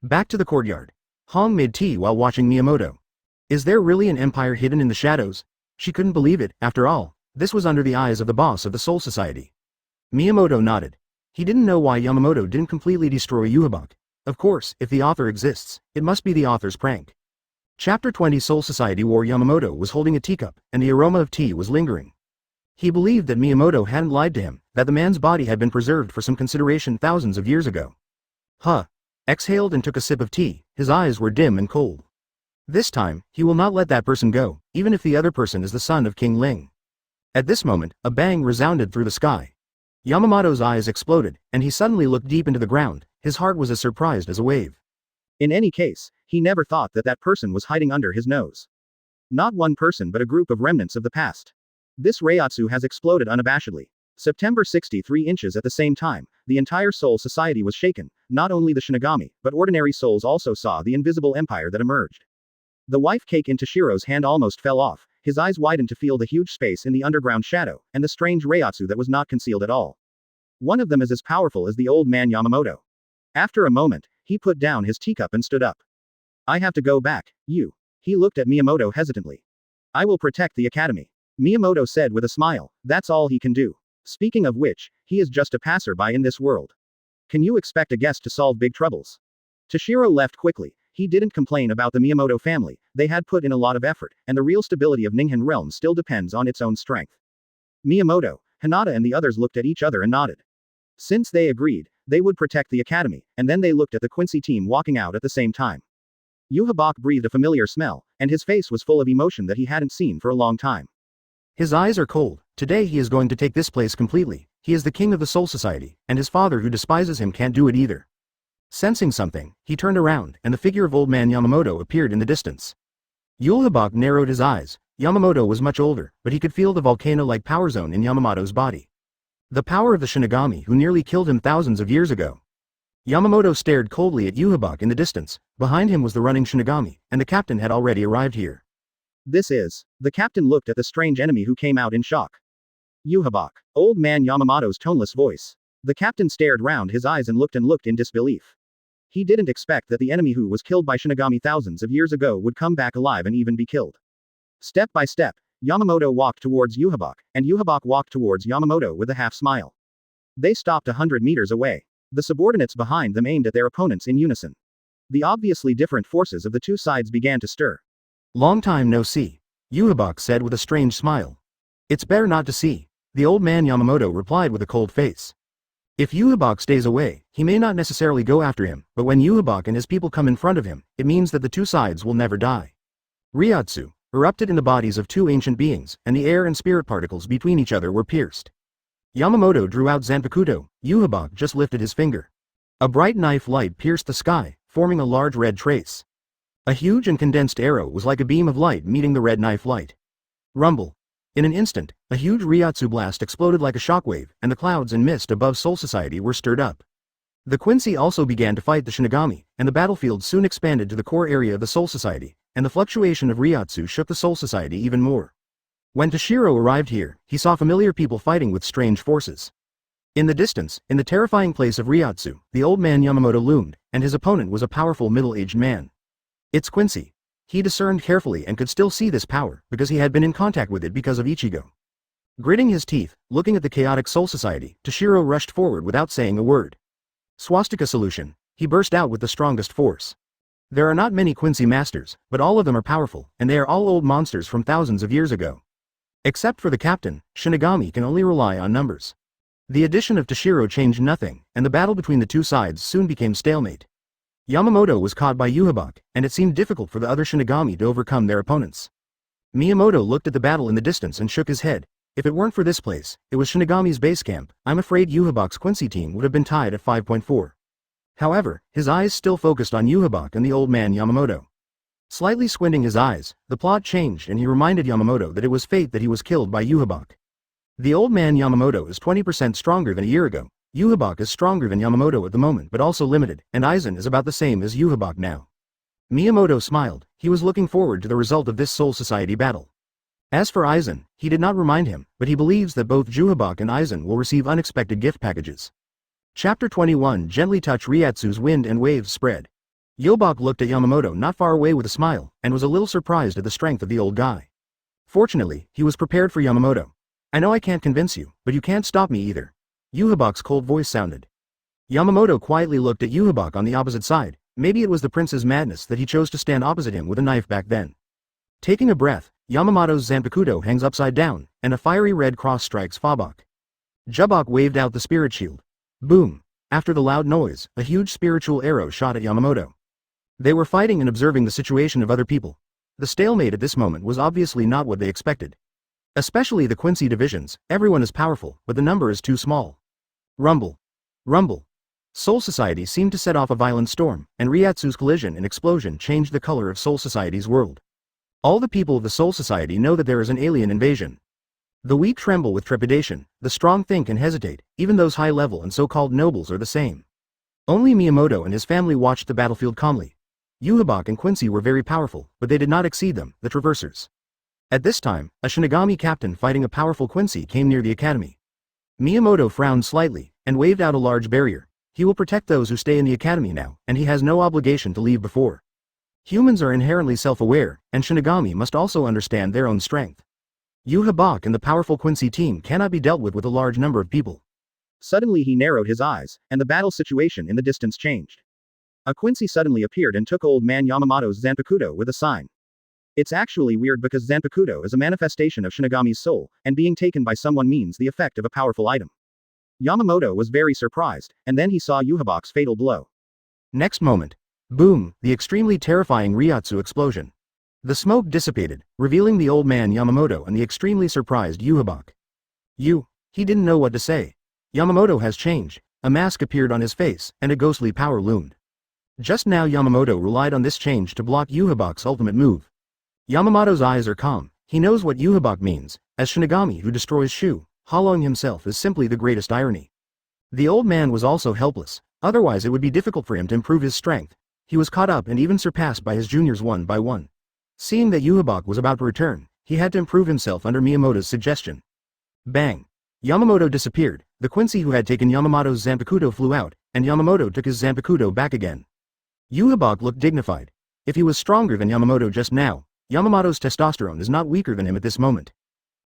Back to the courtyard. Hong made tea while watching Miyamoto. Is there really an empire hidden in the shadows? She couldn't believe it, after all, this was under the eyes of the boss of the Soul Society. Miyamoto nodded. He didn't know why Miyamoto didn't completely destroy Yhwach. Of course, if the author exists, it must be the author's prank. Chapter 20 Soul Society War. Miyamoto was holding a teacup, and the aroma of tea was lingering. He believed that Miyamoto hadn't lied to him, that the man's body had been preserved for some consideration thousands of years ago. Exhaled and took a sip of tea, his eyes were dim and cold. This time, he will not let that person go, even if the other person is the son of King Ling. At this moment, a bang resounded through the sky. Yamamoto's eyes exploded, and he suddenly looked deep into the ground. His heart was as surprised as a wave. In any case, he never thought that that person was hiding under his nose. Not one person but a group of remnants of the past. This Reiatsu has exploded unabashedly. September 63 inches at the same time, the entire Soul Society was shaken, not only the Shinigami, but ordinary souls also saw the invisible empire that emerged. The wife cake in Toshiro's hand almost fell off, his eyes widened to feel the huge space in the underground shadow, and the strange Reiatsu that was not concealed at all. One of them is as powerful as the old man Yamamoto. After a moment, he put down his teacup and stood up. I have to go back, you. He looked at Miyamoto hesitantly. I will protect the academy. Miyamoto said with a smile, that's all he can do. Speaking of which, he is just a passerby in this world. Can you expect a guest to solve big troubles? Toshiro left quickly. He didn't complain about the Miyamoto family, they had put in a lot of effort, and the real stability of Ningen realm still depends on its own strength. Miyamoto, Hinata and the others looked at each other and nodded. Since they agreed, they would protect the academy, and then they looked at the Quincy team walking out at the same time. Yuhabak breathed a familiar smell, and his face was full of emotion that he hadn't seen for a long time. His eyes are cold. Today he is going to take this place completely. He is the king of the Soul Society, and his father who despises him can't do it either. Sensing something, he turned around, and the figure of old man Yamamoto appeared in the distance. Yuhabak narrowed his eyes. Yamamoto was much older, but he could feel the volcano-like power zone in Yamamoto's body. The power of the Shinigami who nearly killed him thousands of years ago. Yamamoto stared coldly at Yuhabak in the distance. Behind him was the running Shinigami, and the captain had already arrived here. This is. The captain looked at the strange enemy who came out in shock. Yuhabak. Old man Yamamoto's toneless voice. The captain stared round his eyes and looked in disbelief. He didn't expect that the enemy who was killed by Shinigami thousands of years ago would come back alive and even be killed. Step by step, Yamamoto walked towards Yuhabak, and Yuhabak walked towards Yamamoto with a half-smile. They stopped 100 meters away. The subordinates behind them aimed at their opponents in unison. The obviously different forces of the two sides began to stir. Long time no see, Yuhabak said with a strange smile. It's better not to see, the old man Yamamoto replied with a cold face. If Yuhabak stays away, he may not necessarily go after him, but when Yuhabak and his people come in front of him, it means that the two sides will never die. Reiatsu erupted in the bodies of two ancient beings, and the air and spirit particles between each other were pierced. Yamamoto drew out Zanpakuto. Yuhabak just lifted his finger. A bright knife light pierced the sky, forming a large red trace. A huge and condensed arrow was like a beam of light meeting the red knife light. Rumble. In an instant, a huge Reiatsu blast exploded like a shockwave, and the clouds and mist above Soul Society were stirred up. The Quincy also began to fight the Shinigami, and the battlefield soon expanded to the core area of the Soul Society, and the fluctuation of Reiatsu shook the Soul Society even more. When Toshiro arrived here, he saw familiar people fighting with strange forces. In the distance, in the terrifying place of Reiatsu, the old man Yamamoto loomed, and his opponent was a powerful middle-aged man. It's Quincy. He discerned carefully and could still see this power, because he had been in contact with it because of Ichigo. Gritting his teeth, looking at the chaotic Soul Society, Toshiro rushed forward without saying a word. Swastika solution, he burst out with the strongest force. There are not many Quincy masters, but all of them are powerful, and they are all old monsters from thousands of years ago. Except for the captain, Shinigami can only rely on numbers. The addition of Toshiro changed nothing, and the battle between the two sides soon became stalemate. Yamamoto was caught by Yuhabak, and it seemed difficult for the other Shinigami to overcome their opponents. Miyamoto looked at the battle in the distance and shook his head. If it weren't for this place, it was Shinigami's base camp, I'm afraid Yuhabak's Quincy team would have been tied at 5.4. However, his eyes still focused on Yuhabak and the old man Yamamoto. Slightly squinting his eyes, the plot changed and he reminded Yamamoto that it was fate that he was killed by Yuhabak. The old man Yamamoto is 20% stronger than a year ago. Yuhabak is stronger than Yamamoto at the moment but also limited, and Aizen is about the same as Yuhabak now. Miyamoto smiled. He was looking forward to the result of this Soul Society battle. As for Aizen, he did not remind him, but he believes that both Yuhabak and Aizen will receive unexpected gift packages. Chapter 21 Gently touch Reiatsu's wind and waves spread. Yuhabak looked at Yamamoto not far away with a smile, and was a little surprised at the strength of the old guy. Fortunately, he was prepared for Yamamoto. I know I can't convince you, but you can't stop me either. Yuhabak's cold voice sounded. Yamamoto quietly looked at Yuhabak on the opposite side. Maybe it was the prince's madness that he chose to stand opposite him with a knife back then. Taking a breath, Yamamoto's Zanpakuto hangs upside down, and a fiery red cross strikes Fabak. Jubak waved out the spirit shield. Boom! After the loud noise, a huge spiritual arrow shot at Yamamoto. They were fighting and observing the situation of other people. The stalemate at this moment was obviously not what they expected. Especially the Quincy divisions, everyone is powerful, but the number is too small. Rumble. Rumble. Soul Society seemed to set off a violent storm, and Ryatsu's collision and explosion changed the color of Soul Society's world. All the people of the Soul Society know that there is an alien invasion. The weak tremble with trepidation, the strong think and hesitate, even those high-level and so-called nobles are the same. Only Miyamoto and his family watched the battlefield calmly. Uhabak and Quincy were very powerful, but they did not exceed them, the Traversers. At this time, a Shinigami captain fighting a powerful Quincy came near the academy. Miyamoto frowned slightly, and waved out a large barrier. He will protect those who stay in the academy now, and he has no obligation to leave before. Humans are inherently self-aware, and Shinigami must also understand their own strength. Uhabak and the powerful Quincy team cannot be dealt with a large number of people. Suddenly he narrowed his eyes, and the battle situation in the distance changed. A Quincy suddenly appeared and took old man Yamamoto's Zanpakuto with a sign. It's actually weird because Zanpakuto is a manifestation of Shinigami's soul, and being taken by someone means the effect of a powerful item. Yamamoto was very surprised, and then he saw Uhabak's fatal blow. Next moment. Boom, the extremely terrifying Ryatsu explosion. The smoke dissipated, revealing the old man Yamamoto and the extremely surprised Uhabak. He didn't know what to say. Yamamoto has changed, a mask appeared on his face, and a ghostly power loomed. Just now Yamamoto relied on this change to block Uhabak's ultimate move. Yamamoto's eyes are calm, he knows what Uhabak means, as Shinigami who destroys Shu, hollowing himself is simply the greatest irony. The old man was also helpless, otherwise it would be difficult for him to improve his strength. He was caught up and even surpassed by his juniors one by one. Seeing that Uhabak was about to return, he had to improve himself under Miyamoto's suggestion. Bang! Yamamoto disappeared, the Quincy who had taken Yamamoto's Zanpakuto flew out, and Yamamoto took his Zanpakuto back again. Uhabak looked dignified. If he was stronger than Yamamoto just now, Yamamoto's testosterone is not weaker than him at this moment.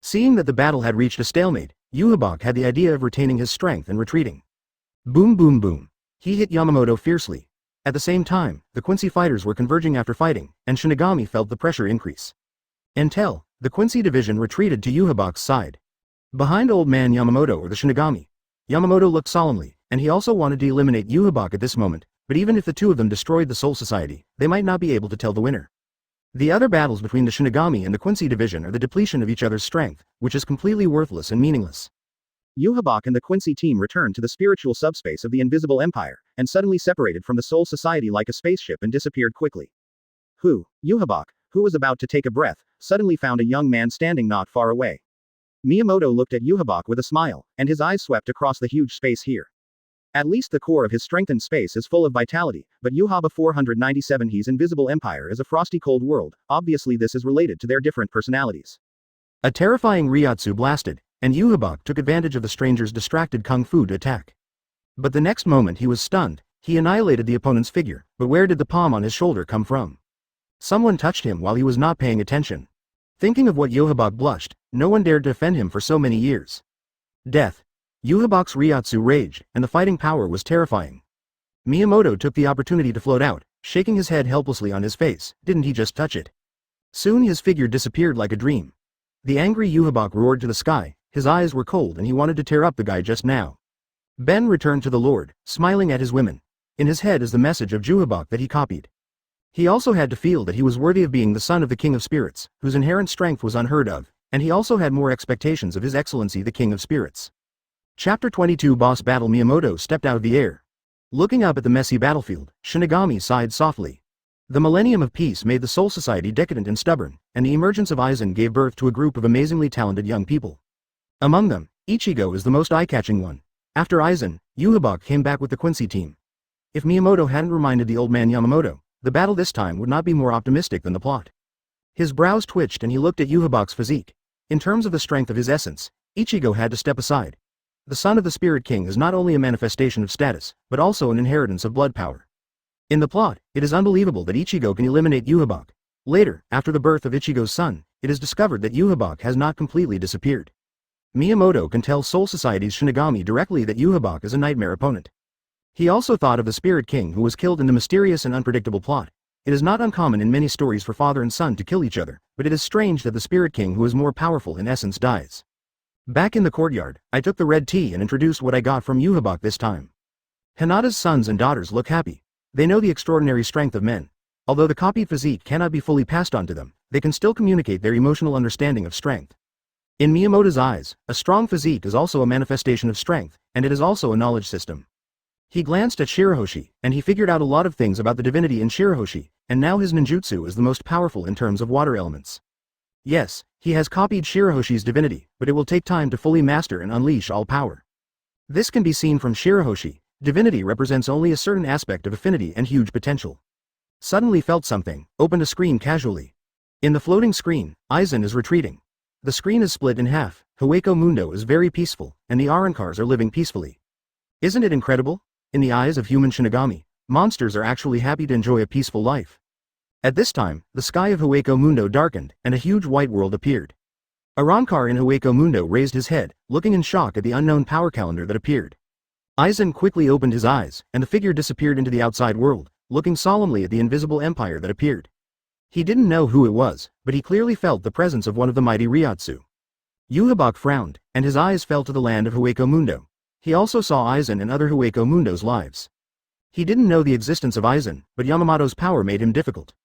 Seeing that the battle had reached a stalemate, Uhabak had the idea of retaining his strength and retreating. Boom boom boom. He hit Yamamoto fiercely. At the same time, the Quincy fighters were converging after fighting, and Shinigami felt the pressure increase. Until, the Quincy division retreated to Uhabak's side. Behind old man Yamamoto were the Shinigami. Yamamoto looked solemnly, and he also wanted to eliminate Uhabak at this moment, but even if the two of them destroyed the Soul Society, they might not be able to tell the winner. The other battles between the Shinigami and the Quincy division are the depletion of each other's strength, which is completely worthless and meaningless. Uhabak and the Quincy team returned to the spiritual subspace of the Invisible Empire, and suddenly separated from the Soul Society like a spaceship and disappeared quickly. Uhabak, who was about to take a breath, suddenly found a young man standing not far away. Miyamoto looked at Uhabak with a smile, and his eyes swept across the huge space here. At least the core of his strengthened space is full of vitality, but Uhabak 497 his Invisible Empire is a frosty cold world, obviously this is related to their different personalities. A terrifying Ryatsu blasted, and Uhabak took advantage of the stranger's distracted kung fu to attack. But the next moment he was stunned, he annihilated the opponent's figure, but where did the palm on his shoulder come from? Someone touched him while he was not paying attention. Thinking of what Uhabak blushed, no one dared to defend him for so many years. Death. Uhabak's Ryatsu raged, and the fighting power was terrifying. Miyamoto took the opportunity to float out, shaking his head helplessly on his face, didn't he just touch it? Soon his figure disappeared like a dream. The angry Uhabak roared to the sky, his eyes were cold and he wanted to tear up the guy just now. Ben returned to the Lord, smiling at his women. In his head is the message of Uhabak that he copied. He also had to feel that he was worthy of being the son of the King of Spirits, whose inherent strength was unheard of, and he also had more expectations of His Excellency the King of Spirits. Chapter 22 Boss Battle. Miyamoto stepped out of the air. Looking up at the messy battlefield, Shinigami sighed softly. The Millennium of Peace made the Soul Society decadent and stubborn, and the emergence of Aizen gave birth to a group of amazingly talented young people. Among them, Ichigo is the most eye-catching one. After Aizen, Uhabak came back with the Quincy team. If Miyamoto hadn't reminded the old man Yamamoto, the battle this time would not be more optimistic than the plot. His brows twitched and he looked at Uhabak's physique. In terms of the strength of his essence, Ichigo had to step aside. The son of the Spirit King is not only a manifestation of status, but also an inheritance of blood power. In the plot, it is unbelievable that Ichigo can eliminate Uhabak. Later, after the birth of Ichigo's son, it is discovered that Uhabak has not completely disappeared. Miyamoto can tell Soul Society's Shinigami directly that Uhabak is a nightmare opponent. He also thought of the Spirit King who was killed in the mysterious and unpredictable plot. It is not uncommon in many stories for father and son to kill each other, but it is strange that the Spirit King who is more powerful in essence dies. Back in the courtyard, I took the red tea and introduced what I got from Uhabak this time. Hinata's sons and daughters look happy. They know the extraordinary strength of men. Although the copied physique cannot be fully passed on to them, they can still communicate their emotional understanding of strength. In Miyamoto's eyes, a strong physique is also a manifestation of strength, and it is also a knowledge system. He glanced at Shirahoshi, and he figured out a lot of things about the divinity in Shirahoshi, and now his ninjutsu is the most powerful in terms of water elements. Yes, he has copied Shirahoshi's divinity, but it will take time to fully master and unleash all power. This can be seen from Shirahoshi. Divinity represents only a certain aspect of affinity and huge potential. Suddenly felt something, opened a screen casually. In the floating screen, Aizen is retreating. The screen is split in half, Hueco Mundo is very peaceful, and the Arankars are living peacefully. Isn't it incredible? In the eyes of human Shinigami, monsters are actually happy to enjoy a peaceful life. At this time, the sky of Hueco Mundo darkened, and a huge white world appeared. Arankar in Hueco Mundo raised his head, looking in shock at the unknown power calendar that appeared. Aizen quickly opened his eyes, and the figure disappeared into the outside world, looking solemnly at the invisible empire that appeared. He didn't know who it was, but he clearly felt the presence of one of the mighty Ryotsu. Yhwach frowned, and his eyes fell to the land of Hueco Mundo. He also saw Aizen and other Hueco Mundo's lives. He didn't know the existence of Aizen, but Yamamoto's power made him difficult.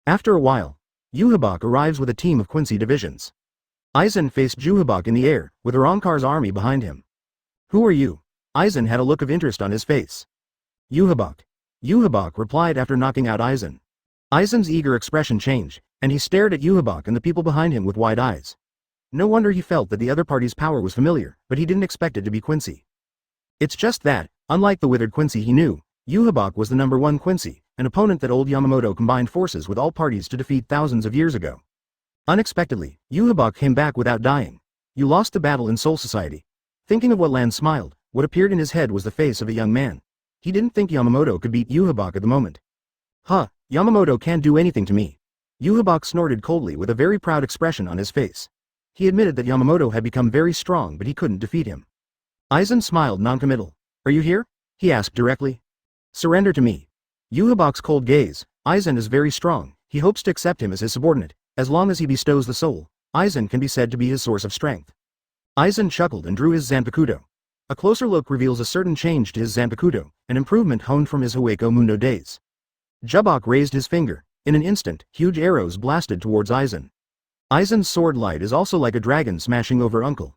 After a while, Yhwach arrives with a team of Quincy divisions. Aizen faced Yhwach in the air, with Arankar's army behind him. "Who are you?" Aizen had a look of interest on his face. "Yhwach." Yhwach replied after knocking out Aizen. Aizen's eager expression changed, and he stared at Yhwach and the people behind him with wide eyes. No wonder he felt that the other party's power was familiar, but he didn't expect it to be Quincy. It's just that, unlike the withered Quincy he knew, Yhwach was the #1 Quincy, an opponent that old Yamamoto combined forces with all parties to defeat thousands of years ago. Unexpectedly, Yhwach came back without dying. "You lost the battle in Soul Society." Thinking of what Lan smiled, what appeared in his head was the face of a young man. He didn't think Yamamoto could beat Yhwach at the moment. "Huh, Yamamoto can't do anything to me." Yhwach snorted coldly with a very proud expression on his face. He admitted that Yamamoto had become very strong but he couldn't defeat him. Aizen smiled noncommittal. "Are you here?" he asked directly. "Surrender to me." Yhwach's cold gaze. Aizen is very strong, he hopes to accept him as his subordinate. As long as he bestows the soul, Aizen can be said to be his source of strength. Aizen chuckled and drew his Zanpakuto. A closer look reveals a certain change to his Zanpakuto, an improvement honed from his Hueco Mundo days. Yhwach raised his finger. In an instant, huge arrows blasted towards Aizen. Aizen's sword light is also like a dragon smashing over Uncle.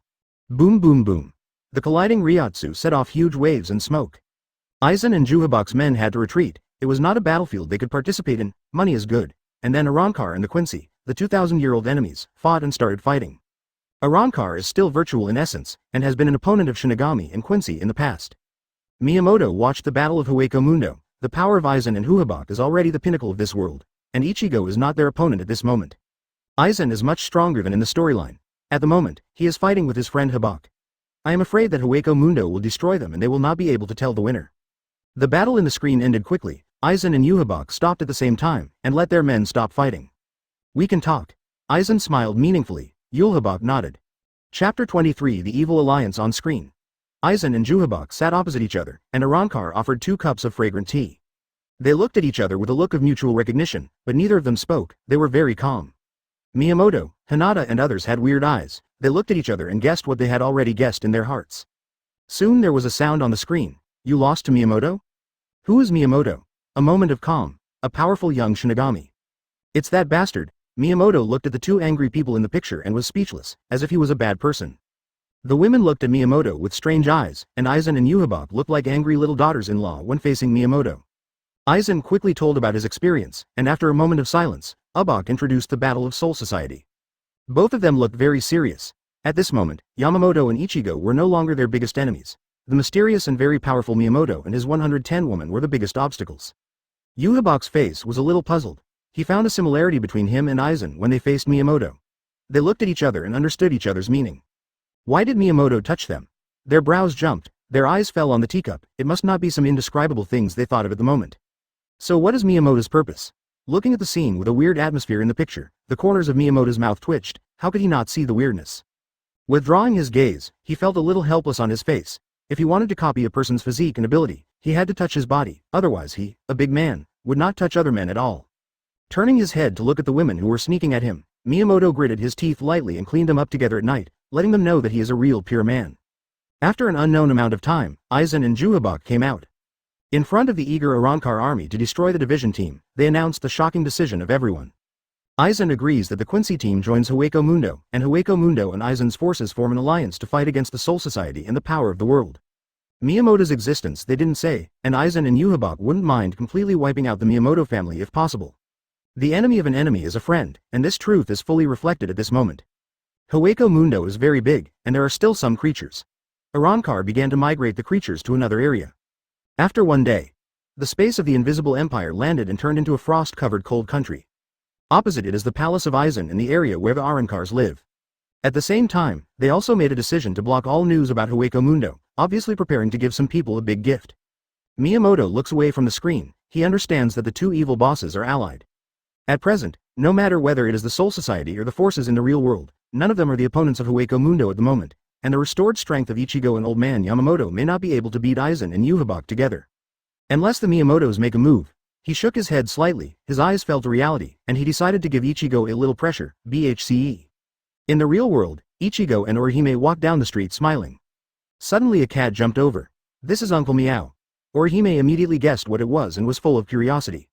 Boom boom boom. The colliding Ryotsu set off huge waves and smoke. Aizen and Yhwach's men had to retreat. It was not a battlefield they could participate in. Money is good. And then Arankar and the Quincy, the 2,000-year-old enemies, fought and started fighting. Arankar is still virtual in essence, and has been an opponent of Shinigami and Quincy in the past. Miyamoto watched the battle of Hueco Mundo. The power of Aizen and Yhwach is already the pinnacle of this world, and Ichigo is not their opponent at this moment. Aizen is much stronger than in the storyline. At the moment, he is fighting with his friend Yhwach. I am afraid that Hueco Mundo will destroy them and they will not be able to tell the winner. The battle in the screen ended quickly. Aizen and Yhwach stopped at the same time, and let their men stop fighting. "We can talk." Aizen smiled meaningfully. Yhwach nodded. Chapter 23 The Evil Alliance on screen. Aizen and Yhwach sat opposite each other, and Arankar offered 2 cups of fragrant tea. They looked at each other with a look of mutual recognition, but neither of them spoke. They were very calm. Miyamoto, Hinata and others had weird eyes. They looked at each other and guessed what they had already guessed in their hearts. Soon there was a sound on the screen. "You lost to Miyamoto?" "Who is Miyamoto?" A moment of calm. "A powerful young Shinigami." "It's that bastard." Miyamoto looked at the 2 angry people in the picture and was speechless, as if he was a bad person. The women looked at Miyamoto with strange eyes, and Aizen and Yhwach looked like angry little daughters-in-law when facing Miyamoto. Aizen quickly told about his experience, and after a moment of silence, Yhwach introduced the Battle of Soul Society. Both of them looked very serious. At this moment, Yamamoto and Ichigo were no longer their biggest enemies. The mysterious and very powerful Miyamoto and his 110 woman were the biggest obstacles. Yhwach's face was a little puzzled. He found a similarity between him and Aizen when they faced Miyamoto. They looked at each other and understood each other's meaning. Why did Miyamoto touch them? Their brows jumped, their eyes fell on the teacup. It must not be some indescribable things they thought of at the moment. So what is Miyamoto's purpose? Looking at the scene with a weird atmosphere in the picture, the corners of Miyamoto's mouth twitched. How could he not see the weirdness? Withdrawing his gaze, he felt a little helpless on his face. If he wanted to copy a person's physique and ability, he had to touch his body, otherwise he, a big man, would not touch other men at all. Turning his head to look at the women who were sneaking at him, Miyamoto gritted his teeth lightly and cleaned them up together at night, letting them know that he is a real pure man. After an unknown amount of time, Aizen and Yhwach came out. In front of the eager Arankar army to destroy the division team, they announced the shocking decision of everyone. Aizen agrees that the Quincy team joins Hueco Mundo, and Hueco Mundo and Aizen's forces form an alliance to fight against the Soul Society and the power of the world. Miyamoto's existence they didn't say, and Aizen and Yhwach wouldn't mind completely wiping out the Miyamoto family if possible. The enemy of an enemy is a friend, and this truth is fully reflected at this moment. Hueco Mundo is very big, and there are still some creatures. Arrancar began to migrate the creatures to another area. After one day, the space of the Invisible Empire landed and turned into a frost-covered cold country. Opposite it is the palace of Aizen and the area where the Arrancars live. At the same time, they also made a decision to block all news about Hueco Mundo, obviously preparing to give some people a big gift. Miyamoto looks away from the screen. He understands that the two evil bosses are allied. At present, no matter whether it is the Soul Society or the forces in the real world, none of them are the opponents of Hueco Mundo at the moment, and the restored strength of Ichigo and Old Man Yamamoto may not be able to beat Aizen and Yhwach together. Unless the Miyamotos make a move. He shook his head slightly, his eyes fell to reality, and he decided to give Ichigo a little pressure, BHCE. In the real world, Ichigo and Orihime walked down the street smiling. Suddenly a cat jumped over. This is Uncle Meow. Orihime immediately guessed what it was and was full of curiosity.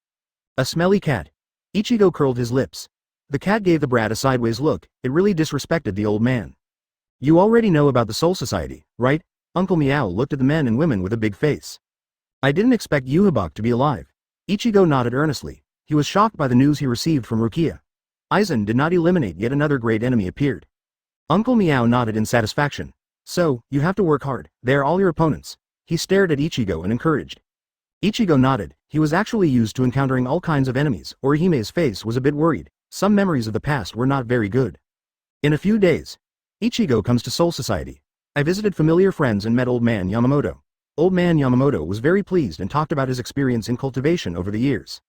A smelly cat. Ichigo curled his lips. The cat gave the brat a sideways look. It really disrespected the old man. You already know about the Soul Society, right? Uncle Meow looked at the men and women with a big face. I didn't expect Yhwach to be alive. Ichigo nodded earnestly. He was shocked by the news he received from Rukia. Aizen did not eliminate yet another great enemy appeared. Uncle Meow nodded in satisfaction. So, you have to work hard. They are all your opponents. He stared at Ichigo and encouraged. Ichigo nodded. He was actually used to encountering all kinds of enemies. Orihime's face was a bit worried. Some memories of the past were not very good. In a few days, Ichigo comes to Soul Society. I visited familiar friends and met Old Man Yamamoto. Old Man Yamamoto was very pleased and talked about his experience in cultivation over the years.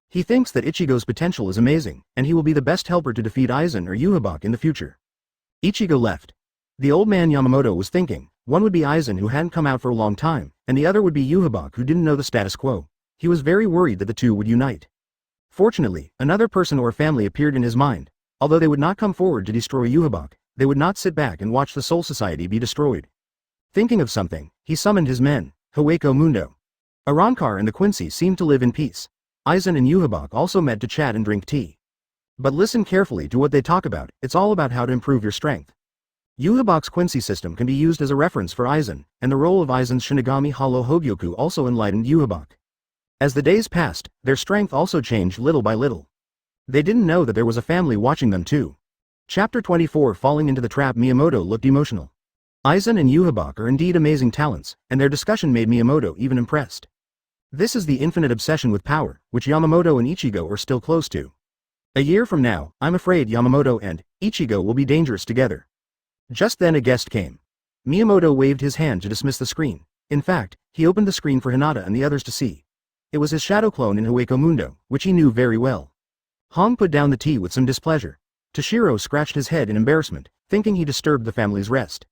He thinks that Ichigo's potential is amazing, and he will be the best helper to defeat Aizen or Yhwach in the future. Ichigo left. The Old Man Yamamoto was thinking, one would be Aizen who hadn't come out for a long time, and the other would be Yhwach who didn't know the status quo. He was very worried that the two would unite. Fortunately, another person or family appeared in his mind. Although they would not come forward to destroy Yhwach, they would not sit back and watch the Soul Society be destroyed. Thinking of something, he summoned his men, Hueco Mundo. Arrancar and the Quincy seemed to live in peace. Aizen and Yhwach also met to chat and drink tea. But listen carefully to what they talk about. It's all about how to improve your strength. Yhwach's Quincy system can be used as a reference for Aizen, and the role of Aizen's Shinigami Hollow Hogyoku also enlightened Yhwach. As the days passed, their strength also changed little by little. They didn't know that there was a family watching them too. Chapter 24 Falling into the Trap. Miyamoto looked emotional. Aizen and Yhwach are indeed amazing talents, and their discussion made Miyamoto even impressed. This is the infinite obsession with power, which Yamamoto and Ichigo are still close to. A year from now, I'm afraid Yamamoto and Ichigo will be dangerous together. Just then a guest came. Miyamoto waved his hand to dismiss the screen. In fact, he opened the screen for Hinata and the others to see. It was his shadow clone in Hueco Mundo, which he knew very well. Hong put down the tea with some displeasure. Toshiro scratched his head in embarrassment, thinking he disturbed the family's rest.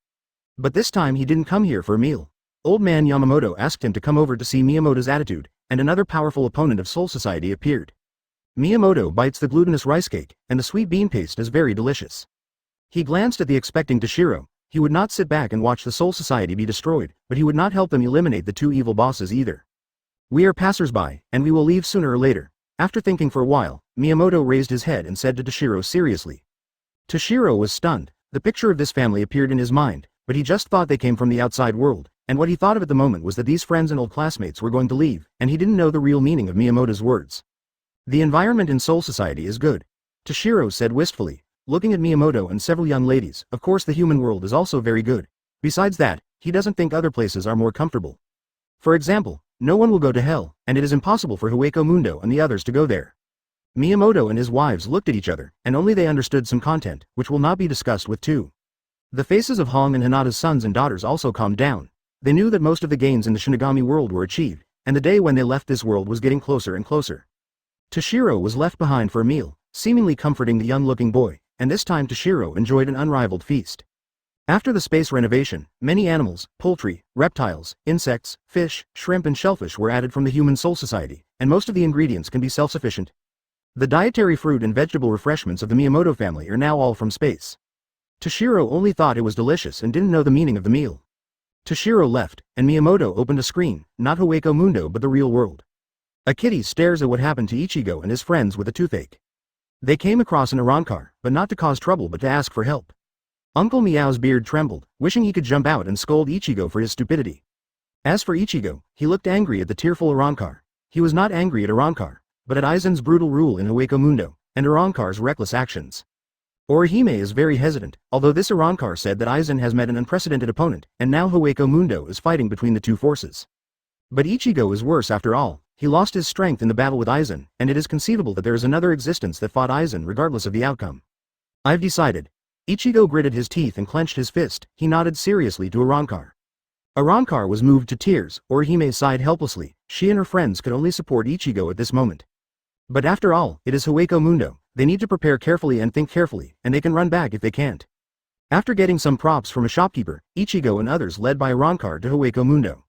But this time he didn't come here for a meal. Old Man Yamamoto asked him to come over to see Miyamoto's attitude, and another powerful opponent of Soul Society appeared. Miyamoto bites the glutinous rice cake, and the sweet bean paste is very delicious. He glanced at the expecting Toshiro. He would not sit back and watch the Soul Society be destroyed, but he would not help them eliminate the two evil bosses either. We are passersby, and we will leave sooner or later. After thinking for a while, Miyamoto raised his head and said to Toshiro seriously. Toshiro was stunned. The picture of this family appeared in his mind, but he just thought they came from the outside world, and what he thought of at the moment was that these friends and old classmates were going to leave, and he didn't know the real meaning of Miyamoto's words. The environment in Soul Society is good, Toshiro said wistfully, looking at Miyamoto and several young ladies. Of course the human world is also very good. Besides that, he doesn't think other places are more comfortable. For example, no one will go to hell, and it is impossible for Hueco Mundo and the others to go there. Miyamoto and his wives looked at each other, and only they understood some content, which will not be discussed with two. The faces of Hong and Hinata's sons and daughters also calmed down. They knew that most of the gains in the Shinigami world were achieved, and the day when they left this world was getting closer and closer. Toshiro was left behind for a meal, seemingly comforting the young-looking boy, and this time Toshiro enjoyed an unrivaled feast. After the space renovation, many animals, poultry, reptiles, insects, fish, shrimp and shellfish were added from the human Soul Society, and most of the ingredients can be self-sufficient. The dietary fruit and vegetable refreshments of the Miyamoto family are now all from space. Toshiro only thought it was delicious and didn't know the meaning of the meal. Toshiro left, and Miyamoto opened a screen, not Hueco Mundo but the real world. A kitty stares at what happened to Ichigo and his friends with a toothache. They came across an Arankar, but not to cause trouble but to ask for help. Uncle Meow's beard trembled, wishing he could jump out and scold Ichigo for his stupidity. As for Ichigo, he looked angry at the tearful Arankar. He was not angry at Arankar, but at Aizen's brutal rule in Hueco Mundo, and Arankar's reckless actions. Orihime is very hesitant, although this Arankar said that Aizen has met an unprecedented opponent, and now Hueco Mundo is fighting between the two forces. But Ichigo is worse after all. He lost his strength in the battle with Aizen, and it is conceivable that there is another existence that fought Aizen regardless of the outcome. I've decided. Ichigo gritted his teeth and clenched his fist. He nodded seriously to Arankar. Arankar was moved to tears. Orihime sighed helplessly. She and her friends could only support Ichigo at this moment. But after all, it is Hueco Mundo. They need to prepare carefully and think carefully, and they can run back if they can't. After getting some props from a shopkeeper, Ichigo and others led by Arankar to Hueco Mundo.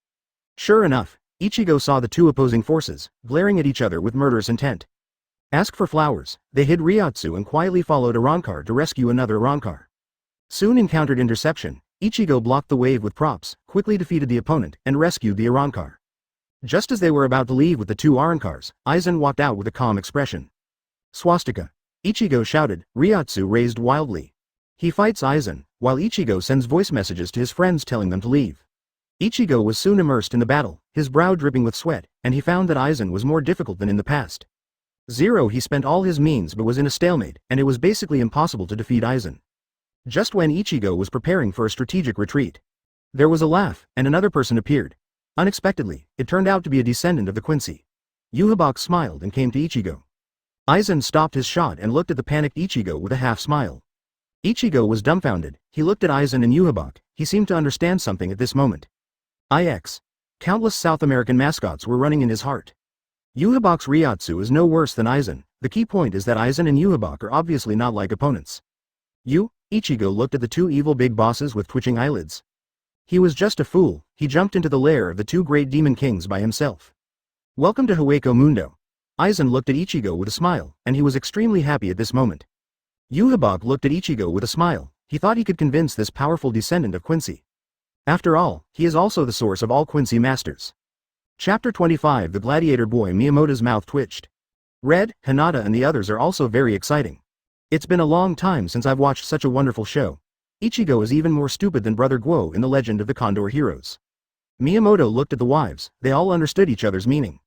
Sure enough, Ichigo saw the two opposing forces, glaring at each other with murderous intent. Ask for flowers. They hid Ryotsu and quietly followed Arankar to rescue another Arankar. Soon encountered interception. Ichigo blocked the wave with props, quickly defeated the opponent, and rescued the Arankar. Just as they were about to leave with the two Arankars, Aizen walked out with a calm expression. Swastika. Ichigo shouted. Ryotsu raised wildly. He fights Aizen, while Ichigo sends voice messages to his friends telling them to leave. Ichigo was soon immersed in the battle, his brow dripping with sweat, and he found that Aizen was more difficult than in the past. He spent all his means but was in a stalemate, and it was basically impossible to defeat Aizen. Just when Ichigo was preparing for a strategic retreat, there was a laugh, and another person appeared. Unexpectedly, it turned out to be a descendant of the Quincy. Yhwach smiled and came to Ichigo. Aizen stopped his shot and looked at the panicked Ichigo with a half-smile. Ichigo was dumbfounded. He looked at Aizen and Yhwach. He seemed to understand something at this moment. Countless South American mascots were running in his heart. Yhwach's Ryotsu is no worse than Aizen. The key point is that Aizen and Yhwach are obviously not like opponents. Ichigo looked at the two evil big bosses with twitching eyelids. He was just a fool. He jumped into the lair of the two great demon kings by himself. Welcome to Hueco Mundo. Aizen looked at Ichigo with a smile, and he was extremely happy at this moment. Yhwach looked at Ichigo with a smile. He thought he could convince this powerful descendant of Quincy. After all, he is also the source of all Quincy masters. Chapter 25. The Gladiator Boy. Miyamoto's mouth twitched. Red, Hinata and the others are also very exciting. It's been a long time since I've watched such a wonderful show. Ichigo is even more stupid than Brother Guo in the Legend of the Condor Heroes. Miyamoto looked at the wives. They all understood each other's meaning.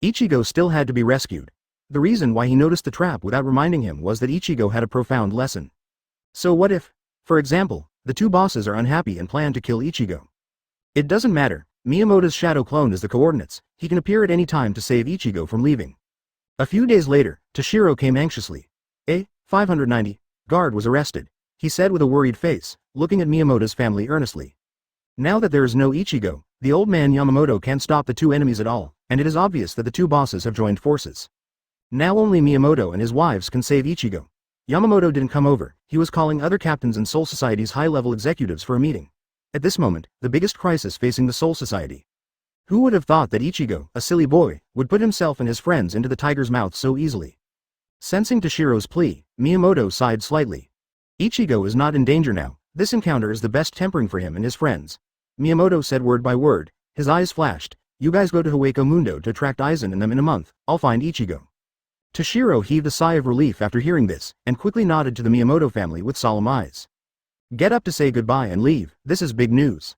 Ichigo still had to be rescued. The reason why he noticed the trap without reminding him was that Ichigo had a profound lesson. So what if, for example, the two bosses are unhappy and plan to kill Ichigo? It doesn't matter. Miyamoto's shadow clone is the coordinates. He can appear at any time to save Ichigo from leaving. A few days later, Toshiro came anxiously. A 590 guard was arrested, he said with a worried face, looking at Miyamoto's family earnestly. Now that there is no Ichigo, the old man Yamamoto can't stop the two enemies at all, and it is obvious that the two bosses have joined forces. Now only Miyamoto and his wives can save Ichigo. Yamamoto didn't come over. He was calling other captains and Soul Society's high-level executives for a meeting. At this moment, the biggest crisis facing the Soul Society. Who would have thought that Ichigo, a silly boy, would put himself and his friends into the tiger's mouth so easily? Sensing Toshiro's plea, Miyamoto sighed slightly. Ichigo is not in danger now. This encounter is the best tempering for him and his friends. Miyamoto said word by word. His eyes flashed. You guys go to Hueco Mundo to attract Aizen and them in a month. I'll find Ichigo. Toshiro heaved a sigh of relief after hearing this, and quickly nodded to the Miyamoto family with solemn eyes. Get up to say goodbye and leave. This is big news.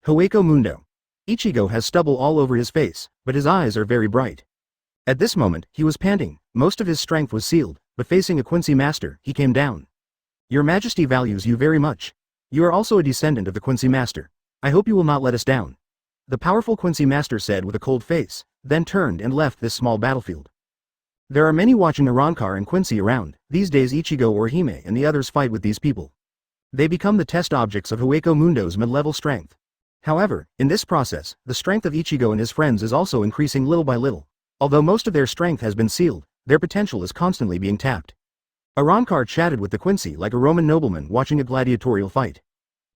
Hueco Mundo. Ichigo has stubble all over his face, but his eyes are very bright. At this moment, he was panting. Most of his strength was sealed, but facing a Quincy master, he came down. Your Majesty values you very much. You are also a descendant of the Quincy master. I hope you will not let us down. The powerful Quincy master said with a cold face, then turned and left this small battlefield. There are many watching Arankar and Quincy around. These days Ichigo Orihime and the others fight with these people. They become the test objects of Hueco Mundo's mid-level strength. However, in this process, the strength of Ichigo and his friends is also increasing little by little. Although most of their strength has been sealed, their potential is constantly being tapped. Arankar chatted with the Quincy like a Roman nobleman watching a gladiatorial fight.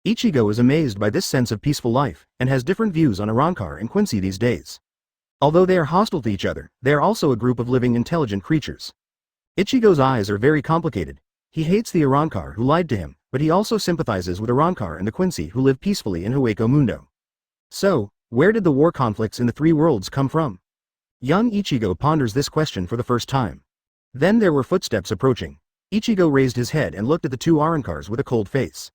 Ichigo is amazed by this sense of peaceful life, and has different views on Arankar and Quincy these days. Although they are hostile to each other, they are also a group of living intelligent creatures. Ichigo's eyes are very complicated. He hates the Arankar who lied to him, but he also sympathizes with Arankar and the Quincy who live peacefully in Hueco Mundo. So, where did the war conflicts in the three worlds come from? Young Ichigo ponders this question for the first time. Then there were footsteps approaching. Ichigo raised his head and looked at the two Arankars with a cold face.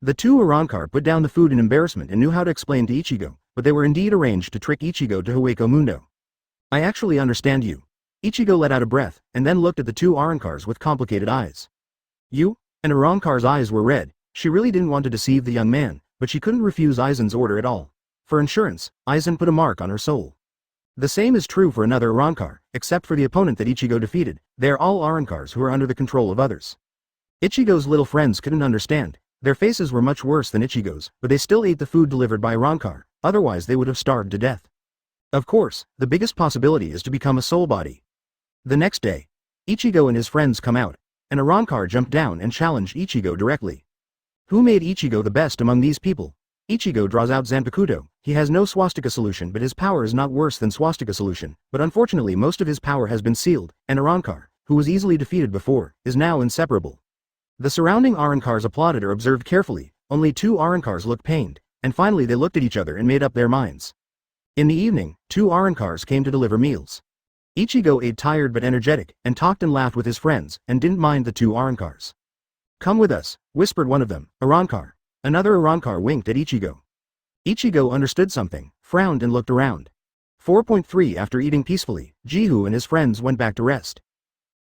The two Arankar put down the food in embarrassment and knew how to explain to Ichigo, but they were indeed arranged to trick Ichigo to Hueco Mundo. I actually understand you. Ichigo let out a breath, and then looked at the two Arankars with complicated eyes. You? And Arankar's eyes were red. She really didn't want to deceive the young man, but she couldn't refuse Aizen's order at all. For insurance, Aizen put a mark on her soul. The same is true for another Arankar, except for the opponent that Ichigo defeated. They are all Arankars who are under the control of others. Ichigo's little friends couldn't understand. Their faces were much worse than Ichigo's, but they still ate the food delivered by Arankar, otherwise they would have starved to death. Of course, the biggest possibility is to become a soul body. The next day, Ichigo and his friends come out, and Arankar jumped down and challenged Ichigo directly. Who made Ichigo the best among these people? Ichigo draws out Zanpakuto. He has no swastika solution, but his power is not worse than swastika solution, but unfortunately most of his power has been sealed, and Arankar, who was easily defeated before, is now inseparable. The surrounding Arankars applauded or observed carefully. Only two Arankars looked pained, and finally they looked at each other and made up their minds. In the evening, two Arankars came to deliver meals. Ichigo ate tired but energetic, and talked and laughed with his friends, and didn't mind the two Arankars. Come with us, whispered one of them, Arankar. Another Arankar winked at Ichigo. Ichigo understood something, frowned and looked around. 4.3 After eating peacefully, Jihu and his friends went back to rest.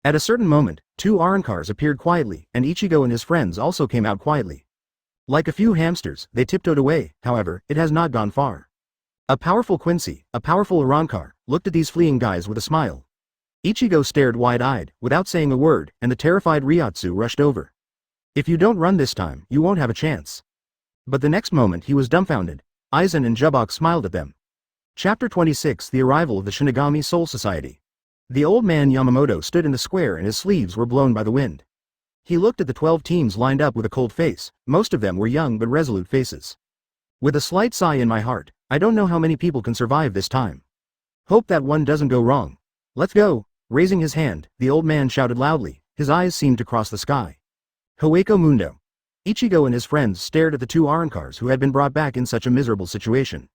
At a certain moment, two Arankars appeared quietly, and Ichigo and his friends also came out quietly. Like a few hamsters, they tiptoed away. However, it has not gone far. A powerful Quincy, a powerful Arankar, looked at these fleeing guys with a smile. Ichigo stared wide-eyed, without saying a word, and the terrified Ryotsu rushed over. If you don't run this time, you won't have a chance. But the next moment he was dumbfounded. Aizen and Jubok smiled at them. Chapter 26 The Arrival of the Shinigami Soul Society. The old man Yamamoto stood in the square and his sleeves were blown by the wind. He looked at the 12 teams lined up with a cold face. Most of them were young but resolute faces. With a slight sigh in my heart, I don't know how many people can survive this time. Hope that one doesn't go wrong. Let's go. Raising his hand, the old man shouted loudly. His eyes seemed to cross the sky. Hueco Mundo. Ichigo and his friends stared at the two Arankars who had been brought back in such a miserable situation.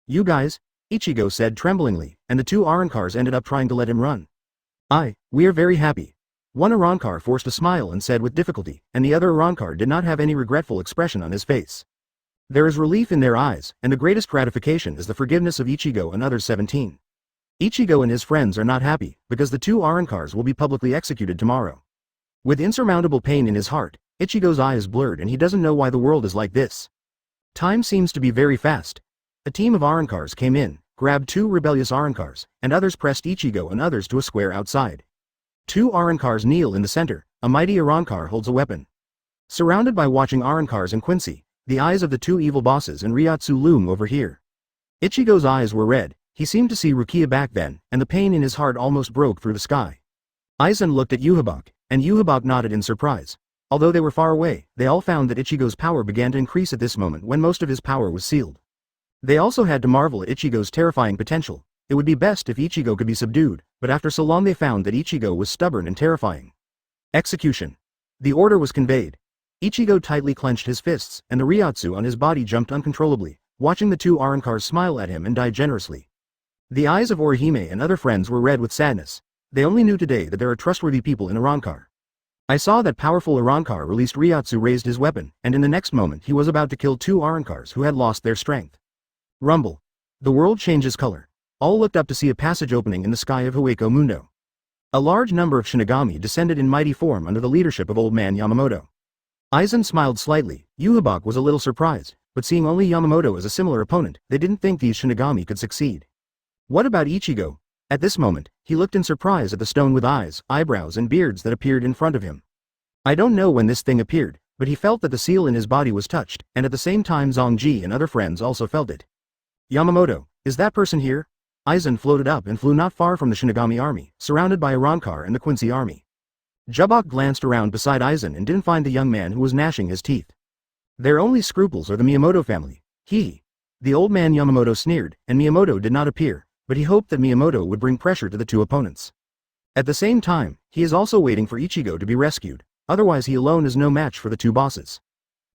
You guys, Ichigo said tremblingly, and the two Arankars ended up trying to let him run. We're very happy. One Arankar forced a smile and said with difficulty, and the other Arankar did not have any regretful expression on his face. There is relief in their eyes, and the greatest gratification is the forgiveness of Ichigo and others 17. Ichigo and his friends are not happy, because the two Arankars will be publicly executed tomorrow. With insurmountable pain in his heart, Ichigo's eyes blurred and he doesn't know why the world is like this. Time seems to be very fast. A team of Arankars came in, grabbed two rebellious Arankars, and others pressed Ichigo and others to a square outside. Two Arankars kneel in the center, a mighty Arankar holds a weapon. Surrounded by watching Arankars and Quincy, the eyes of the two evil bosses and Ryotsu loom over here. Ichigo's eyes were red, he seemed to see Rukia back then, and the pain in his heart almost broke through the sky. Aizen looked at Yhwach, and Yhwach nodded in surprise. Although they were far away, they all found that Ichigo's power began to increase at this moment when most of his power was sealed. They also had to marvel at Ichigo's terrifying potential. It would be best if Ichigo could be subdued, but after so long they found that Ichigo was stubborn and terrifying. Execution. The order was conveyed. Ichigo tightly clenched his fists, and the Ryotsu on his body jumped uncontrollably, watching the two Arankars smile at him and die generously. The eyes of Orihime and other friends were red with sadness. They only knew today that there are trustworthy people in Arankar. I saw that powerful Arankar released Ryotsu raised his weapon, and in the next moment he was about to kill two Arankars who had lost their strength. Rumble. The world changes color. All looked up to see a passage opening in the sky of Hueco Mundo. A large number of Shinigami descended in mighty form under the leadership of old man Yamamoto. Aizen smiled slightly. Yhwach was a little surprised, but seeing only Yamamoto as a similar opponent, they didn't think these Shinigami could succeed. What about Ichigo? At this moment, he looked in surprise at the stone with eyes, eyebrows and beards that appeared in front of him. I don't know when this thing appeared, but he felt that the seal in his body was touched, and at the same time Zongji and other friends also felt it. Yamamoto, is that person here? Aizen floated up and flew not far from the Shinigami army, surrounded by Arankar and the Quincy army. Jubok glanced around beside Aizen and didn't find the young man who was gnashing his teeth. Their only scruples are the Miyamoto family. The old man Yamamoto sneered, and Miyamoto did not appear, but he hoped that Miyamoto would bring pressure to the two opponents. At the same time, he is also waiting for Ichigo to be rescued, otherwise he alone is no match for the two bosses.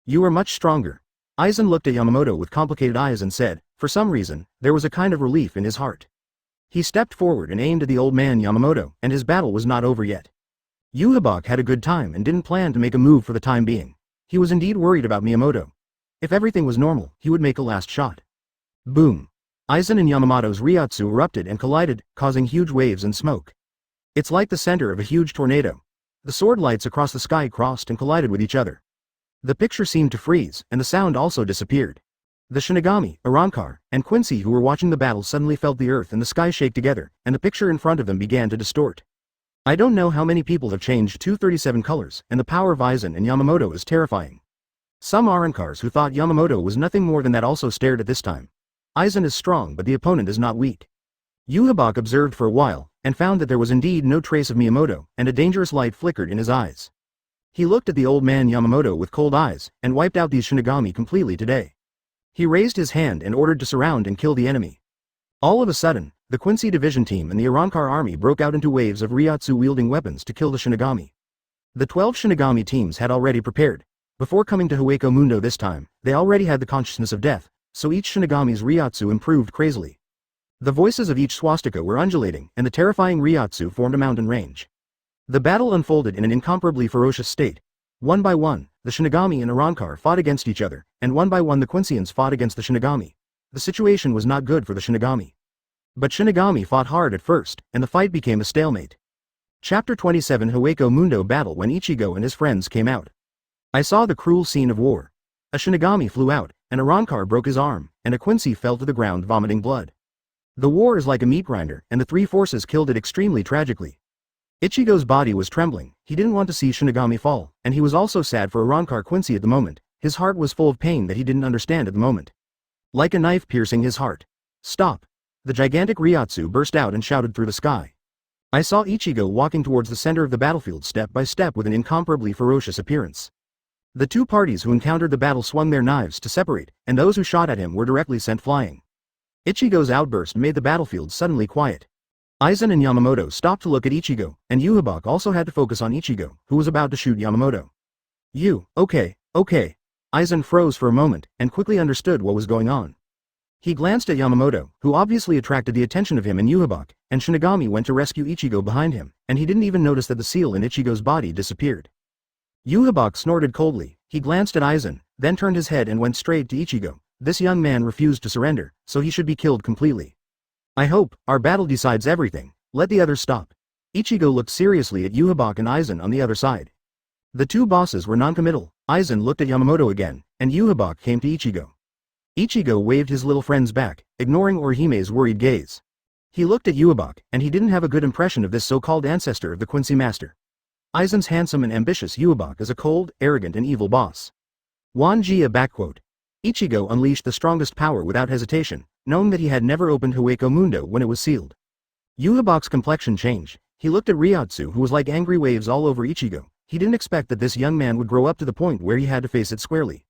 You are much stronger. Aizen looked at Yamamoto with complicated eyes and said, for some reason, there was a kind of relief in his heart. He stepped forward and aimed at the old man Yamamoto, and his battle was not over yet. Uhabak had a good time and didn't plan to make a move for the time being. He was indeed worried about Miyamoto. If everything was normal, he would make a last shot. Boom. Aizen and Yamamoto's Ryotsu erupted and collided, causing huge waves and smoke. It's like the center of a huge tornado. The sword lights across the sky crossed and collided with each other. The picture seemed to freeze, and the sound also disappeared. The Shinigami, Arrancar, and Quincy who were watching the battle suddenly felt the earth and the sky shake together, and the picture in front of them began to distort. I don't know how many people have changed 237 colors, and the power of Aizen and Yamamoto is terrifying. Some Arrancars who thought Yamamoto was nothing more than that also stared at this time. Aizen is strong but the opponent is not weak. Uhabak observed for a while, and found that there was indeed no trace of Miyamoto, and a dangerous light flickered in his eyes. He looked at the old man Yamamoto with cold eyes, and wiped out these Shinigami completely today. He raised his hand and ordered to surround and kill the enemy. All of a sudden, the Quincy Division team and the Arrancar army broke out into waves of Ryotsu wielding weapons to kill the Shinigami. The 12 Shinigami teams had already prepared. Before coming to Hueco Mundo this time, they already had the consciousness of death, so each Shinigami's Ryotsu improved crazily. The voices of each swastika were undulating, and the terrifying Ryotsu formed a mountain range. The battle unfolded in an incomparably ferocious state. One by one, the Shinigami and Arrancar fought against each other, and one by one the Quincyans fought against the Shinigami. The situation was not good for the Shinigami. But Shinigami fought hard at first, and the fight became a stalemate. Chapter 27 Hueco Mundo Battle when Ichigo and his friends came out. I saw the cruel scene of war. A Shinigami flew out, an Arrancar broke his arm, and a Quincy fell to the ground vomiting blood. The war is like a meat grinder, and the three forces killed it extremely tragically. Ichigo's body was trembling, he didn't want to see Shinigami fall, and he was also sad for Arrancar Quincy at the moment. His heart was full of pain that he didn't understand at the moment. Like a knife piercing his heart. Stop! The gigantic Ryotsu burst out and shouted through the sky. I saw Ichigo walking towards the center of the battlefield step by step with an incomparably ferocious appearance. The two parties who encountered the battle swung their knives to separate, and those who shot at him were directly sent flying. Ichigo's outburst made the battlefield suddenly quiet. Aizen and Yamamoto stopped to look at Ichigo, and Uhabak also had to focus on Ichigo, who was about to shoot Yamamoto. Okay. Aizen froze for a moment, and quickly understood what was going on. He glanced at Yamamoto, who obviously attracted the attention of him and Uhabak, and Shinigami went to rescue Ichigo behind him, and he didn't even notice that the seal in Ichigo's body disappeared. Uhabak snorted coldly, he glanced at Aizen, then turned his head and went straight to Ichigo. This young man refused to surrender, so he should be killed completely. I hope our battle decides everything, let the others stop. Ichigo looked seriously at Uhabak and Aizen on the other side. The two bosses were non-committal. Aizen looked at Yamamoto again, and Uhabak came to Ichigo. Ichigo waved his little friends back, ignoring Orihime's worried gaze. He looked at Uhabak, and he didn't have a good impression of this so-called ancestor of the Quincy Master. Aizen's handsome and ambitious Uhabak is a cold, arrogant and evil boss. Wanjia backquote. Ichigo unleashed the strongest power without hesitation, knowing that he had never opened Hueco Mundo when it was sealed. Uhabak's complexion changed. He looked at Ryotsu who was like angry waves all over Ichigo. He didn't expect that this young man would grow up to the point where he had to face it squarely.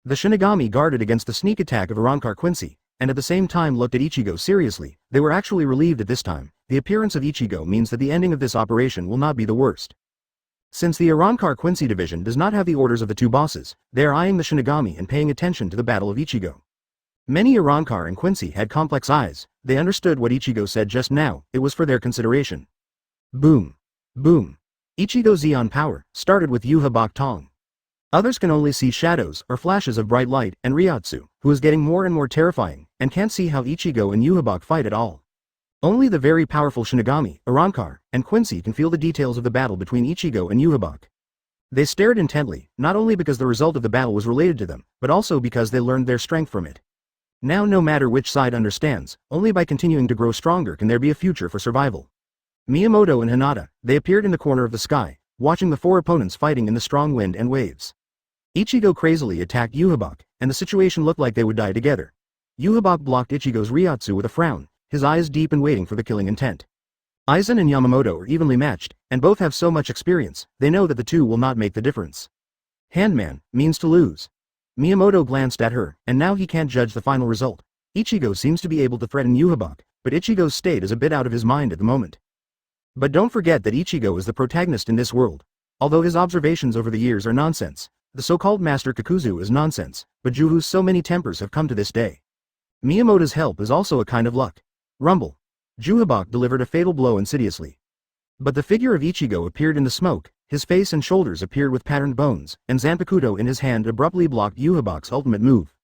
The Shinigami guarded against the sneak attack of Arrancar Quincy, and at the same time looked at Ichigo seriously. They were actually relieved at this time. The appearance of Ichigo means that the ending of this operation will not be the worst. Since the Arrancar Quincy division does not have the orders of the two bosses, they are eyeing the Shinigami and paying attention to the battle of Ichigo. Many Arrancar and Quincy had complex eyes. They understood what Ichigo said just now. It was for their consideration. Boom. Boom. Ichigo's Zeon power started with Uhabak Tong. Others can only see shadows or flashes of bright light, and Ryotsu, who is getting more and more terrifying, and can't see how Ichigo and Uhabak fight at all. Only the very powerful Shinigami, Arrancar, and Quincy can feel the details of the battle between Ichigo and Uhabak. They stared intently, not only because the result of the battle was related to them, but also because they learned their strength from it. Now no matter which side understands, only by continuing to grow stronger can there be a future for survival. Miyamoto and Hinata, they appeared in the corner of the sky, watching the four opponents fighting in the strong wind and waves. Ichigo crazily attacked Uhabak, and the situation looked like they would die together. Uhabak blocked Ichigo's Ryotsu with a frown, his eyes deep and waiting for the killing intent. Aizen and Yamamoto are evenly matched, and both have so much experience, they know that the two will not make the difference. Handman means to lose. Miyamoto glanced at her, and now he can't judge the final result. Ichigo seems to be able to threaten Uhabak, but Ichigo's state is a bit out of his mind at the moment. But don't forget that Ichigo is the protagonist in this world. Although his observations over the years are nonsense, the so-called Master Kakuzu is nonsense, but Juhu's so many tempers have come to this day. Miyamoto's help is also a kind of luck. Rumble. Juhabok delivered a fatal blow insidiously. But the figure of Ichigo appeared in the smoke, his face and shoulders appeared with patterned bones, and Zanpakuto in his hand abruptly blocked Juhabok's ultimate move.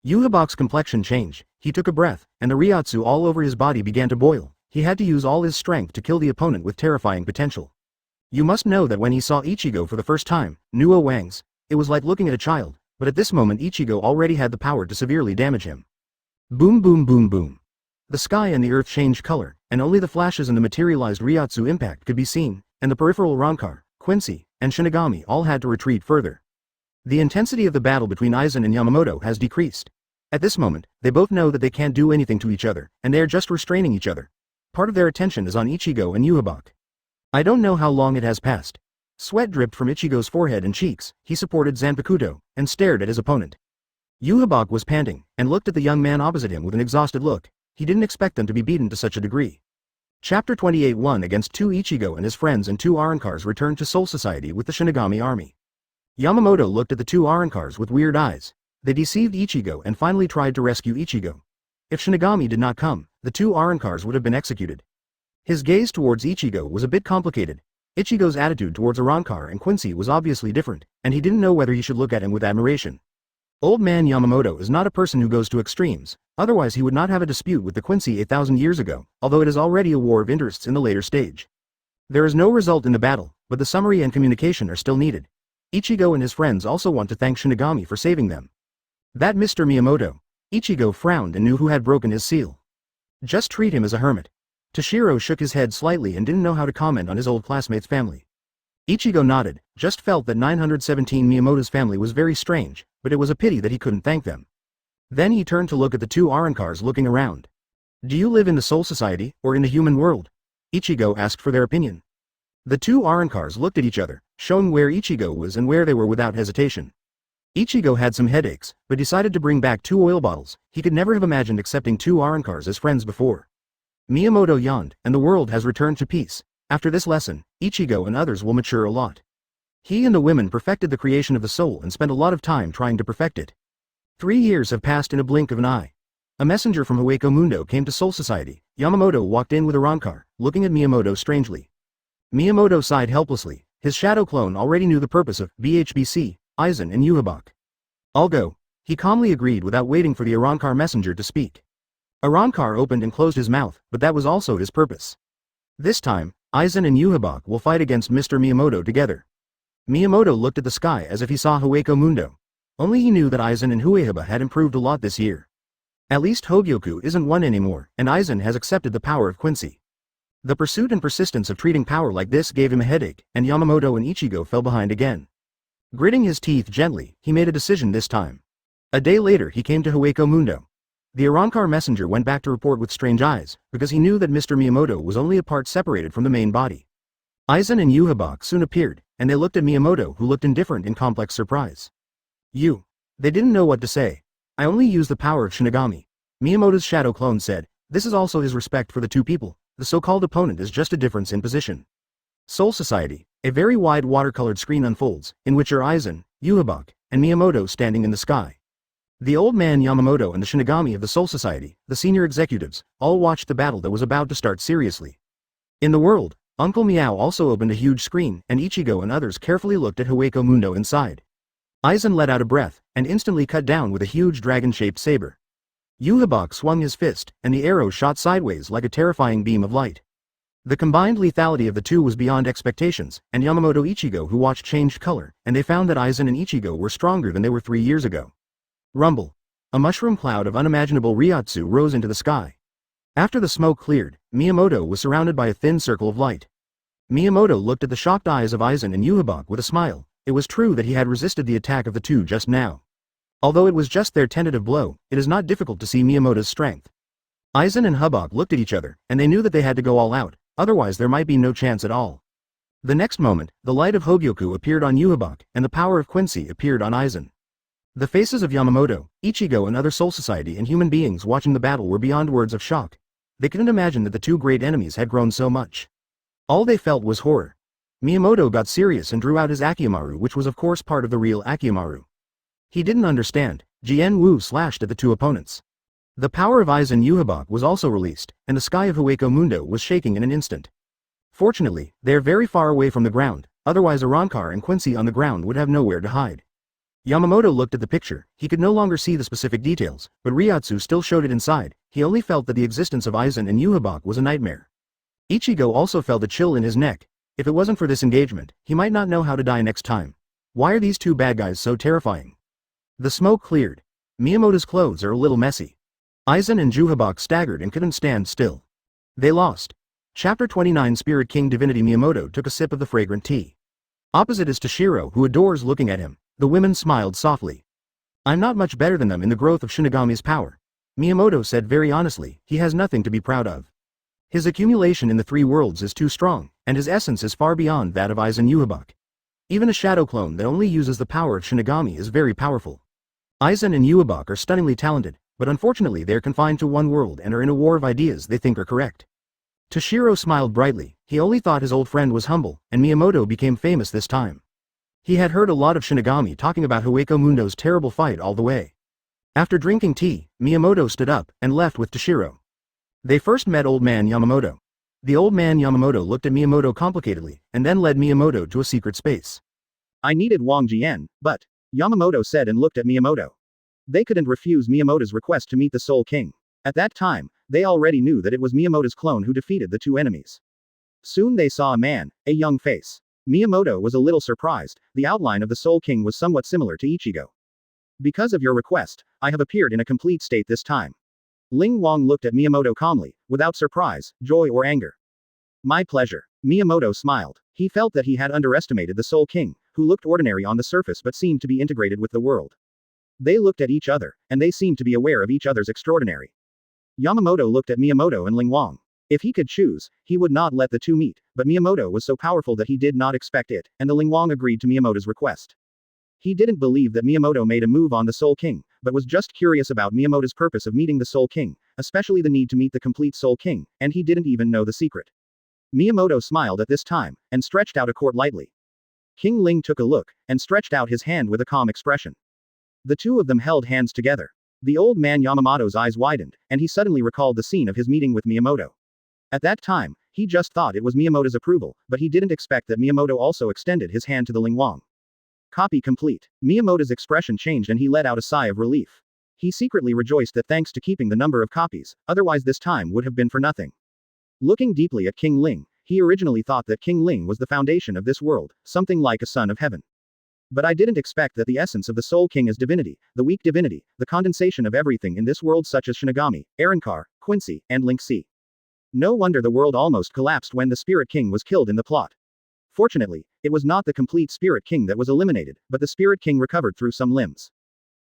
Juhabok's complexion changed, he took a breath, and the Ryotsu all over his body began to boil. He had to use all his strength to kill the opponent with terrifying potential. You must know that when he saw Ichigo for the first time, Nuo Wangs, it was like looking at a child, but at this moment Ichigo already had the power to severely damage him. Boom boom boom boom. The sky and the earth changed color, and only the flashes and the materialized Ryotsu impact could be seen, and the peripheral Rankar, Quincy, and Shinigami all had to retreat further. The intensity of the battle between Aizen and Yamamoto has decreased. At this moment, they both know that they can't do anything to each other, and they are just restraining each other. Part of their attention is on Ichigo and Juhabok. I don't know how long it has passed. Sweat dripped from Ichigo's forehead and cheeks, he supported Zanpakuto, and stared at his opponent. Juhabok was panting, and looked at the young man opposite him with an exhausted look. He didn't expect them to be beaten to such a degree. Chapter 28 1 against 2 Ichigo and his friends and 2 Arankars returned to Soul Society with the Shinigami army. Yamamoto looked at the 2 Arankars with weird eyes. They deceived Ichigo and finally tried to rescue Ichigo. If Shinigami did not come, the 2 Arankars would have been executed. His gaze towards Ichigo was a bit complicated. Ichigo's attitude towards Arankar and Quincy was obviously different, and he didn't know whether he should look at him with admiration. Old man Yamamoto is not a person who goes to extremes, otherwise he would not have a dispute with the Quincy 8,000 years ago, although it is already a war of interests in the later stage. There is no result in the battle, but the summary and communication are still needed. Ichigo and his friends also want to thank Shinigami for saving them. That Mr. Miyamoto. Ichigo frowned and knew who had broken his seal. Just treat him as a hermit. Toshiro shook his head slightly and didn't know how to comment on his old classmate's family. Ichigo nodded, just felt that 917 Miyamoto's family was very strange, but it was a pity that he couldn't thank them. Then he turned to look at the 2 Arankars looking around. Do you live in the Soul Society, or in the human world? Ichigo asked for their opinion. The 2 Arankars looked at each other, showing where Ichigo was and where they were without hesitation. Ichigo had some headaches, but decided to bring back 2 oil bottles. He could never have imagined accepting 2 Arankars as friends before. Miyamoto yawned, and the world has returned to peace. After this lesson, Ichigo and others will mature a lot. He and the women perfected the creation of the soul and spent a lot of time trying to perfect it. 3 years have passed in a blink of an eye. A messenger from Hueco Mundo came to Soul Society. Yamamoto walked in with a Rankar, looking at Miyamoto strangely. Miyamoto sighed helplessly. His shadow clone already knew the purpose of BHBC, Aizen and Juhabok. I'll go. He calmly agreed without waiting for the Arankar messenger to speak. Arankar opened and closed his mouth, but that was also his purpose. This time, Aizen and Juhabok will fight against Mr. Miyamoto together. Miyamoto looked at the sky as if he saw Hueco Mundo. Only he knew that Aizen and Uchiha had improved a lot this year. At least Hogyoku isn't one anymore, and Aizen has accepted the power of Quincy. The pursuit and persistence of treating power like this gave him a headache, and Yamamoto and Ichigo fell behind again. Gritting his teeth gently, he made a decision this time. A day later he came to Hueco Mundo. The Arankar messenger went back to report with strange eyes, because he knew that Mr. Miyamoto was only a part separated from the main body. Aizen and Juhabok soon appeared, and they looked at Miyamoto, who looked indifferent in complex surprise. You. They didn't know what to say. I only use the power of Shinigami. Miyamoto's shadow clone said. This is also his respect for the 2 people. The so-called opponent is just a difference in position. Soul Society. A very wide watercolored screen unfolds, in which are Aizen, Juhabok, and Miyamoto standing in the sky. The old man Yamamoto and the Shinigami of the Soul Society, the senior executives, all watched the battle that was about to start seriously. In the world, Uncle Meow also opened a huge screen, and Ichigo and others carefully looked at Hueco Mundo inside. Aizen let out a breath, and instantly cut down with a huge dragon-shaped saber. Juhabok swung his fist, and the arrow shot sideways like a terrifying beam of light. The combined lethality of the 2 was beyond expectations, and Yamamoto Ichigo who watched changed color, and they found that Aizen and Ichigo were stronger than they were 3 years ago. Rumble. A mushroom cloud of unimaginable Ryotsu rose into the sky. After the smoke cleared, Miyamoto was surrounded by a thin circle of light. Miyamoto looked at the shocked eyes of Aizen and Juhabok with a smile. It was true that he had resisted the attack of the 2 just now. Although it was just their tentative blow, it is not difficult to see Miyamoto's strength. Aizen and Juhabok looked at each other, and they knew that they had to go all out, otherwise there might be no chance at all. The next moment, the light of Hogyoku appeared on Juhabok, and the power of Quincy appeared on Aizen. The faces of Yamamoto, Ichigo and other Soul Society and human beings watching the battle were beyond words of shock. They couldn't imagine that the 2 great enemies had grown so much. All they felt was horror. Miyamoto got serious and drew out his Akiyamaru, which was of course part of the real Akiyamaru. He didn't understand. Jian Wu slashed at the 2 opponents. The power of Aizen Yuhabak was also released, and the sky of Hueco Mundo was shaking in an instant. Fortunately, they are very far away from the ground, otherwise Arankar and Quincy on the ground would have nowhere to hide. Yamamoto looked at the picture. He could no longer see the specific details, but Ryotsu still showed it inside. He only felt that the existence of Aizen and Yuhabak was a nightmare. Ichigo also felt a chill in his neck. If it wasn't for this engagement, he might not know how to die next time. Why are these two bad guys so terrifying? The smoke cleared. Miyamoto's clothes are a little messy. Aizen and Yuhabak staggered and couldn't stand still. They lost. Chapter 29 Spirit King Divinity. Miyamoto took a sip of the fragrant tea. Opposite is Toshiro, who adores looking at him. The women smiled softly. I'm not much better than them in the growth of Shinigami's power. Miyamoto said very honestly. He has nothing to be proud of. His accumulation in the three worlds is too strong, and his essence is far beyond that of Aizen Yuhabak. Even a shadow clone that only uses the power of Shinigami is very powerful. Aizen and Yuhabak are stunningly talented, but unfortunately they are confined to one world and are in a war of ideas they think are correct. Toshiro smiled brightly. He only thought his old friend was humble, and Miyamoto became famous this time. He had heard a lot of Shinigami talking about Hueco Mundo's terrible fight all the way. After drinking tea, Miyamoto stood up and left with Toshiro. They first met Old Man Yamamoto. The Old Man Yamamoto looked at Miyamoto complicatedly, and then led Miyamoto to a secret space. I needed Wang Jian, but, Yamamoto said and looked at Miyamoto. They couldn't refuse Miyamoto's request to meet the Soul King. At that time, they already knew that it was Miyamoto's clone who defeated the two enemies. Soon they saw a man, a young face. Miyamoto was a little surprised. The outline of the Soul King was somewhat similar to Ichigo. Because of your request, I have appeared in a complete state this time. Ling Wang looked at Miyamoto calmly, without surprise, joy or anger. My pleasure. Miyamoto smiled. He felt that he had underestimated the Soul King, who looked ordinary on the surface but seemed to be integrated with the world. They looked at each other, and they seemed to be aware of each other's extraordinary. Yamamoto looked at Miyamoto and Ling Wang. If he could choose, he would not let the two meet, but Miyamoto was so powerful that he did not expect it, and the Ling Wang agreed to Miyamoto's request. He didn't believe that Miyamoto made a move on the Soul King, but was just curious about Miyamoto's purpose of meeting the Soul King, especially the need to meet the complete Soul King, and he didn't even know the secret. Miyamoto smiled at this time, and stretched out a court lightly. King Ling took a look, and stretched out his hand with a calm expression. The two of them held hands together. The old man Yamamoto's eyes widened, and he suddenly recalled the scene of his meeting with Miyamoto. At that time, he just thought it was Miyamoto's approval, but he didn't expect that Miyamoto also extended his hand to the Ling Wang. Copy complete. Miyamoto's expression changed and he let out a sigh of relief. He secretly rejoiced that thanks to keeping the number of copies, otherwise this time would have been for nothing. Looking deeply at King Ling, he originally thought that King Ling was the foundation of this world, something like a son of heaven. But I didn't expect that the essence of the Soul King is divinity, the weak divinity, the condensation of everything in this world such as Shinigami, Arankar, Quincy, and Lingxi. No wonder the world almost collapsed when the Spirit King was killed in the plot. Fortunately, it was not the complete Spirit King that was eliminated, but the Spirit King recovered through some limbs.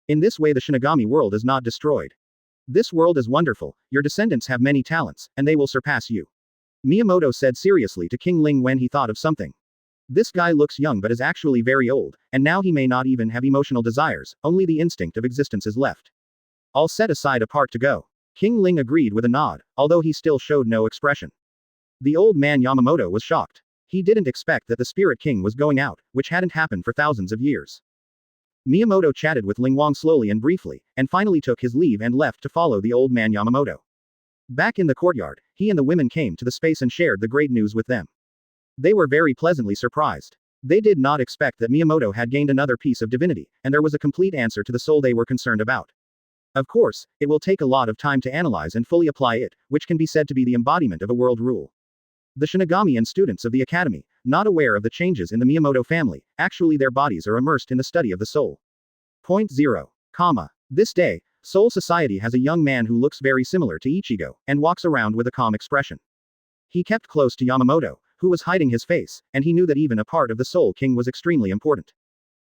In this way the Shinigami world is not destroyed. This world is wonderful, your descendants have many talents, and they will surpass you. Miyamoto said seriously to King Ling when he thought of something. This guy looks young but is actually very old, and now he may not even have emotional desires, only the instinct of existence is left. I'll set aside a part to go. King Ling agreed with a nod, although he still showed no expression. The old man Yamamoto was shocked. He didn't expect that the Spirit King was going out, which hadn't happened for thousands of years. Miyamoto chatted with Ling Wang slowly and briefly, and finally took his leave and left to follow the old man Yamamoto. Back in the courtyard, he and the women came to the space and shared the great news with them. They were very pleasantly surprised. They did not expect that Miyamoto had gained another piece of divinity, and there was a complete answer to the soul they were concerned about. Of course, it will take a lot of time to analyze and fully apply it, which can be said to be the embodiment of a world rule. The Shinigami and students of the academy, not aware of the changes in the Miyamoto family, actually their bodies are immersed in the study of the soul. Point 0. This day, Soul Society has a young man who looks very similar to Ichigo, and walks around with a calm expression. He kept close to Yamamoto, who was hiding his face, and he knew that even a part of the Soul King was extremely important.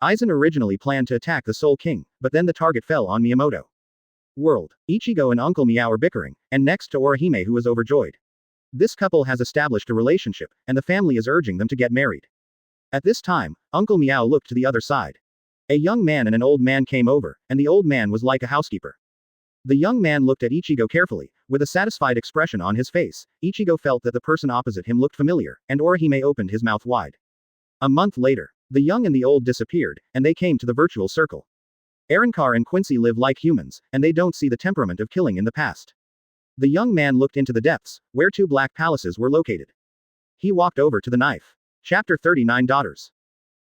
Aizen originally planned to attack the Soul King, but then the target fell on Miyamoto. World. Ichigo and Uncle Miao are bickering, and next to Orihime who is overjoyed. This couple has established a relationship, and the family is urging them to get married. At this time, Uncle Miao looked to the other side. A young man and an old man came over, and the old man was like a housekeeper. The young man looked at Ichigo carefully, with a satisfied expression on his face. Ichigo felt that the person opposite him looked familiar, and Orihime opened his mouth wide. A month later, the young and the old disappeared, and they came to the virtual circle. Arankar and Quincy live like humans, and they don't see the temperament of killing in the past. The young man looked into the depths, where two black palaces were located. He walked over to the knife. Chapter 39 Daughters.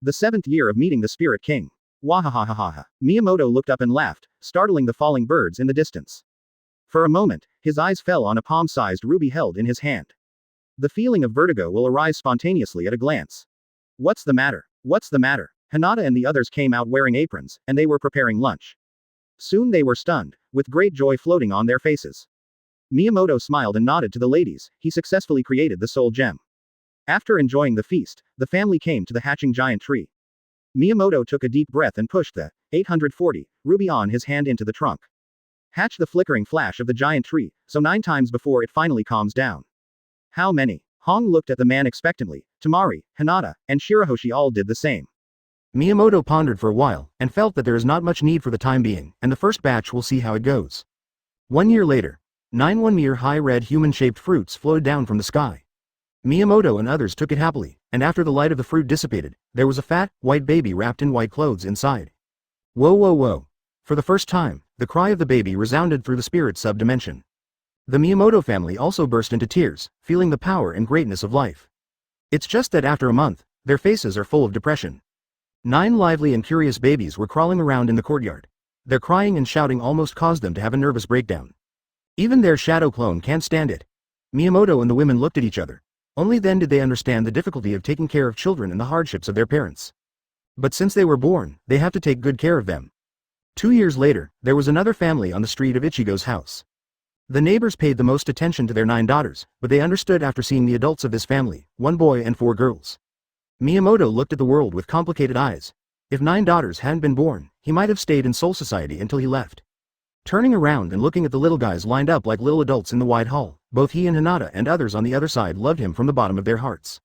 The 7th year of meeting the Spirit King. Wahahahaha. Miyamoto looked up and laughed, startling the falling birds in the distance. For a moment, his eyes fell on a palm-sized ruby held in his hand. The feeling of vertigo will arise spontaneously at a glance. What's the matter? What's the matter? Hinata and the others came out wearing aprons, and they were preparing lunch. Soon they were stunned, with great joy floating on their faces. Miyamoto smiled and nodded to the ladies. He successfully created the soul gem. After enjoying the feast, the family came to the hatching giant tree. Miyamoto took a deep breath and pushed the 840 ruby on his hand into the trunk. Hatch the flickering flash of the giant tree, so 9 times before it finally calms down. How many? Hong looked at the man expectantly. Tamari, Hinata, and Shirahoshi all did the same. Miyamoto pondered for a while, and felt that there is not much need for the time being, and the first batch will see how it goes. 1 year later, 9 1-meter high red human-shaped fruits floated down from the sky. Miyamoto and others took it happily, and after the light of the fruit dissipated, there was a fat, white baby wrapped in white clothes inside. Whoa whoa whoa. For the first time, the cry of the baby resounded through the spirit sub-dimension. The Miyamoto family also burst into tears, feeling the power and greatness of life. It's just that after a month, their faces are full of depression. 9 lively and curious babies were crawling around in the courtyard. Their crying and shouting almost caused them to have a nervous breakdown. Even their shadow clone can't stand it. Miyamoto and the women looked at each other. Only then did they understand the difficulty of taking care of children and the hardships of their parents. But since they were born, they have to take good care of them. 2 years later, there was another family on the street of Ichigo's house. The neighbors paid the most attention to their 9 daughters, but they understood after seeing the adults of this family, 1 boy and 4 girls. Miyamoto looked at the world with complicated eyes. If 9 daughters hadn't been born, he might have stayed in Soul Society until he left. Turning around and looking at the little guys lined up like little adults in the wide hall, both he and Hinata and others on the other side loved him from the bottom of their hearts.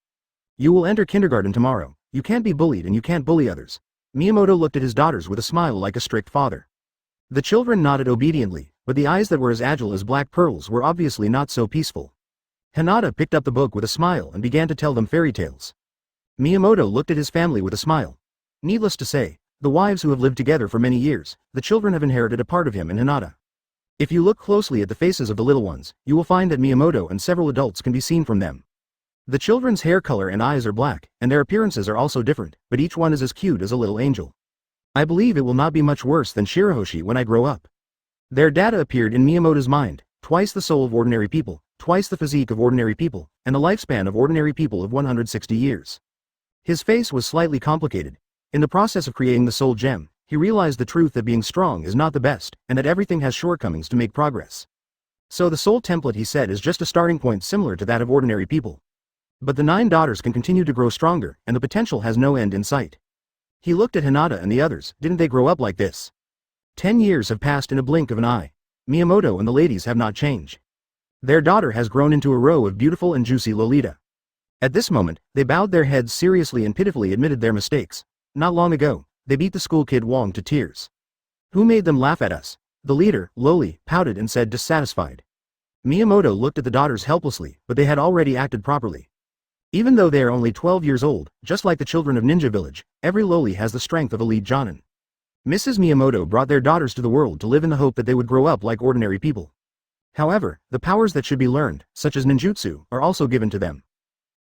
You will enter kindergarten tomorrow. You can't be bullied and you can't bully others. Miyamoto looked at his daughters with a smile like a strict father. The children nodded obediently, but the eyes that were as agile as black pearls were obviously not so peaceful. Hinata picked up the book with a smile and began to tell them fairy tales. Miyamoto looked at his family with a smile. Needless to say, the wives who have lived together for many years, the children have inherited a part of him and Hinata. If you look closely at the faces of the little ones, you will find that Miyamoto and several adults can be seen from them. The children's hair color and eyes are black, and their appearances are also different, but each one is as cute as a little angel. I believe it will not be much worse than Shirahoshi when I grow up. Their data appeared in Miyamoto's mind, twice the soul of ordinary people, twice the physique of ordinary people, and the lifespan of ordinary people of 160 years. His face was slightly complicated. In the process of creating the soul gem, he realized the truth that being strong is not the best, and that everything has shortcomings to make progress. So the soul template, he said, is just a starting point similar to that of ordinary people. But the 9 daughters can continue to grow stronger, and the potential has no end in sight. He looked at Hinata and the others. Didn't they grow up like this? 10 years have passed in a blink of an eye. Miyamoto and the ladies have not changed. Their daughter has grown into a row of beautiful and juicy Lolita. At this moment, they bowed their heads seriously and pitifully admitted their mistakes. Not long ago, they beat the school kid Wong to tears. Who made them laugh at us? The leader, Loli, pouted and said dissatisfied. Miyamoto looked at the daughters helplessly, but they had already acted properly. Even though they are only 12 years old, just like the children of Ninja Village, every Loli has the strength of a lead Jonin. Mrs. Miyamoto brought their daughters to the world to live in the hope that they would grow up like ordinary people. However, the powers that should be learned, such as ninjutsu, are also given to them.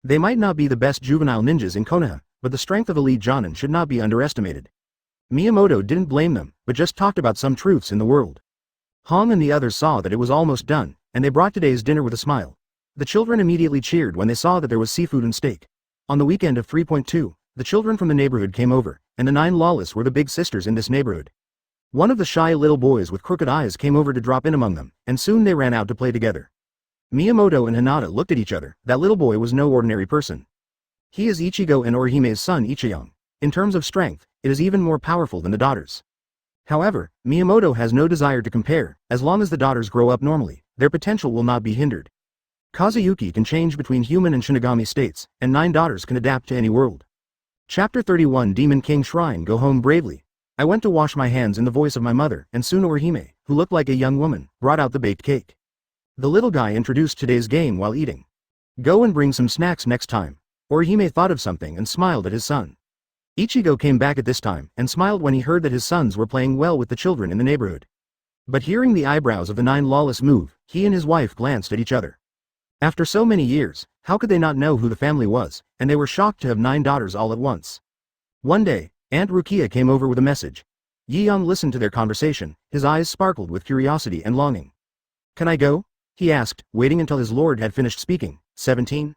They might not be the best juvenile ninjas in Konoha, but the strength of a lead Jonin should not be underestimated. Miyamoto didn't blame them, but just talked about some truths in the world. Hong and the others saw that it was almost done, and they brought today's dinner with a smile. The children immediately cheered when they saw that there was seafood and steak. On the weekend of 3.2, the children from the neighborhood came over, and the 9 lawless were the big sisters in this neighborhood. One of the shy little boys with crooked eyes came over to drop in among them, and soon they ran out to play together. Miyamoto and Hinata looked at each other. That little boy was no ordinary person. He is Ichigo and Orihime's son Ichiyang. In terms of strength, it is even more powerful than the daughters. However, Miyamoto has no desire to compare. As long as the daughters grow up normally, their potential will not be hindered. Kazuyuki can change between human and Shinigami states, and 9 daughters can adapt to any world. Chapter 31 Demon King Shrine. Go home bravely. I went to wash my hands in the voice of my mother, and soon Orihime, who looked like a young woman, brought out the baked cake. The little guy introduced today's game while eating. Go and bring some snacks next time. Orihime thought of something and smiled at his son. Ichigo came back at this time and smiled when he heard that his sons were playing well with the children in the neighborhood. But hearing the eyebrows of the 9 lawless move, he and his wife glanced at each other. After so many years, how could they not know who the family was, and they were shocked to have 9 daughters all at once. One day, Aunt Rukia came over with a message. Yi Yang listened to their conversation, his eyes sparkled with curiosity and longing. "Can I go?" he asked, waiting until his lord had finished speaking. 17.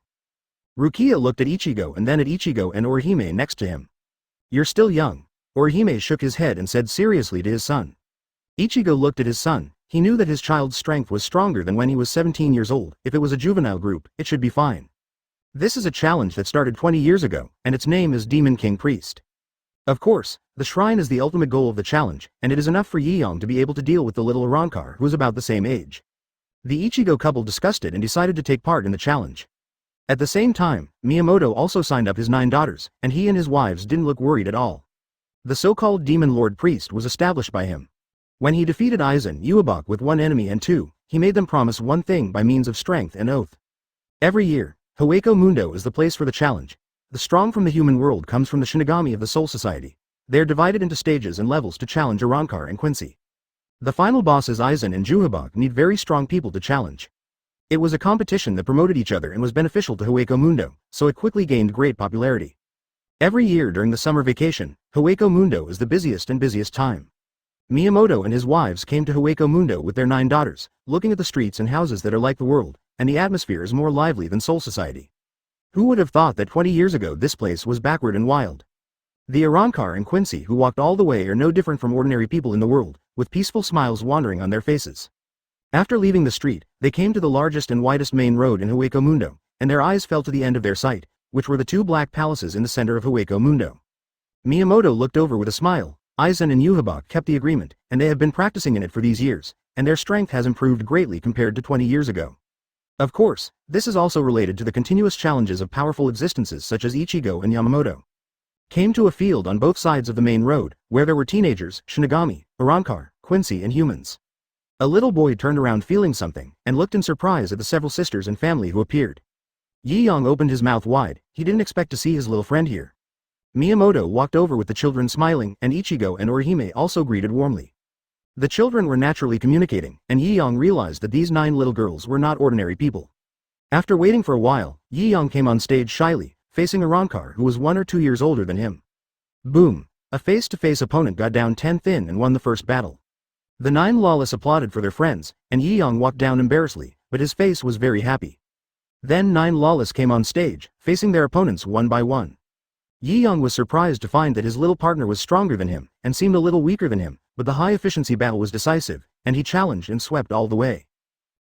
Rukia looked at Ichigo and then at Ichigo and Orihime next to him. "You're still young." Orihime shook his head and said seriously to his son. Ichigo looked at his son. He knew that his child's strength was stronger than when he was 17 years old. If it was a juvenile group, it should be fine. This is a challenge that started 20 years ago, and its name is Demon King Priest. Of course, the shrine is the ultimate goal of the challenge, and it is enough for Yi Yang to be able to deal with the little Arrancar who is about the same age. The Ichigo couple discussed it and decided to take part in the challenge. At the same time, Miyamoto also signed up his 9 daughters, and he and his wives didn't look worried at all. The so-called Demon Lord Priest was established by him. When he defeated Aizen Uebach with 1 enemy and 2, he made them promise one thing by means of strength and oath. Every year, Hueco Mundo is the place for the challenge. The strong from the human world comes from the Shinigami of the Soul Society. They are divided into stages and levels to challenge Arrancar and Quincy. The final bosses Aizen and Juhabak need very strong people to challenge. It was a competition that promoted each other and was beneficial to Hueco Mundo, so it quickly gained great popularity. Every year during the summer vacation, Hueco Mundo is the busiest and busiest time. Miyamoto and his wives came to Hueco Mundo with their 9 daughters, looking at the streets and houses that are like the world, and the atmosphere is more lively than Soul Society. Who would have thought that 20 years ago this place was backward and wild? The Arrancar and Quincy who walked all the way are no different from ordinary people in the world, with peaceful smiles wandering on their faces. After leaving the street, they came to the largest and widest main road in Hueco Mundo, and their eyes fell to the end of their sight, which were the 2 black palaces in the center of Hueco Mundo. Miyamoto looked over with a smile. Aizen and Uhabak kept the agreement, and they have been practicing in it for these years, and their strength has improved greatly compared to 20 years ago. Of course, this is also related to the continuous challenges of powerful existences such as Ichigo and Yamamoto. Came to a field on both sides of the main road, where there were teenagers, Shinigami, Arrancar, Quincy and humans. A little boy turned around feeling something, and looked in surprise at the several sisters and family who appeared. Yi Yang opened his mouth wide, he didn't expect to see his little friend here. Miyamoto walked over with the children smiling, and Ichigo and Orihime also greeted warmly. The children were naturally communicating, and Yi Yang realized that these 9 little girls were not ordinary people. After waiting for a while, Yi Yang came on stage shyly, facing Arrancar who was 1 or 2 years older than him. Boom! A face-to-face opponent got down 10 thin and won the first battle. The 9 lawless applauded for their friends, and Yi Yang walked down embarrassedly, but his face was very happy. Then 9 lawless came on stage, facing their opponents one by one. Yi Yang was surprised to find that his little partner was stronger than him, and seemed a little weaker than him, but the high-efficiency battle was decisive, and he challenged and swept all the way.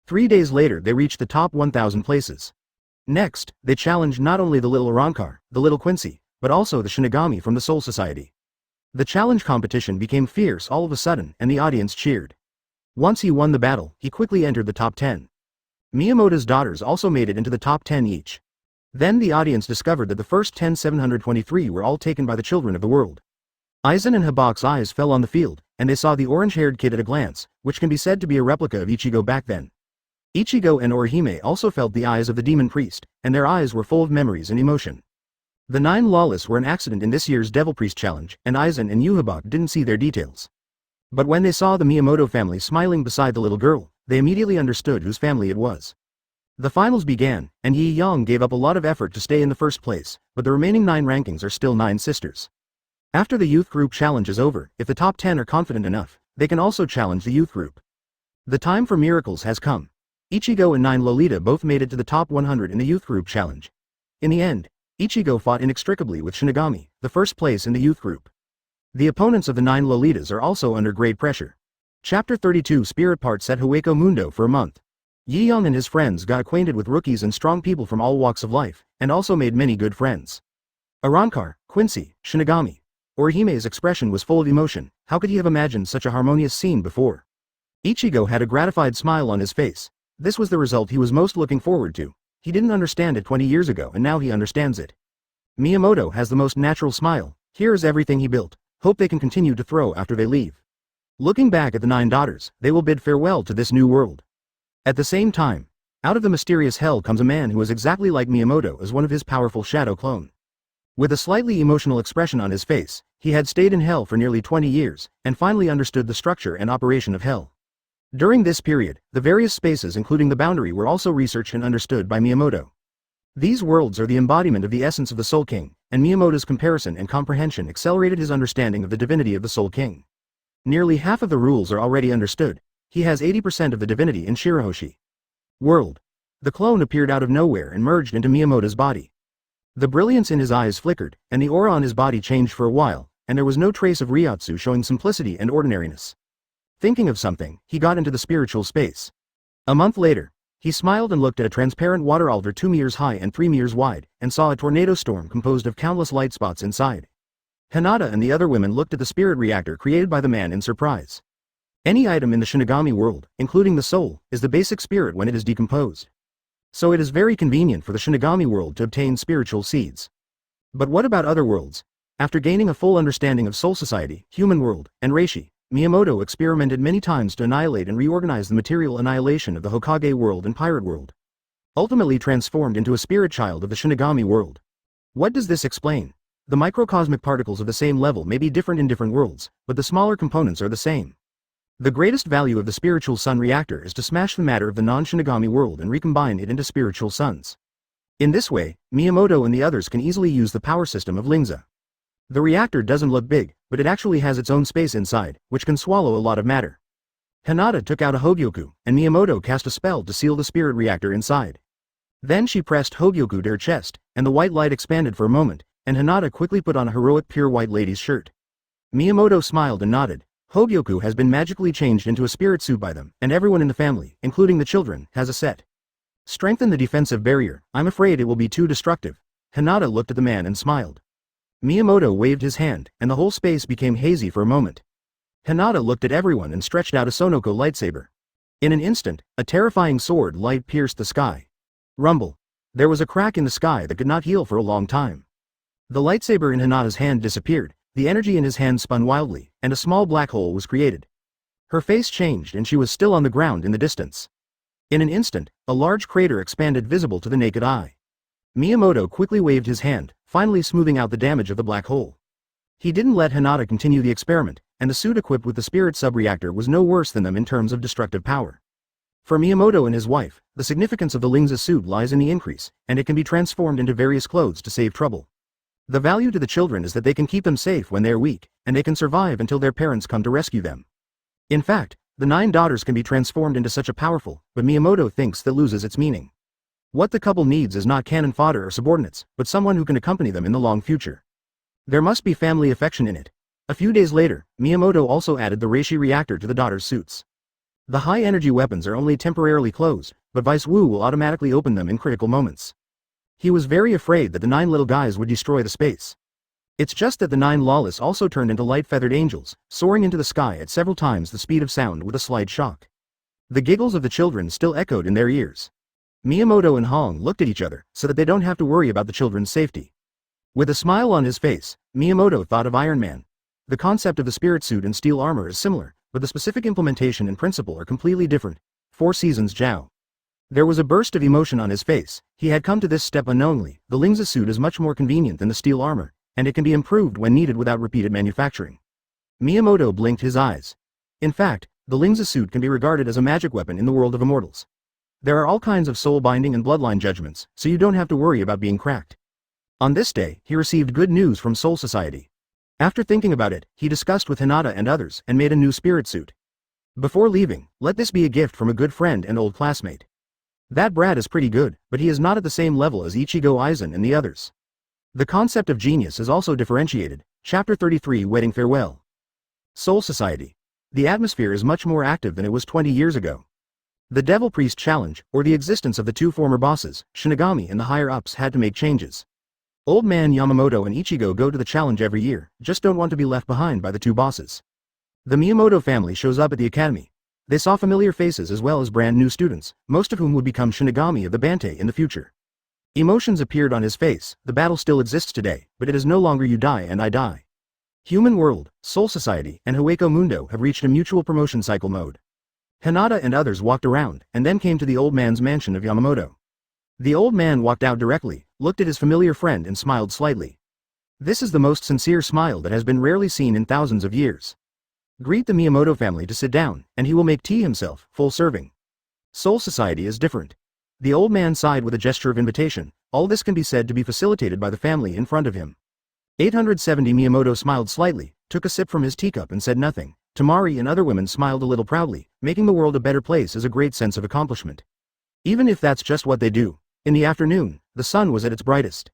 3 days later they reached the top 1,000 places. Next, they challenged not only the little Arrancar, the little Quincy, but also the Shinigami from the Soul Society. The challenge competition became fierce all of a sudden, and the audience cheered. Once he won the battle, he quickly entered the top 10. Miyamoto's daughters also made it into the top 10 each. Then the audience discovered that the first 10,723 were all taken by the children of the world. Aizen and Habak's eyes fell on the field, and they saw the orange-haired kid at a glance, which can be said to be a replica of Ichigo back then. Ichigo and Orihime also felt the eyes of the demon priest, and their eyes were full of memories and emotion. The 9 lawless were an accident in this year's Devil Priest Challenge, and Aizen and Uhabak didn't see their details. But when they saw the Miyamoto family smiling beside the little girl, they immediately understood whose family it was. The finals began, and Yi Yang gave up a lot of effort to stay in the first place, but the remaining 9 rankings are still 9 sisters. After the youth group challenge is over, if the top 10 are confident enough, they can also challenge the youth group. The time for miracles has come. Ichigo and 9 Lolita both made it to the top 100 in the youth group challenge. In the end, Ichigo fought inextricably with Shinigami, the first place in the youth group. The opponents of the 9 Lolitas are also under great pressure. Chapter 32 Spirit Parts at Hueco Mundo for a month. Yi Yang and his friends got acquainted with rookies and strong people from all walks of life, and also made many good friends. Arrancar, Quincy, Shinigami. Orihime's expression was full of emotion. How could he have imagined such a harmonious scene before? Ichigo had a gratified smile on his face. This was the result he was most looking forward to. He didn't understand it 20 years ago and now he understands it. Miyamoto has the most natural smile. Here is everything he built. Hope they can continue to throw after they leave. Looking back at the 9 daughters, they will bid farewell to this new world. At the same time, out of the mysterious hell comes a man who is exactly like Miyamoto as one of his powerful shadow clone. With a slightly emotional expression on his face, he had stayed in hell for nearly 20 years, and finally understood the structure and operation of hell. During this period, the various spaces including the boundary were also researched and understood by Miyamoto. These worlds are the embodiment of the essence of the Soul King, and Miyamoto's comparison and comprehension accelerated his understanding of the divinity of the Soul King. Nearly half of the rules are already understood. He has 80% of the divinity in Shirahoshi. World. The clone appeared out of nowhere and merged into Miyamoto's body. The brilliance in his eyes flickered, and the aura on his body changed for a while, and there was no trace of Ryotsu showing simplicity and ordinariness. Thinking of something, he got into the spiritual space. A month later, he smiled and looked at a transparent water altar 2 meters high and 3 meters wide, and saw a tornado storm composed of countless light spots inside. Hinata and the other women looked at the spirit reactor created by the man in surprise. Any item in the Shinigami world, including the soul, is the basic spirit when it is decomposed. So it is very convenient for the Shinigami world to obtain spiritual seeds. But what about other worlds? After gaining a full understanding of Soul Society, Human World, and Reishi, Miyamoto experimented many times to annihilate and reorganize the material annihilation of the Hokage world and Pirate world. Ultimately transformed into a spirit child of the Shinigami world. What does this explain? The microcosmic particles of the same level may be different in different worlds, but the smaller components are the same. The greatest value of the spiritual sun reactor is to smash the matter of the non-Shinigami world and recombine it into spiritual suns. In this way, Miyamoto and the others can easily use the power system of Lingza. The reactor doesn't look big, but it actually has its own space inside, which can swallow a lot of matter. Hinata took out a Hogyoku, and Miyamoto cast a spell to seal the spirit reactor inside. Then she pressed Hogyoku to her chest, and the white light expanded for a moment, and Hinata quickly put on a heroic pure white lady's shirt. Miyamoto smiled and nodded. Hogyoku has been magically changed into a spirit suit by them, and everyone in the family, including the children, has a set. Strengthen the defensive barrier. I'm afraid it will be too destructive. Hinata looked at the man and smiled. Miyamoto waved his hand, and the whole space became hazy for a moment. Hinata looked at everyone and stretched out a Sonoko lightsaber. In an instant, a terrifying sword light pierced the sky. Rumble. There was a crack in the sky that could not heal for a long time. The lightsaber in Hinata's hand disappeared. The energy in his hand spun wildly, and a small black hole was created. Her face changed and she was still on the ground in the distance. In an instant, a large crater expanded visible to the naked eye. Miyamoto quickly waved his hand, finally smoothing out the damage of the black hole. He didn't let Hinata continue the experiment, and the suit equipped with the spirit sub-reactor was no worse than them in terms of destructive power. For Miyamoto and his wife, the significance of the Lingza suit lies in the increase, and it can be transformed into various clothes to save trouble. The value to the children is that they can keep them safe when they are weak, and they can survive until their parents come to rescue them. In fact, the 9 daughters can be transformed into such a powerful, but Miyamoto thinks that loses its meaning. What the couple needs is not cannon fodder or subordinates, but someone who can accompany them in the long future. There must be family affection in it. A few days later, Miyamoto also added the Reishi reactor to the daughters' suits. The high-energy weapons are only temporarily closed, but Vice Wu will automatically open them in critical moments. He was very afraid that the 9 little guys would destroy the space. It's just that the 9 lawless also turned into light-feathered angels, soaring into the sky at several times the speed of sound with a slight shock. The giggles of the children still echoed in their ears. Miyamoto and Hong looked at each other, so that they don't have to worry about the children's safety. With a smile on his face, Miyamoto thought of Iron Man. The concept of the spirit suit and steel armor is similar, but the specific implementation and principle are completely different. 4 Seasons Jiao. There was a burst of emotion on his face. He had come to this step unknowingly. The Lingza suit is much more convenient than the steel armor, and it can be improved when needed without repeated manufacturing. Miyamoto blinked his eyes. In fact, the Lingza suit can be regarded as a magic weapon in the world of immortals. There are all kinds of soul binding and bloodline judgments, so you don't have to worry about being cracked. On this day, he received good news from Soul Society. After thinking about it, he discussed with Hinata and others and made a new spirit suit. Before leaving, let this be a gift from a good friend and old classmate. That brat is pretty good, but he is not at the same level as Ichigo Aizen and the others. The concept of genius is also differentiated. Chapter 33 Wedding Farewell. Soul Society. The atmosphere is much more active than it was 20 years ago. The Devil Priest Challenge, or the existence of the 2 former bosses, Shinigami and the higher-ups had to make changes. Old man Yamamoto and Ichigo go to the challenge every year, just don't want to be left behind by the 2 bosses. The Miyamoto family shows up at the academy. They saw familiar faces as well as brand new students, most of whom would become Shinigami of the Bantei in the future. Emotions appeared on his face. The battle still exists today, but it is no longer you die and I die. Human World, Soul Society, and Hueco Mundo have reached a mutual promotion cycle mode. Hinata and others walked around, and then came to the old man's mansion of Yamamoto. The old man walked out directly, looked at his familiar friend and smiled slightly. This is the most sincere smile that has been rarely seen in thousands of years. Greet the Miyamoto family to sit down, and he will make tea himself, full serving. Soul Society is different. The old man sighed with a gesture of invitation. All this can be said to be facilitated by the family in front of him. 870 Miyamoto smiled slightly, took a sip from his teacup and said nothing. Tamari and other women smiled a little proudly. Making the world a better place is a great sense of accomplishment. Even if that's just what they do. In the afternoon, the sun was at its brightest.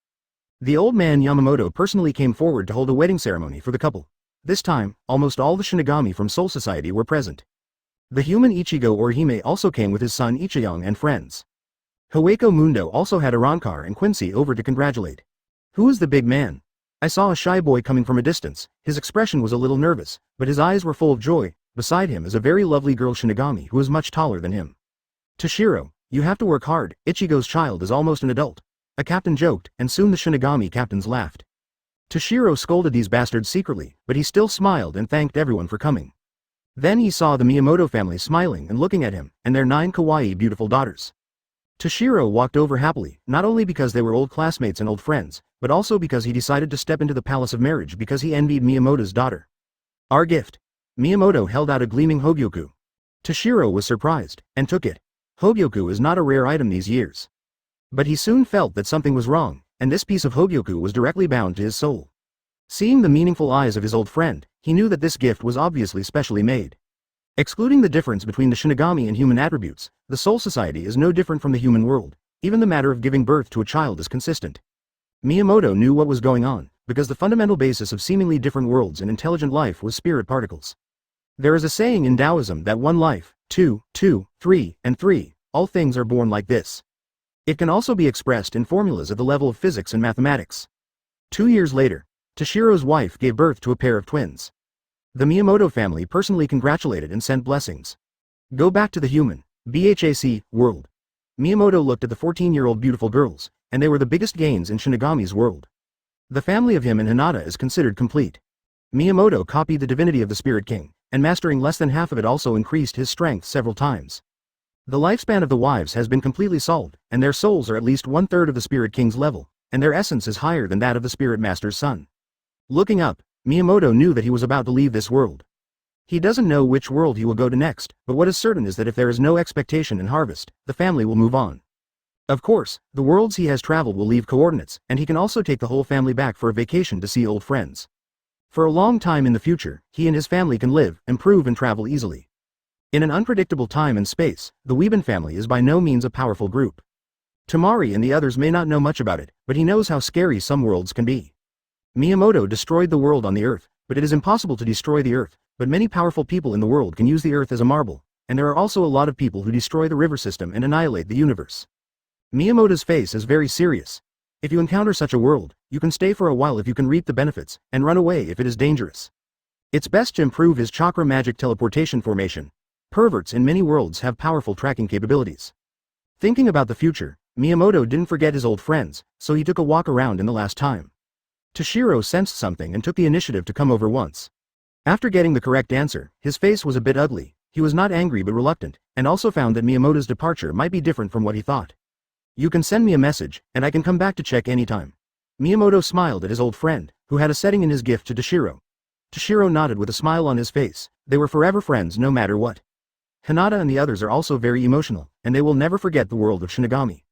The old man Yamamoto personally came forward to hold a wedding ceremony for the couple. This time, almost all the Shinigami from Soul Society were present. The human Ichigo Orihime also came with his son Ichiyang and friends. Hueco Mundo also had Arankar and Quincy over to congratulate. Who is the big man? I saw a shy boy coming from a distance. His expression was a little nervous, but his eyes were full of joy. Beside him is a very lovely girl Shinigami who is much taller than him. Toshiro, you have to work hard. Ichigo's child is almost an adult. A captain joked, and soon the Shinigami captains laughed. Toshiro scolded these bastards secretly, but he still smiled and thanked everyone for coming. Then he saw the Miyamoto family smiling and looking at him, and their 9 kawaii beautiful daughters. Toshiro walked over happily, not only because they were old classmates and old friends, but also because he decided to step into the palace of marriage because he envied Miyamoto's daughter. Our gift. Miyamoto held out a gleaming Hogyoku. Toshiro was surprised, and took it. Hogyoku is not a rare item these years. But he soon felt that something was wrong, and this piece of Hogyoku was directly bound to his soul. Seeing the meaningful eyes of his old friend, he knew that this gift was obviously specially made. Excluding the difference between the Shinigami and human attributes, the Soul Society is no different from the human world. Even the matter of giving birth to a child is consistent. Miyamoto knew what was going on, because the fundamental basis of seemingly different worlds and intelligent life was spirit particles. There is a saying in Taoism that one life, two, 3, and 3, all things are born like this. It can also be expressed in formulas at the level of physics and mathematics. 2 years later, Toshiro's wife gave birth to a pair of twins. The Miyamoto family personally congratulated and sent blessings. Go back to the human, BHAC, world. Miyamoto looked at the 14-year-old beautiful girls, and they were the biggest gains in Shinigami's world. The family of him and Hinata is considered complete. Miyamoto copied the divinity of the Spirit King, and mastering less than half of it also increased his strength several times. The lifespan of the wives has been completely solved, and their souls are at least 1/3 of the Spirit King's level, and their essence is higher than that of the Spirit Master's son. Looking up, Miyamoto knew that he was about to leave this world. He doesn't know which world he will go to next, but what is certain is that if there is no expectation in harvest, the family will move on. Of course, the worlds he has traveled will leave coordinates, and he can also take the whole family back for a vacation to see old friends. For a long time in the future, he and his family can live, improve and travel easily. In an unpredictable time and space, the Weeben family is by no means a powerful group. Tamari and the others may not know much about it, but he knows how scary some worlds can be. Miyamoto destroyed the world on the Earth, but it is impossible to destroy the Earth, but many powerful people in the world can use the Earth as a marble, and there are also a lot of people who destroy the river system and annihilate the universe. Miyamoto's face is very serious. If you encounter such a world, you can stay for a while if you can reap the benefits, and run away if it is dangerous. It's best to improve his chakra magic teleportation formation. Perverts in many worlds have powerful tracking capabilities. Thinking about the future, Miyamoto didn't forget his old friends, so he took a walk around in the last time. Toshiro sensed something and took the initiative to come over once. After getting the correct answer, his face was a bit ugly. He was not angry but reluctant, and also found that Miyamoto's departure might be different from what he thought. You can send me a message, and I can come back to check anytime. Miyamoto smiled at his old friend, who had a setting in his gift to Toshiro. Toshiro nodded with a smile on his face. They were forever friends no matter what. Hinata and the others are also very emotional, and they will never forget the world of Shinigami.